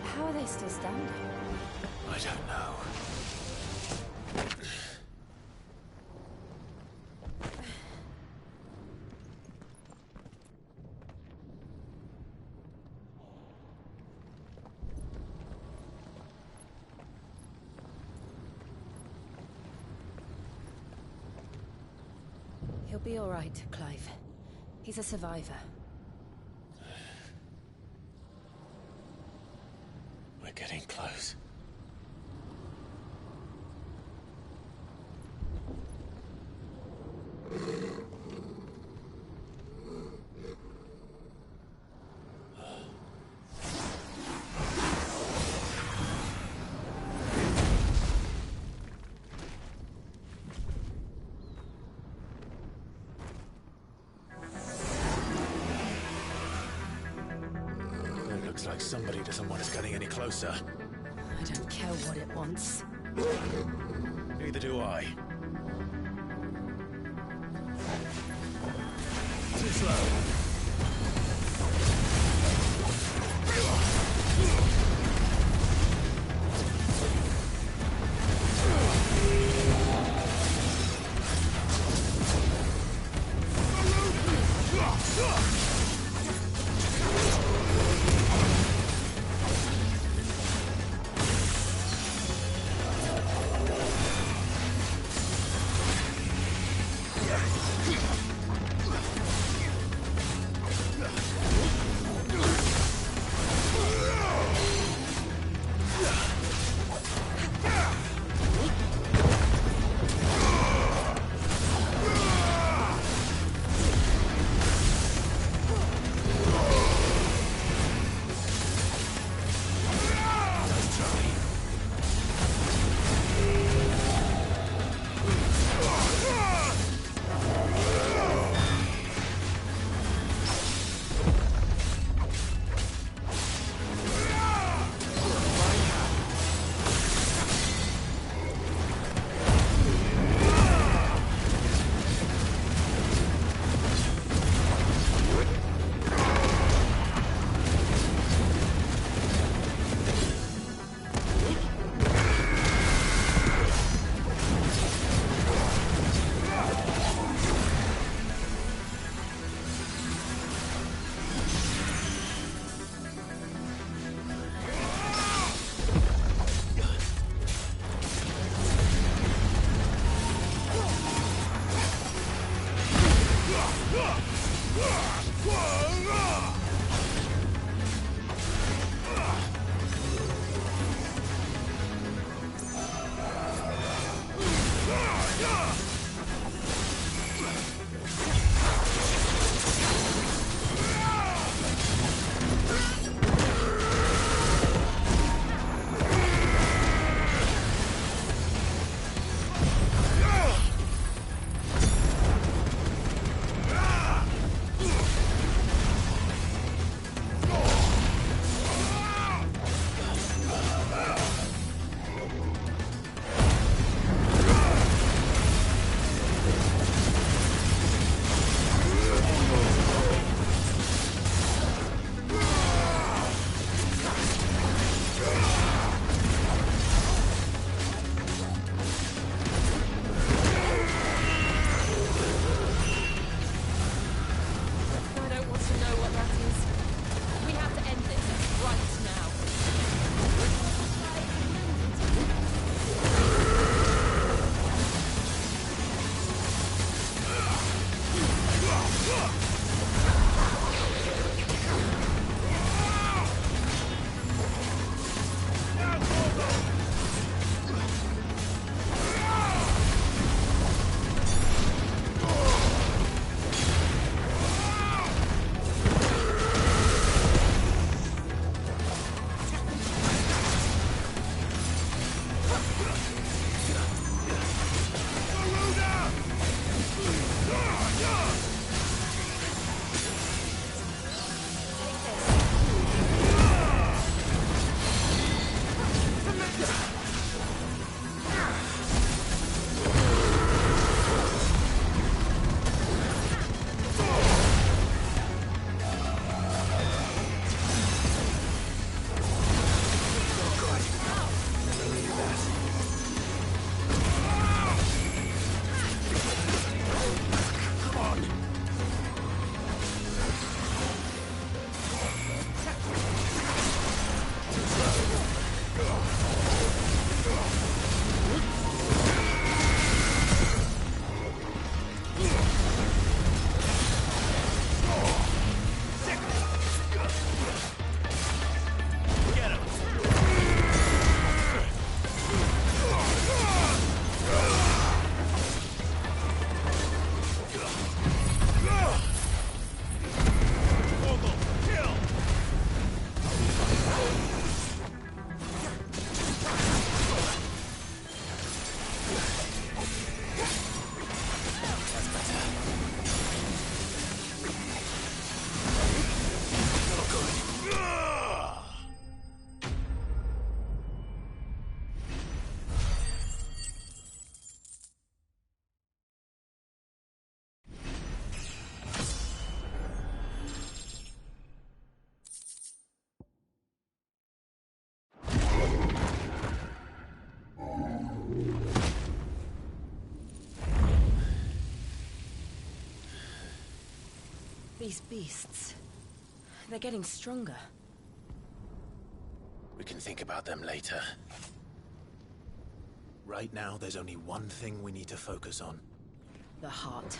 Speaker 17: How are they still standing?
Speaker 3: I don't know.
Speaker 17: He'll be all right, Clive. He's a survivor.
Speaker 3: We're getting close. Looks like somebody doesn't want us getting any closer.
Speaker 17: I don't care what it wants.
Speaker 3: Neither do I. Too slow.
Speaker 17: These beasts... they're getting stronger.
Speaker 3: We can think about them later. Right now, there's only one thing we need to focus on.
Speaker 17: The heart.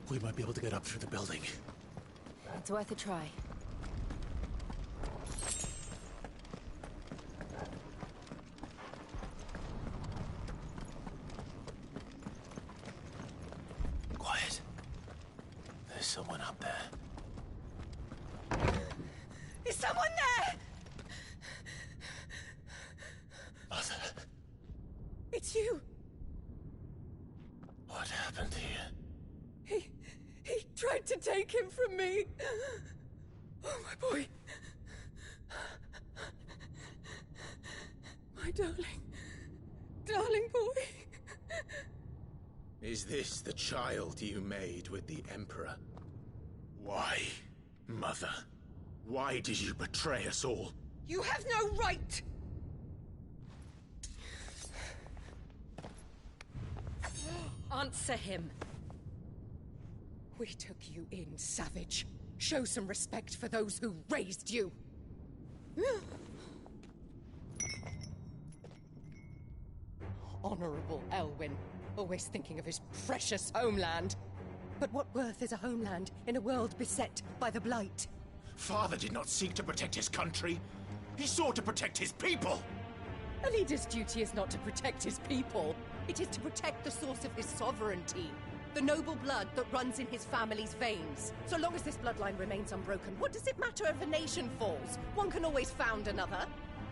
Speaker 3: We might be able to get up through the building.
Speaker 17: It's worth a try.
Speaker 3: Quiet. There's someone up there.
Speaker 20: Is someone there?
Speaker 3: Mother.
Speaker 20: It's you.
Speaker 3: What happened here?
Speaker 20: He tried to take him from me. Oh, my boy. My darling boy.
Speaker 3: Is this the child you made with the Emperor? Why, Mother? Why did you betray us all?
Speaker 20: You have no right.
Speaker 17: Answer him.
Speaker 20: We took you in, savage. Show some respect for those who raised you. Honorable Elwyn, always thinking of his precious homeland. But what worth is a homeland in a world beset by the Blight?
Speaker 3: Father did not seek to protect his country. He sought to protect his people.
Speaker 20: A leader's duty is not to protect his people. It is to protect the source of his sovereignty. The noble blood that runs in his family's veins. So long as this bloodline remains unbroken, what does it matter if a nation falls? One can always found another.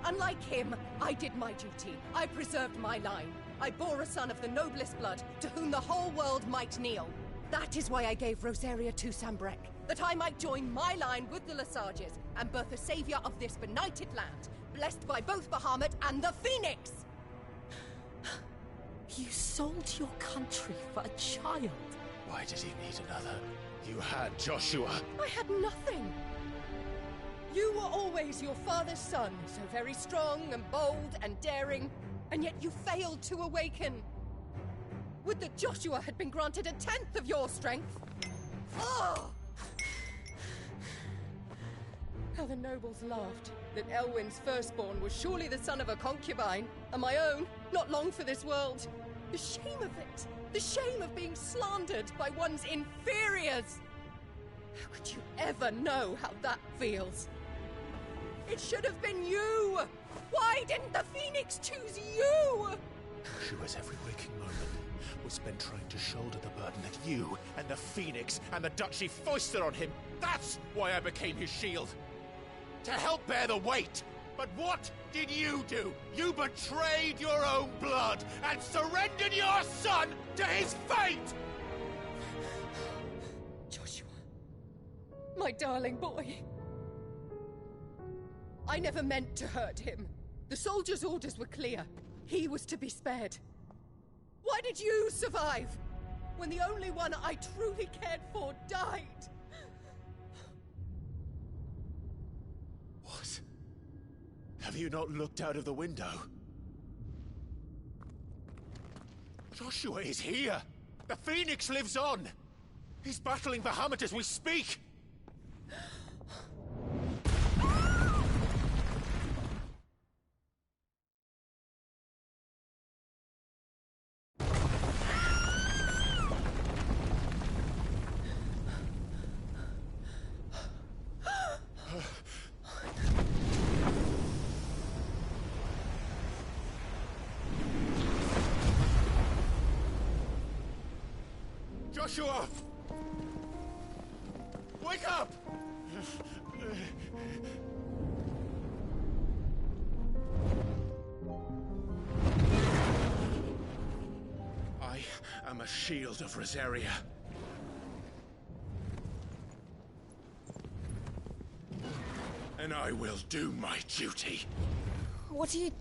Speaker 20: Unlike him, I did my duty. I preserved my line. I bore a son of the noblest blood, to whom the whole world might kneel. That is why I gave Rosaria to Sambrek, that I might join my line with the Lesages and birth a savior of this benighted land, blessed by both Bahamut and the Phoenix!
Speaker 17: You sold your country for a child.
Speaker 3: Why did he need another? You had Joshua.
Speaker 20: I had nothing. You were always your father's son, so very strong and bold and daring, and yet you failed to awaken. Would that Joshua had been granted 1/10 of your strength. Oh! How the nobles laughed that Elwyn's firstborn was surely the son of a concubine, and my own, not long for this world. The shame of it! The shame of being slandered by one's inferiors! How could you ever know how that feels? It should have been you! Why didn't the Phoenix choose you?
Speaker 3: Joshua's every waking moment was spent trying to shoulder the burden that you and the Phoenix and the Duchy foisted on him. That's why I became his shield. To help bear the weight. But what did you do? You betrayed your own blood and surrendered your son to his fate!
Speaker 20: Joshua, my darling boy. I never meant to hurt him. The soldiers' orders were clear. He was to be spared. Why did you survive when the only one I truly cared for died?
Speaker 3: What? Have you not looked out of the window? Joshua is here! The Phoenix lives on! He's battling Bahamut as we speak! Joshua! Wake up! I am a shield of Rosaria. And I will do my duty.
Speaker 17: What are you...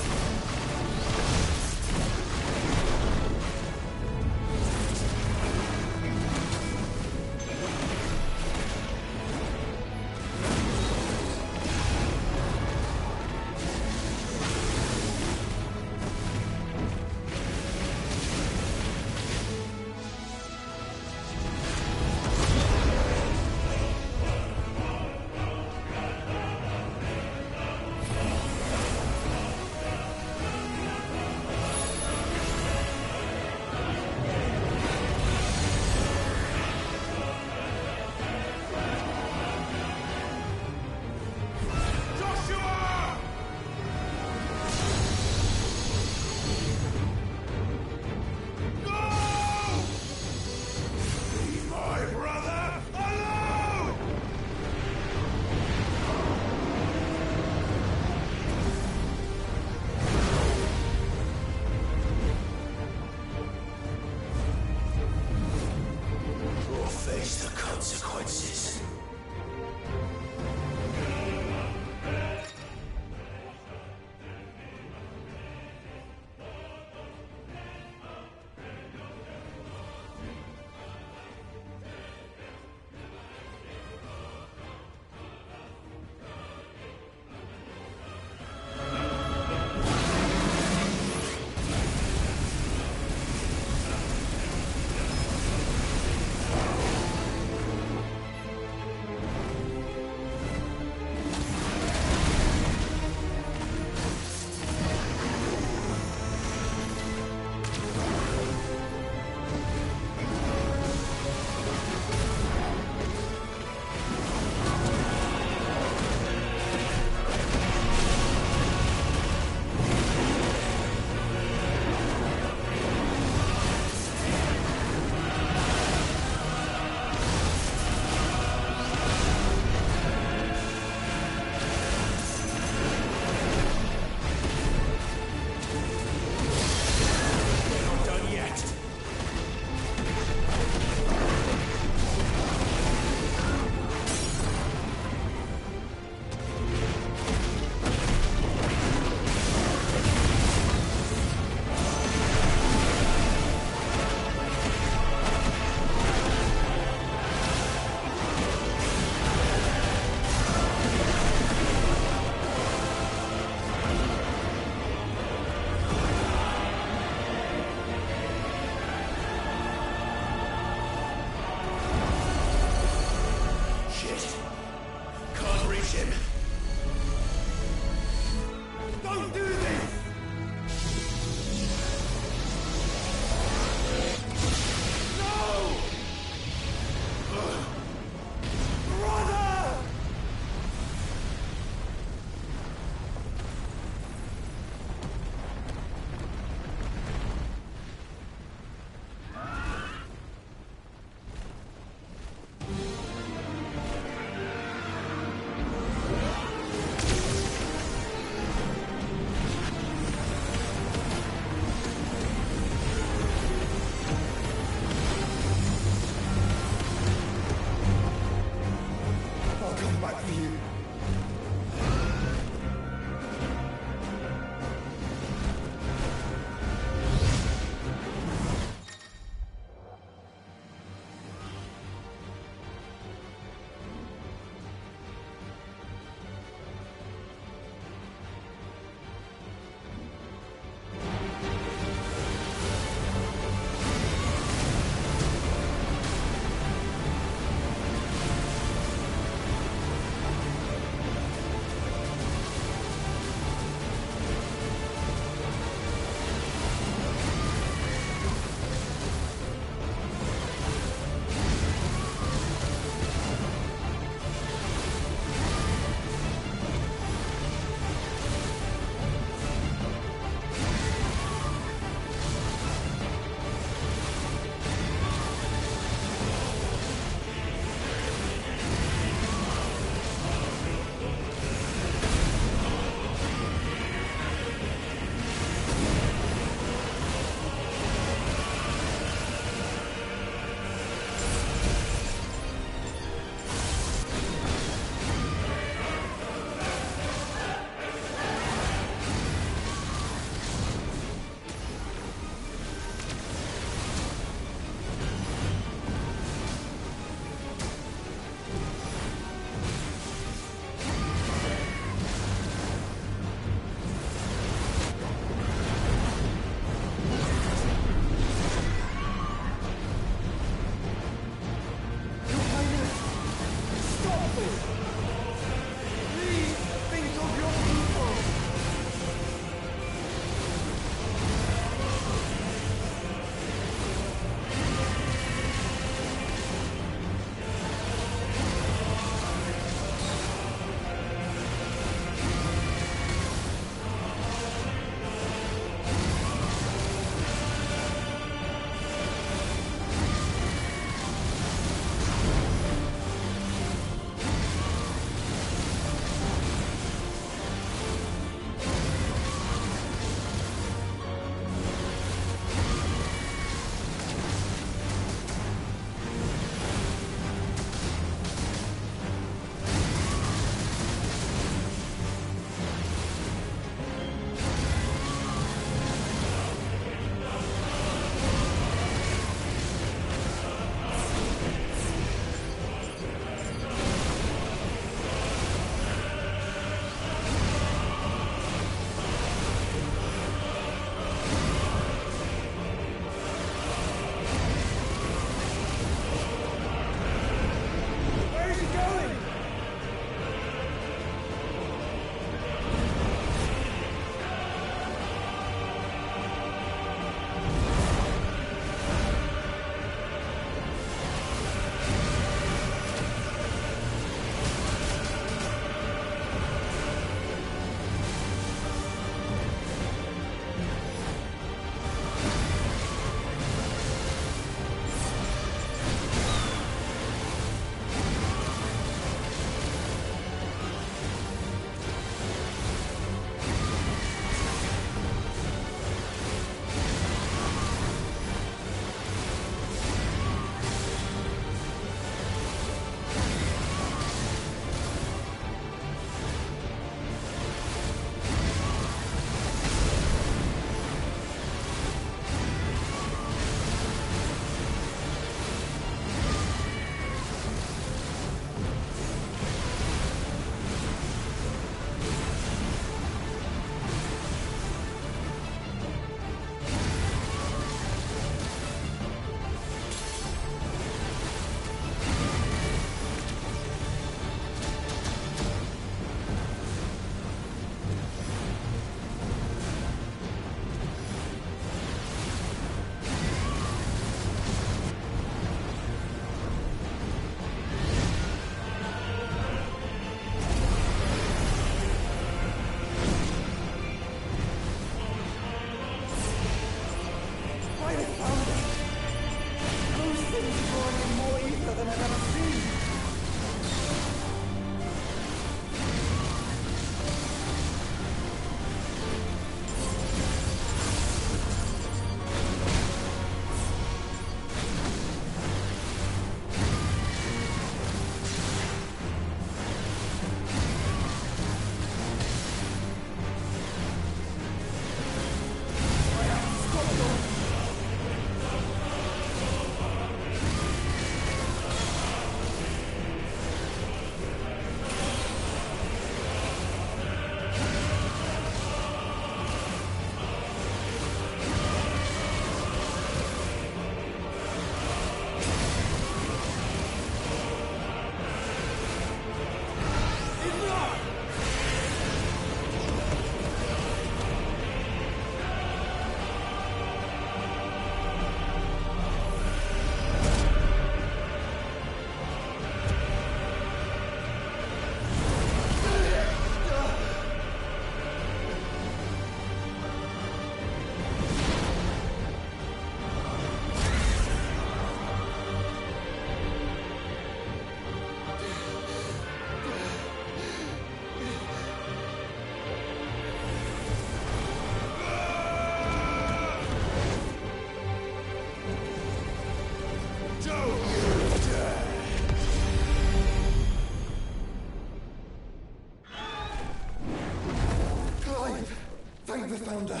Speaker 8: Thank the Founder.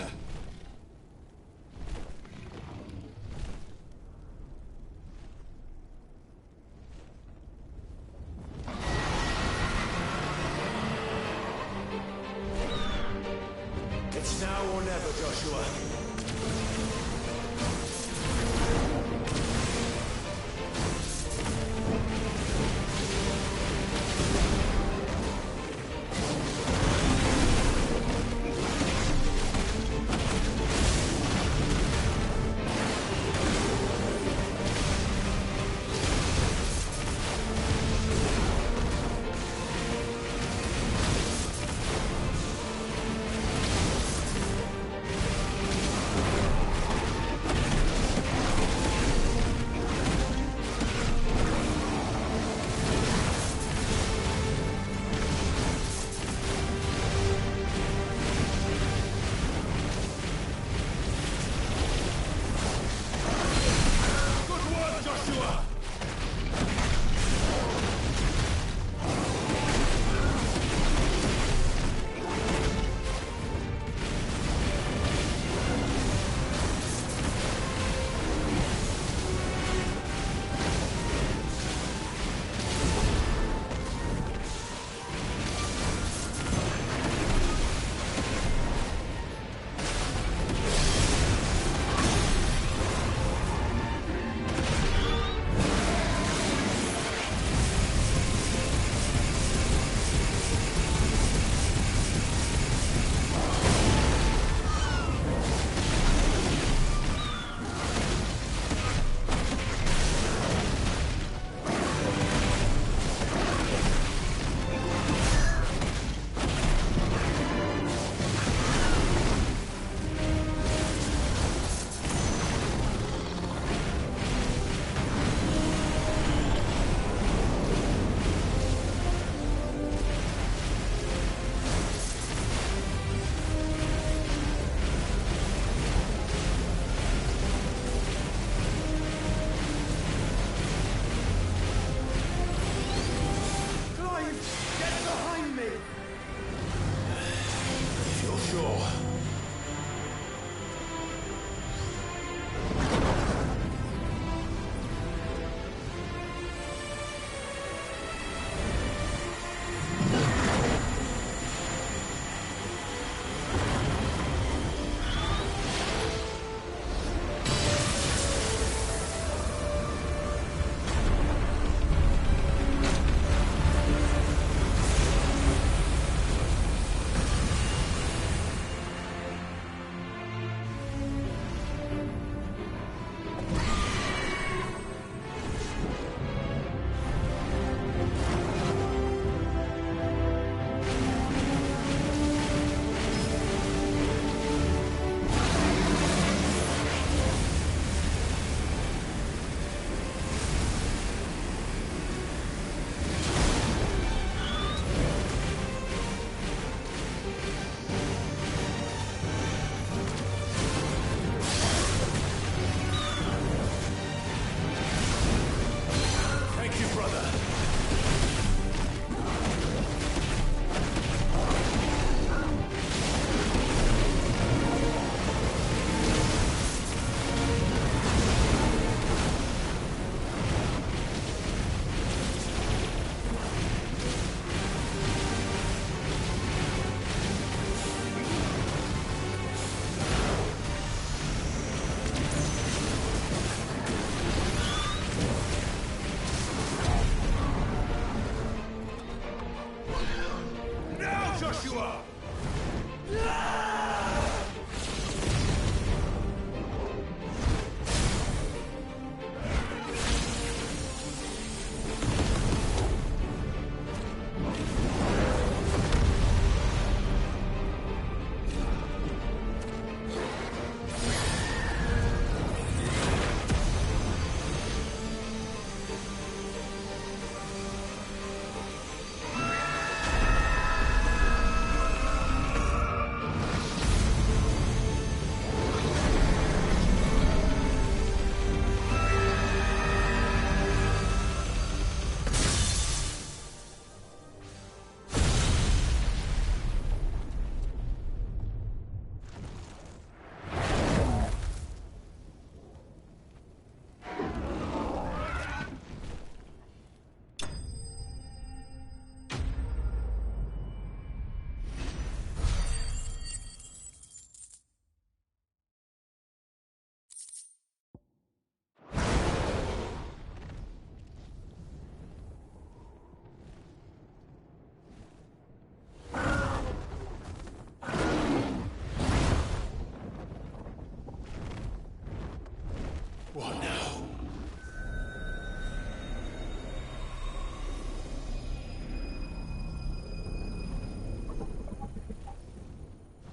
Speaker 3: It's now or never, Joshua.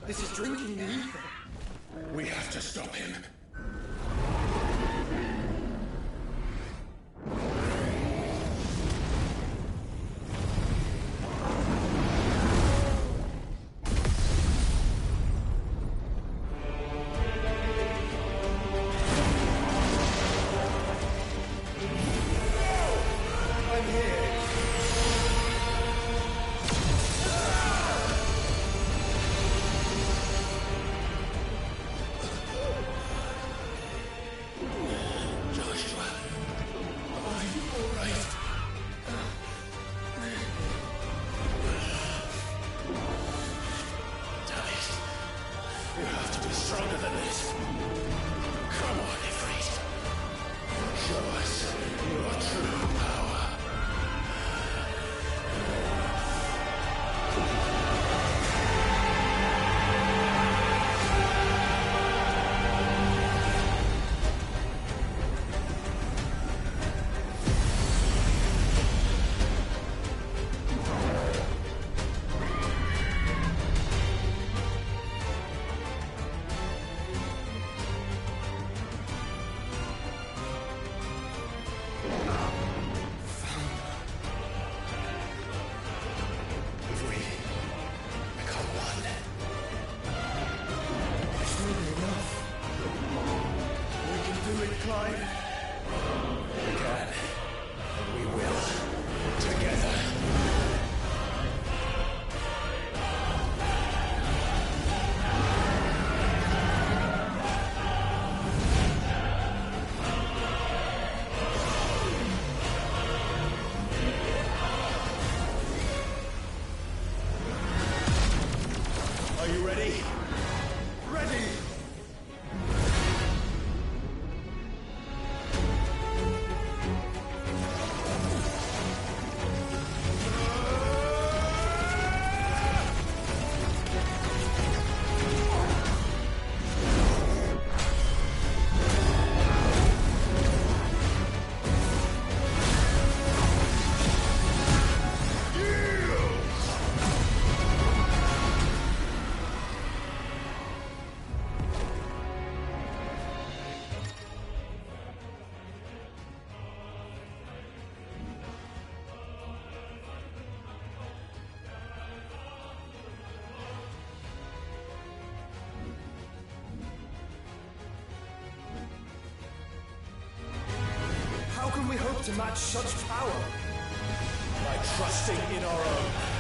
Speaker 19: This is drinking the ether.
Speaker 5: We have to stop him.
Speaker 19: How can we hope to match such power?
Speaker 5: By trusting in our own.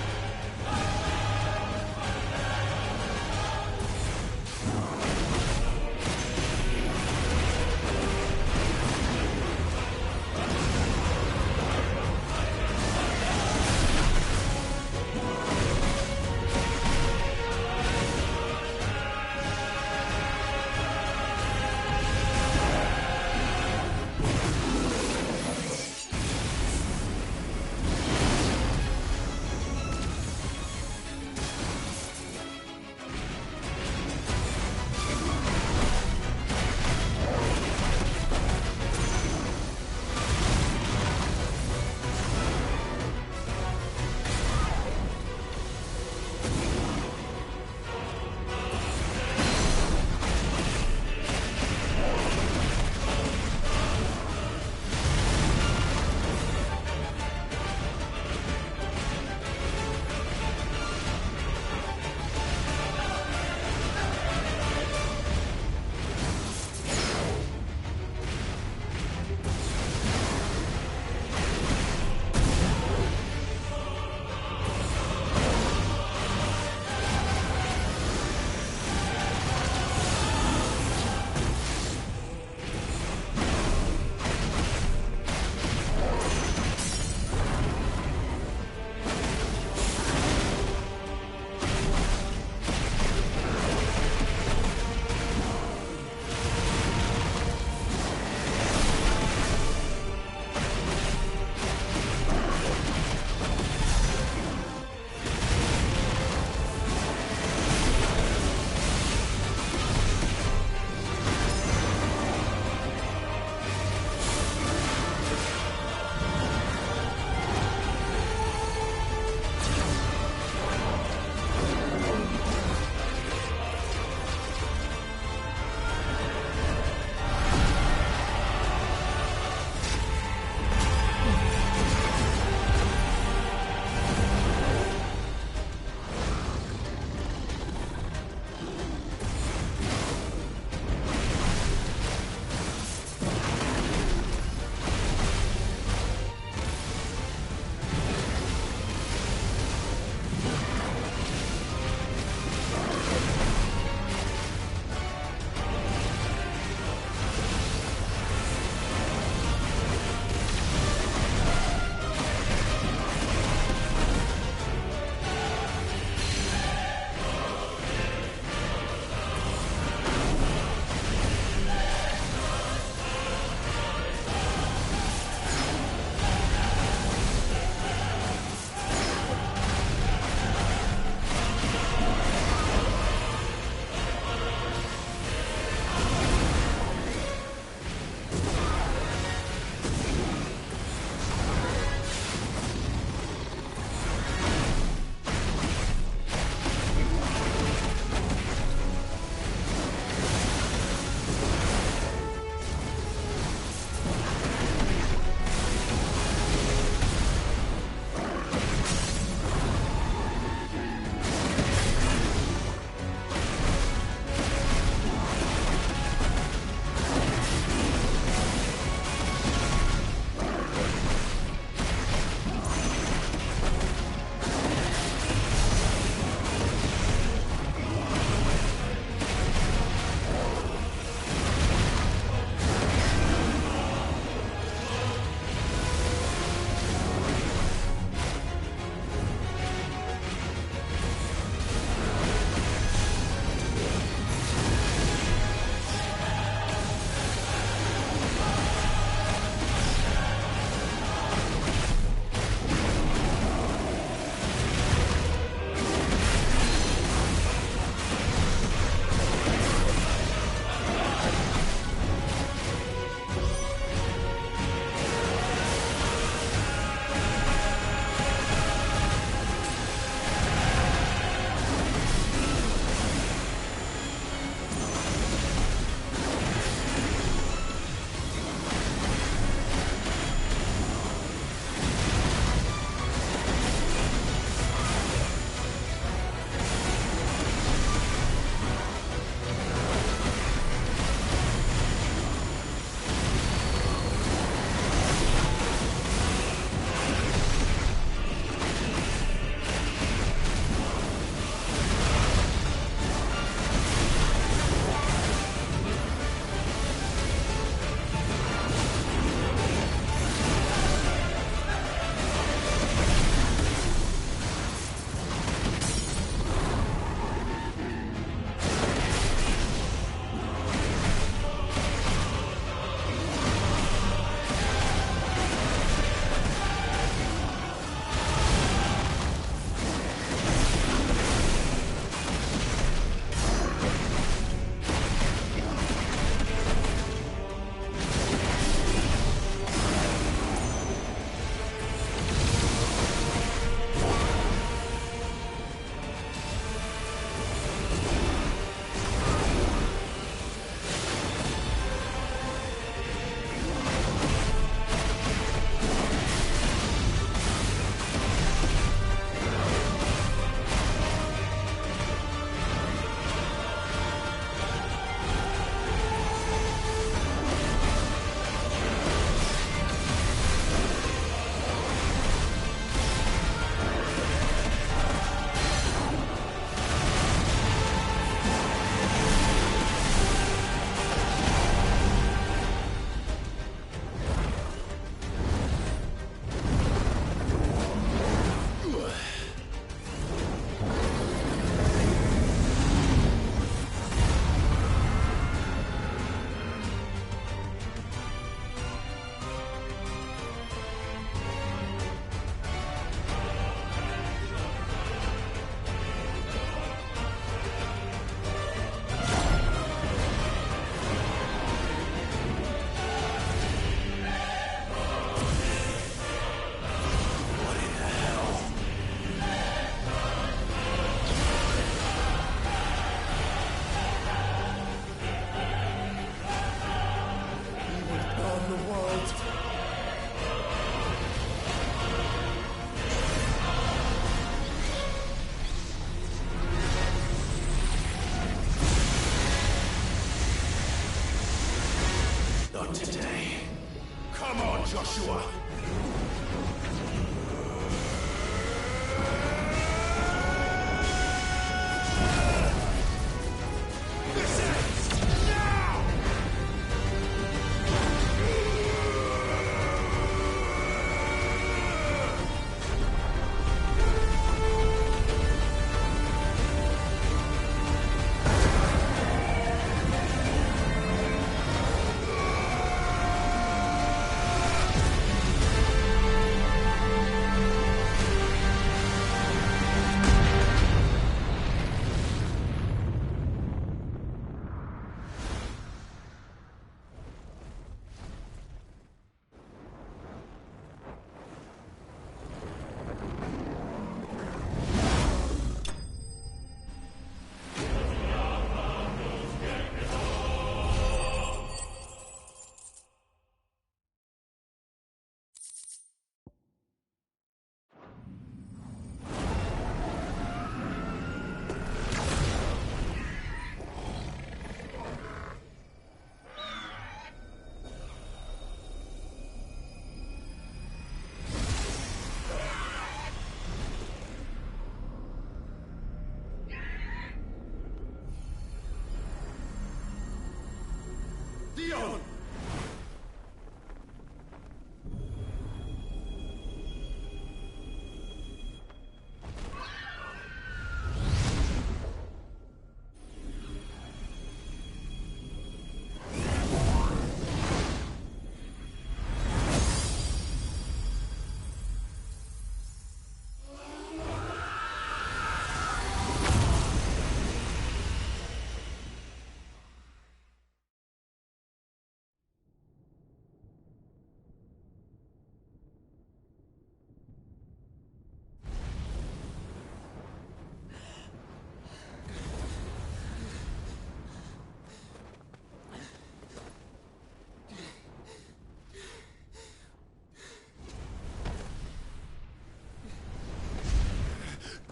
Speaker 5: Joshua!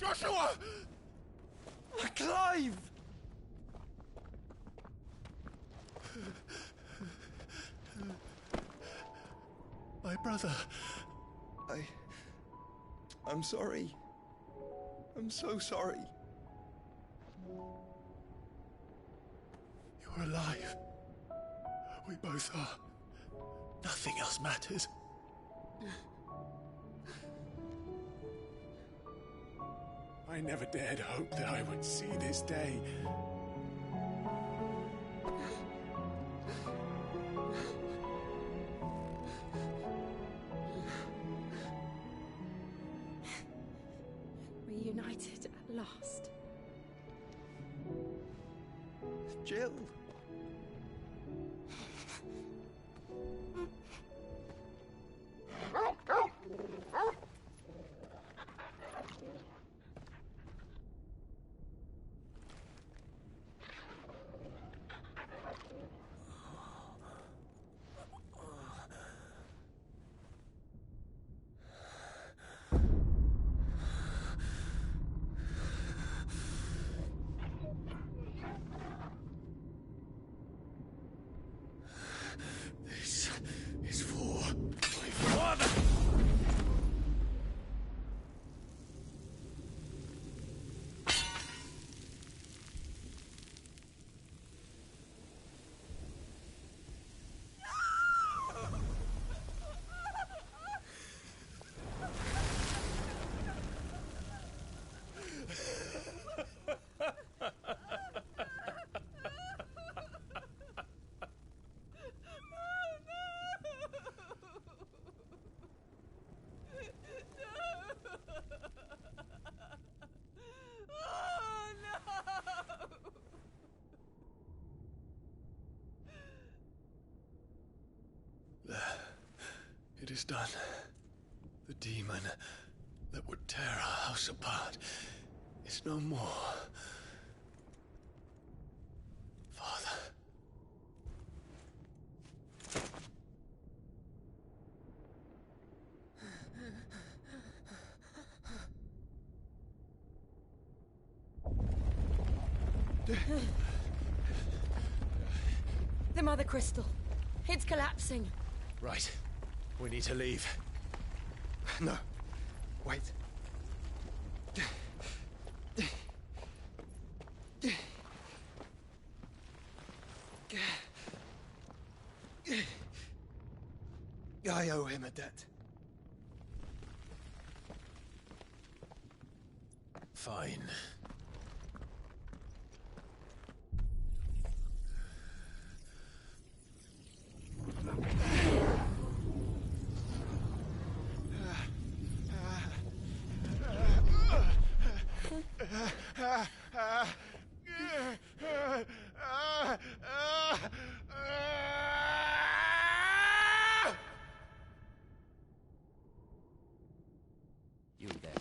Speaker 5: Joshua!
Speaker 8: Clive!
Speaker 5: My brother.
Speaker 8: I'm sorry. I'm so sorry.
Speaker 5: You're alive. We both are. Nothing else matters. I never dared hope that I would see this day.
Speaker 20: Reunited at last.
Speaker 8: Jill.
Speaker 5: This is for my father! It is done. The demon that would tear our house apart is no more. Father.
Speaker 20: The Mother Crystal. It's collapsing.
Speaker 5: Right. We need to leave.
Speaker 8: No. Wait. I owe him a debt.
Speaker 5: Fine.
Speaker 4: You there.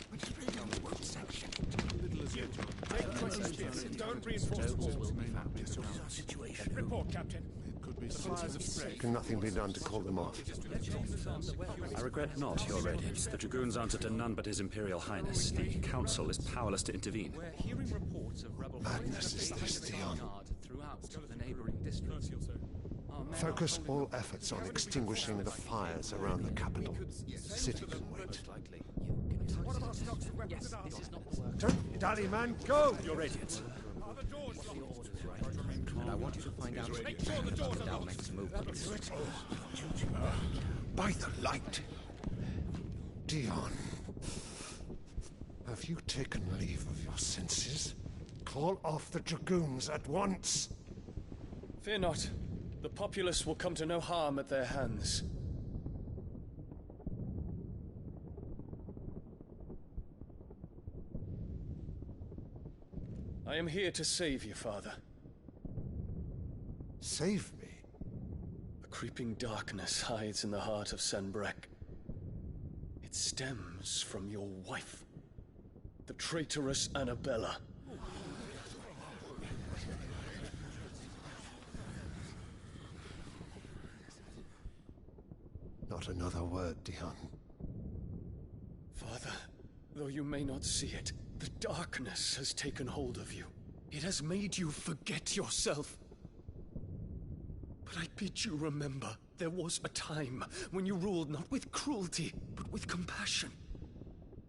Speaker 5: Don't reinforce the walls. Situation. Report, Captain.
Speaker 12: Can nothing be done to call them off?
Speaker 21: I regret not, Your Radiance. The Dragoons answer to none but His Imperial Highness. The Council is powerless to intervene.
Speaker 22: We're hearing reports of rebel
Speaker 12: Madness is this, Dion.
Speaker 22: throughout the neighboring districts.
Speaker 12: Focus all efforts on extinguishing the fires around the capital. The city can wait.
Speaker 8: Don't dally, man, go!
Speaker 21: Your Radiance.
Speaker 22: And I want you to find out
Speaker 5: Make sure the doors are locked.
Speaker 22: next move.
Speaker 12: By the light! Dion, have you taken leave of your senses? Call off the Dragoons at once!
Speaker 14: Fear not. The populace will come to no harm at their hands. I am here to save you, Father.
Speaker 12: Save me?
Speaker 14: A creeping darkness hides in the heart of Sanbreque. It stems from your wife, the traitorous Annabella.
Speaker 12: Not another word, Dion.
Speaker 14: Father, though you may not see it, The darkness has taken hold of you. It has made you forget yourself. But I bid you remember, there was a time when you ruled not with cruelty, but with compassion.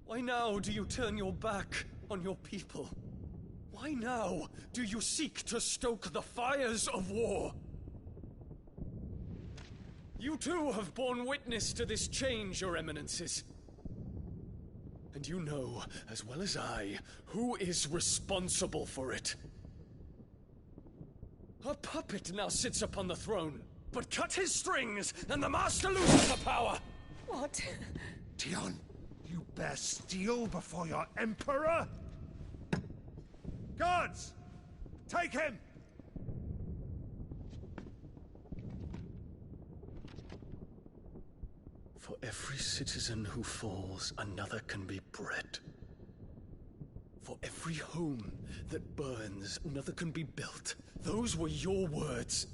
Speaker 14: Why now do you turn your back on your people? Why now do you seek to stoke the fires of war? You too have borne witness to this change, Your Eminences. And you know, as well as I, who is responsible for it. A puppet now sits upon the throne, but cut his strings, and the master loses the power!
Speaker 20: What?
Speaker 12: Dion, you bear steel before your emperor? Guards! Take him!
Speaker 14: For every citizen who falls, another can be bred. For every home that burns, another can be built. Those were your words.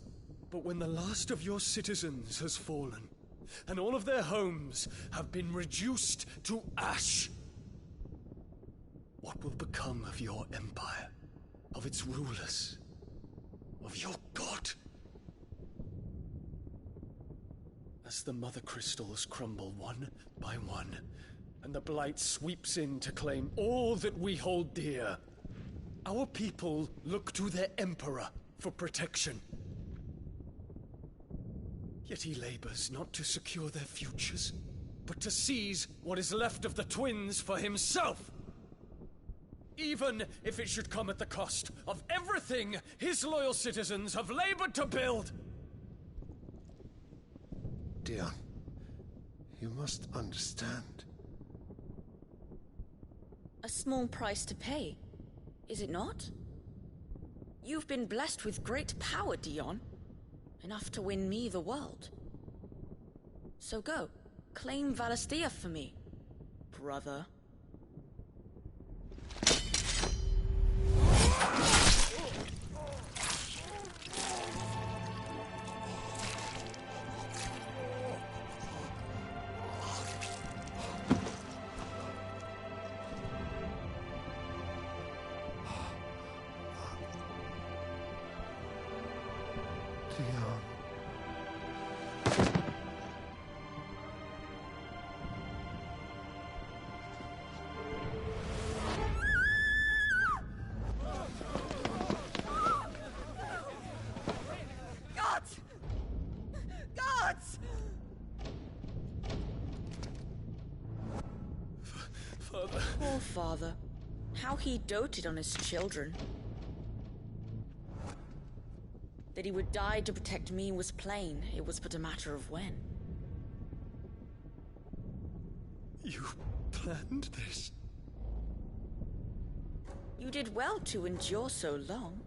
Speaker 14: But when the last of your citizens has fallen, and all of their homes have been reduced to ash, what will become of your empire, of its rulers, of your god? As the mother crystals crumble one by one, and the blight sweeps in to claim all that we hold dear, our people look to their emperor for protection. Yet he labors not to secure their futures, but to seize what is left of the twins for himself. Even if it should come at the cost of everything his loyal citizens have labored to build.
Speaker 12: Dion, you must understand.
Speaker 1: A small price to pay, is it not? You've been blessed with great power, Dion. Enough to win me the world. So go, claim Valisthea for me, brother. Poor father. How he doted on his children. That he would die to protect me was plain. It was but a matter of when.
Speaker 14: You planned this?
Speaker 1: You did well to endure so long.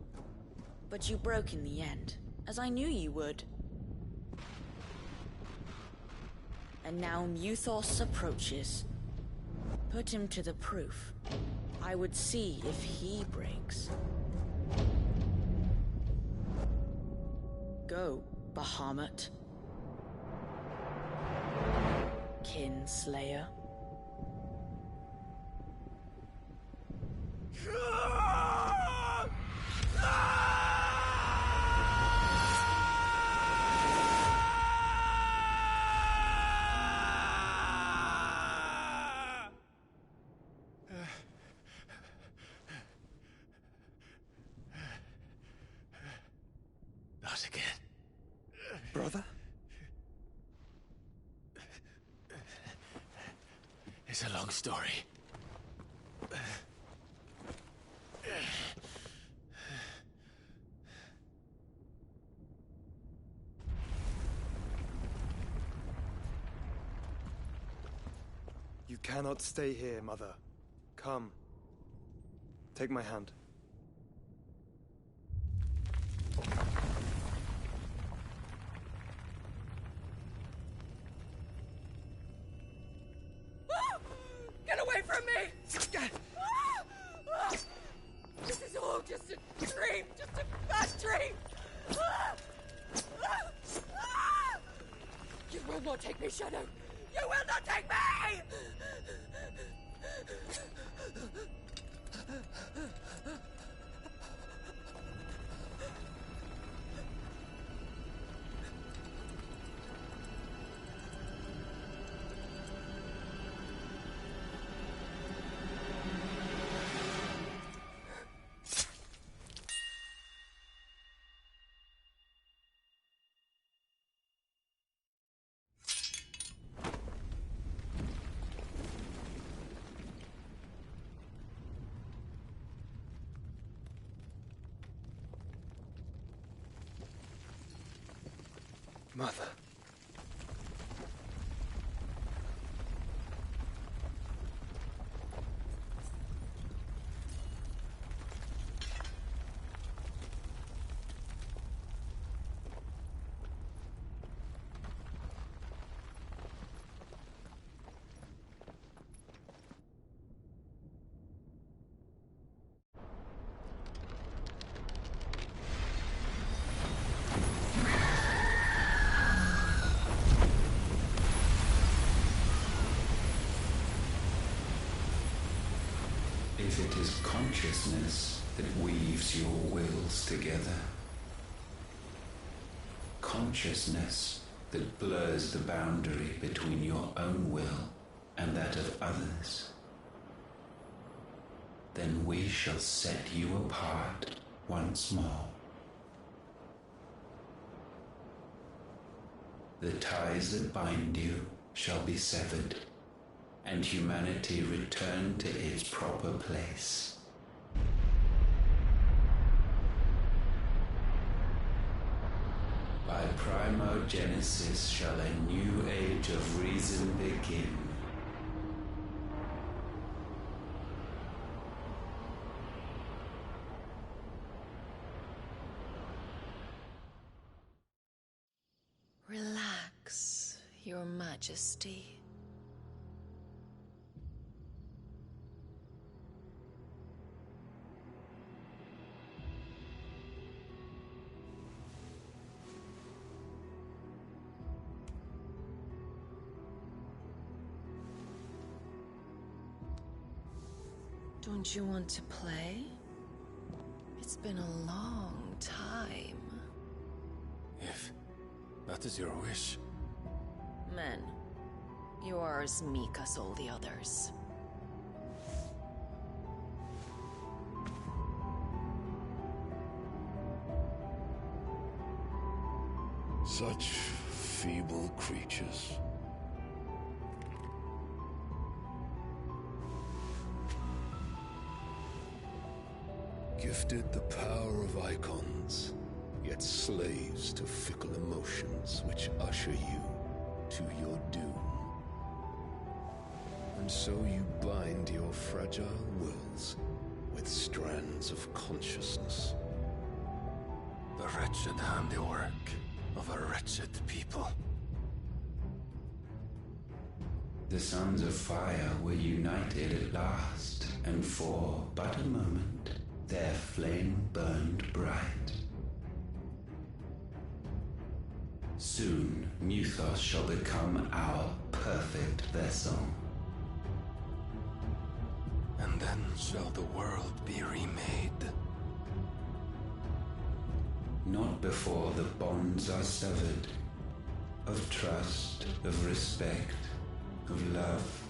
Speaker 1: But you broke in the end, as I knew you would. And now Muthos approaches. Put him to the proof. I would see if he breaks. Go, Bahamut. Kinslayer.
Speaker 5: Not again.
Speaker 12: Brother?
Speaker 5: It's a long story.
Speaker 8: You cannot stay here, Mother. Come. Take my hand.
Speaker 20: Get away from me! This is all just a dream, just a bad dream! You will not take me, Shadow! You will not take me!
Speaker 5: Mother.
Speaker 4: If it is consciousness that weaves your wills together, consciousness that blurs the boundary between your own will and that of others, then we shall set you apart once more. The ties that bind you shall be severed, and humanity return to its proper place. By primogenesis shall a new age of reason begin.
Speaker 7: Relax, Your Majesty. Don't you want to play? It's been a long time.
Speaker 5: If that is your wish.
Speaker 7: Men, you are as meek as all the others.
Speaker 5: Such feeble creatures. Gifted the power of icons, yet slaves to fickle emotions which usher you to your doom. And so you bind your fragile wills with strands of consciousness. The wretched handiwork of a wretched people.
Speaker 4: The sons of fire were united at last, and for but a moment their flame burned bright. Soon, Muthos shall become our perfect vessel.
Speaker 5: And then shall the world be remade.
Speaker 4: Not before the bonds are severed, of trust, of respect, of love.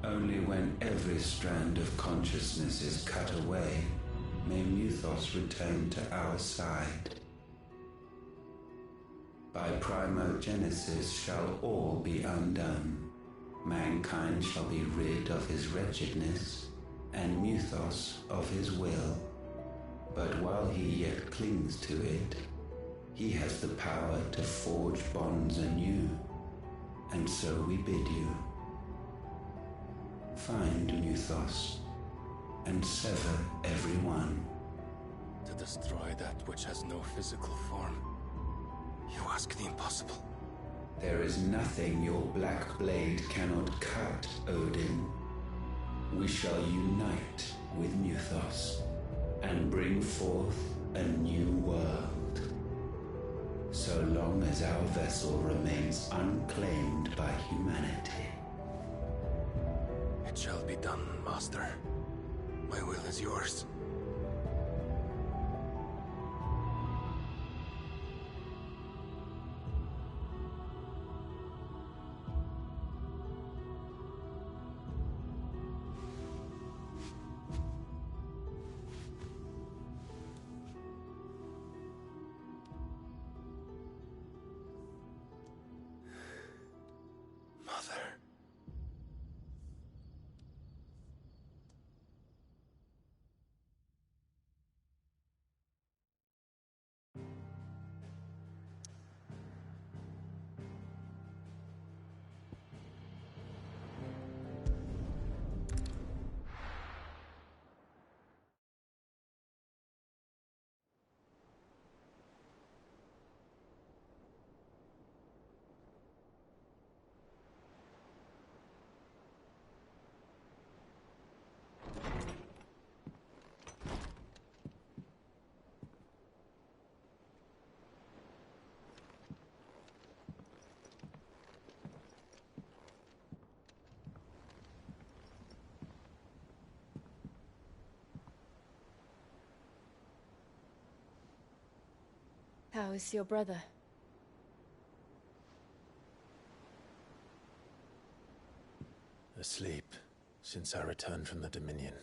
Speaker 4: Only when every strand of consciousness is cut away, may Muthos return to our side. By primogenesis shall all be undone. Mankind shall be rid of his wretchedness, and Muthos of his will. But while he yet clings to it, he has the power to forge bonds anew, and so we bid you. Find Muthos, and sever every one.
Speaker 5: To destroy that which has no physical form. You ask the impossible.
Speaker 4: There is nothing your black blade cannot cut, Odin. We shall unite with Muthos, and bring forth a new world. So long as our vessel remains unclaimed by humanity.
Speaker 5: It shall be done, Master. My will is yours.
Speaker 17: How is your brother?
Speaker 3: Asleep since I returned from the Dominion.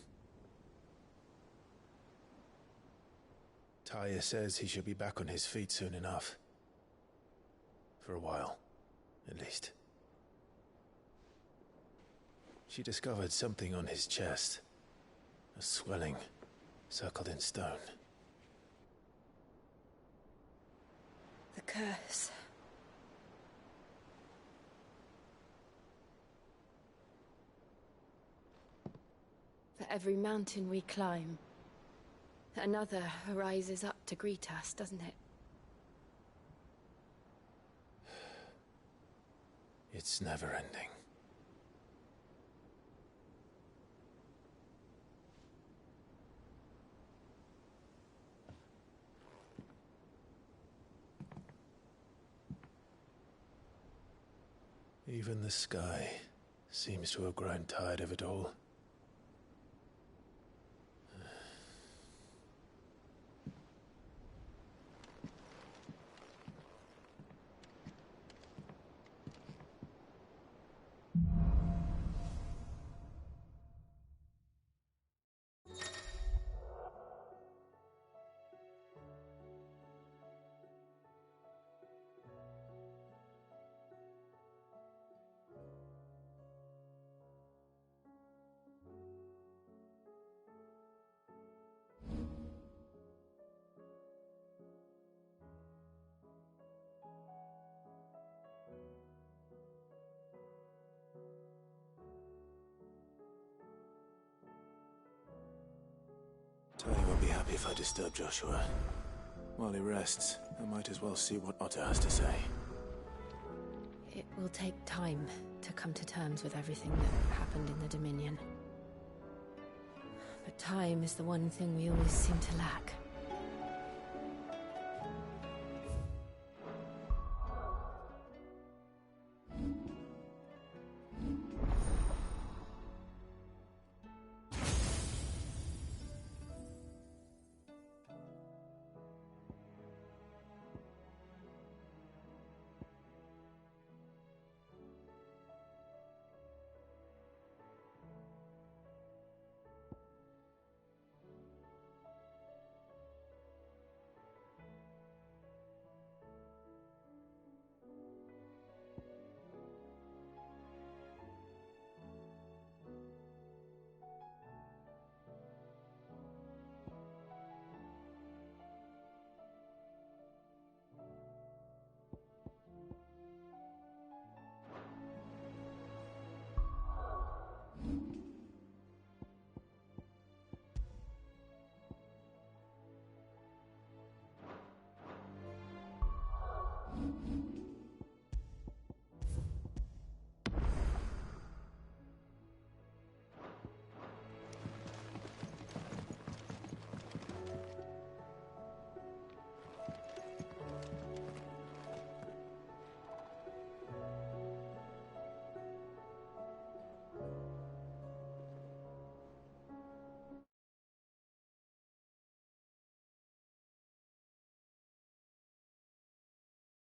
Speaker 3: Taya says he should be back on his feet soon enough. For a while, at least. She discovered something on his chest. A swelling, circled in stone.
Speaker 17: The curse. For every mountain we climb, another rises up to greet us, doesn't it?
Speaker 3: It's never ending. Even the sky seems to have grown tired of it all. Tony won't be happy if I disturb Joshua. While he rests, I might as well see what Otter has to say.
Speaker 17: It will take time to come to terms with everything that happened in the Dominion. But time is the one thing we always seem to lack.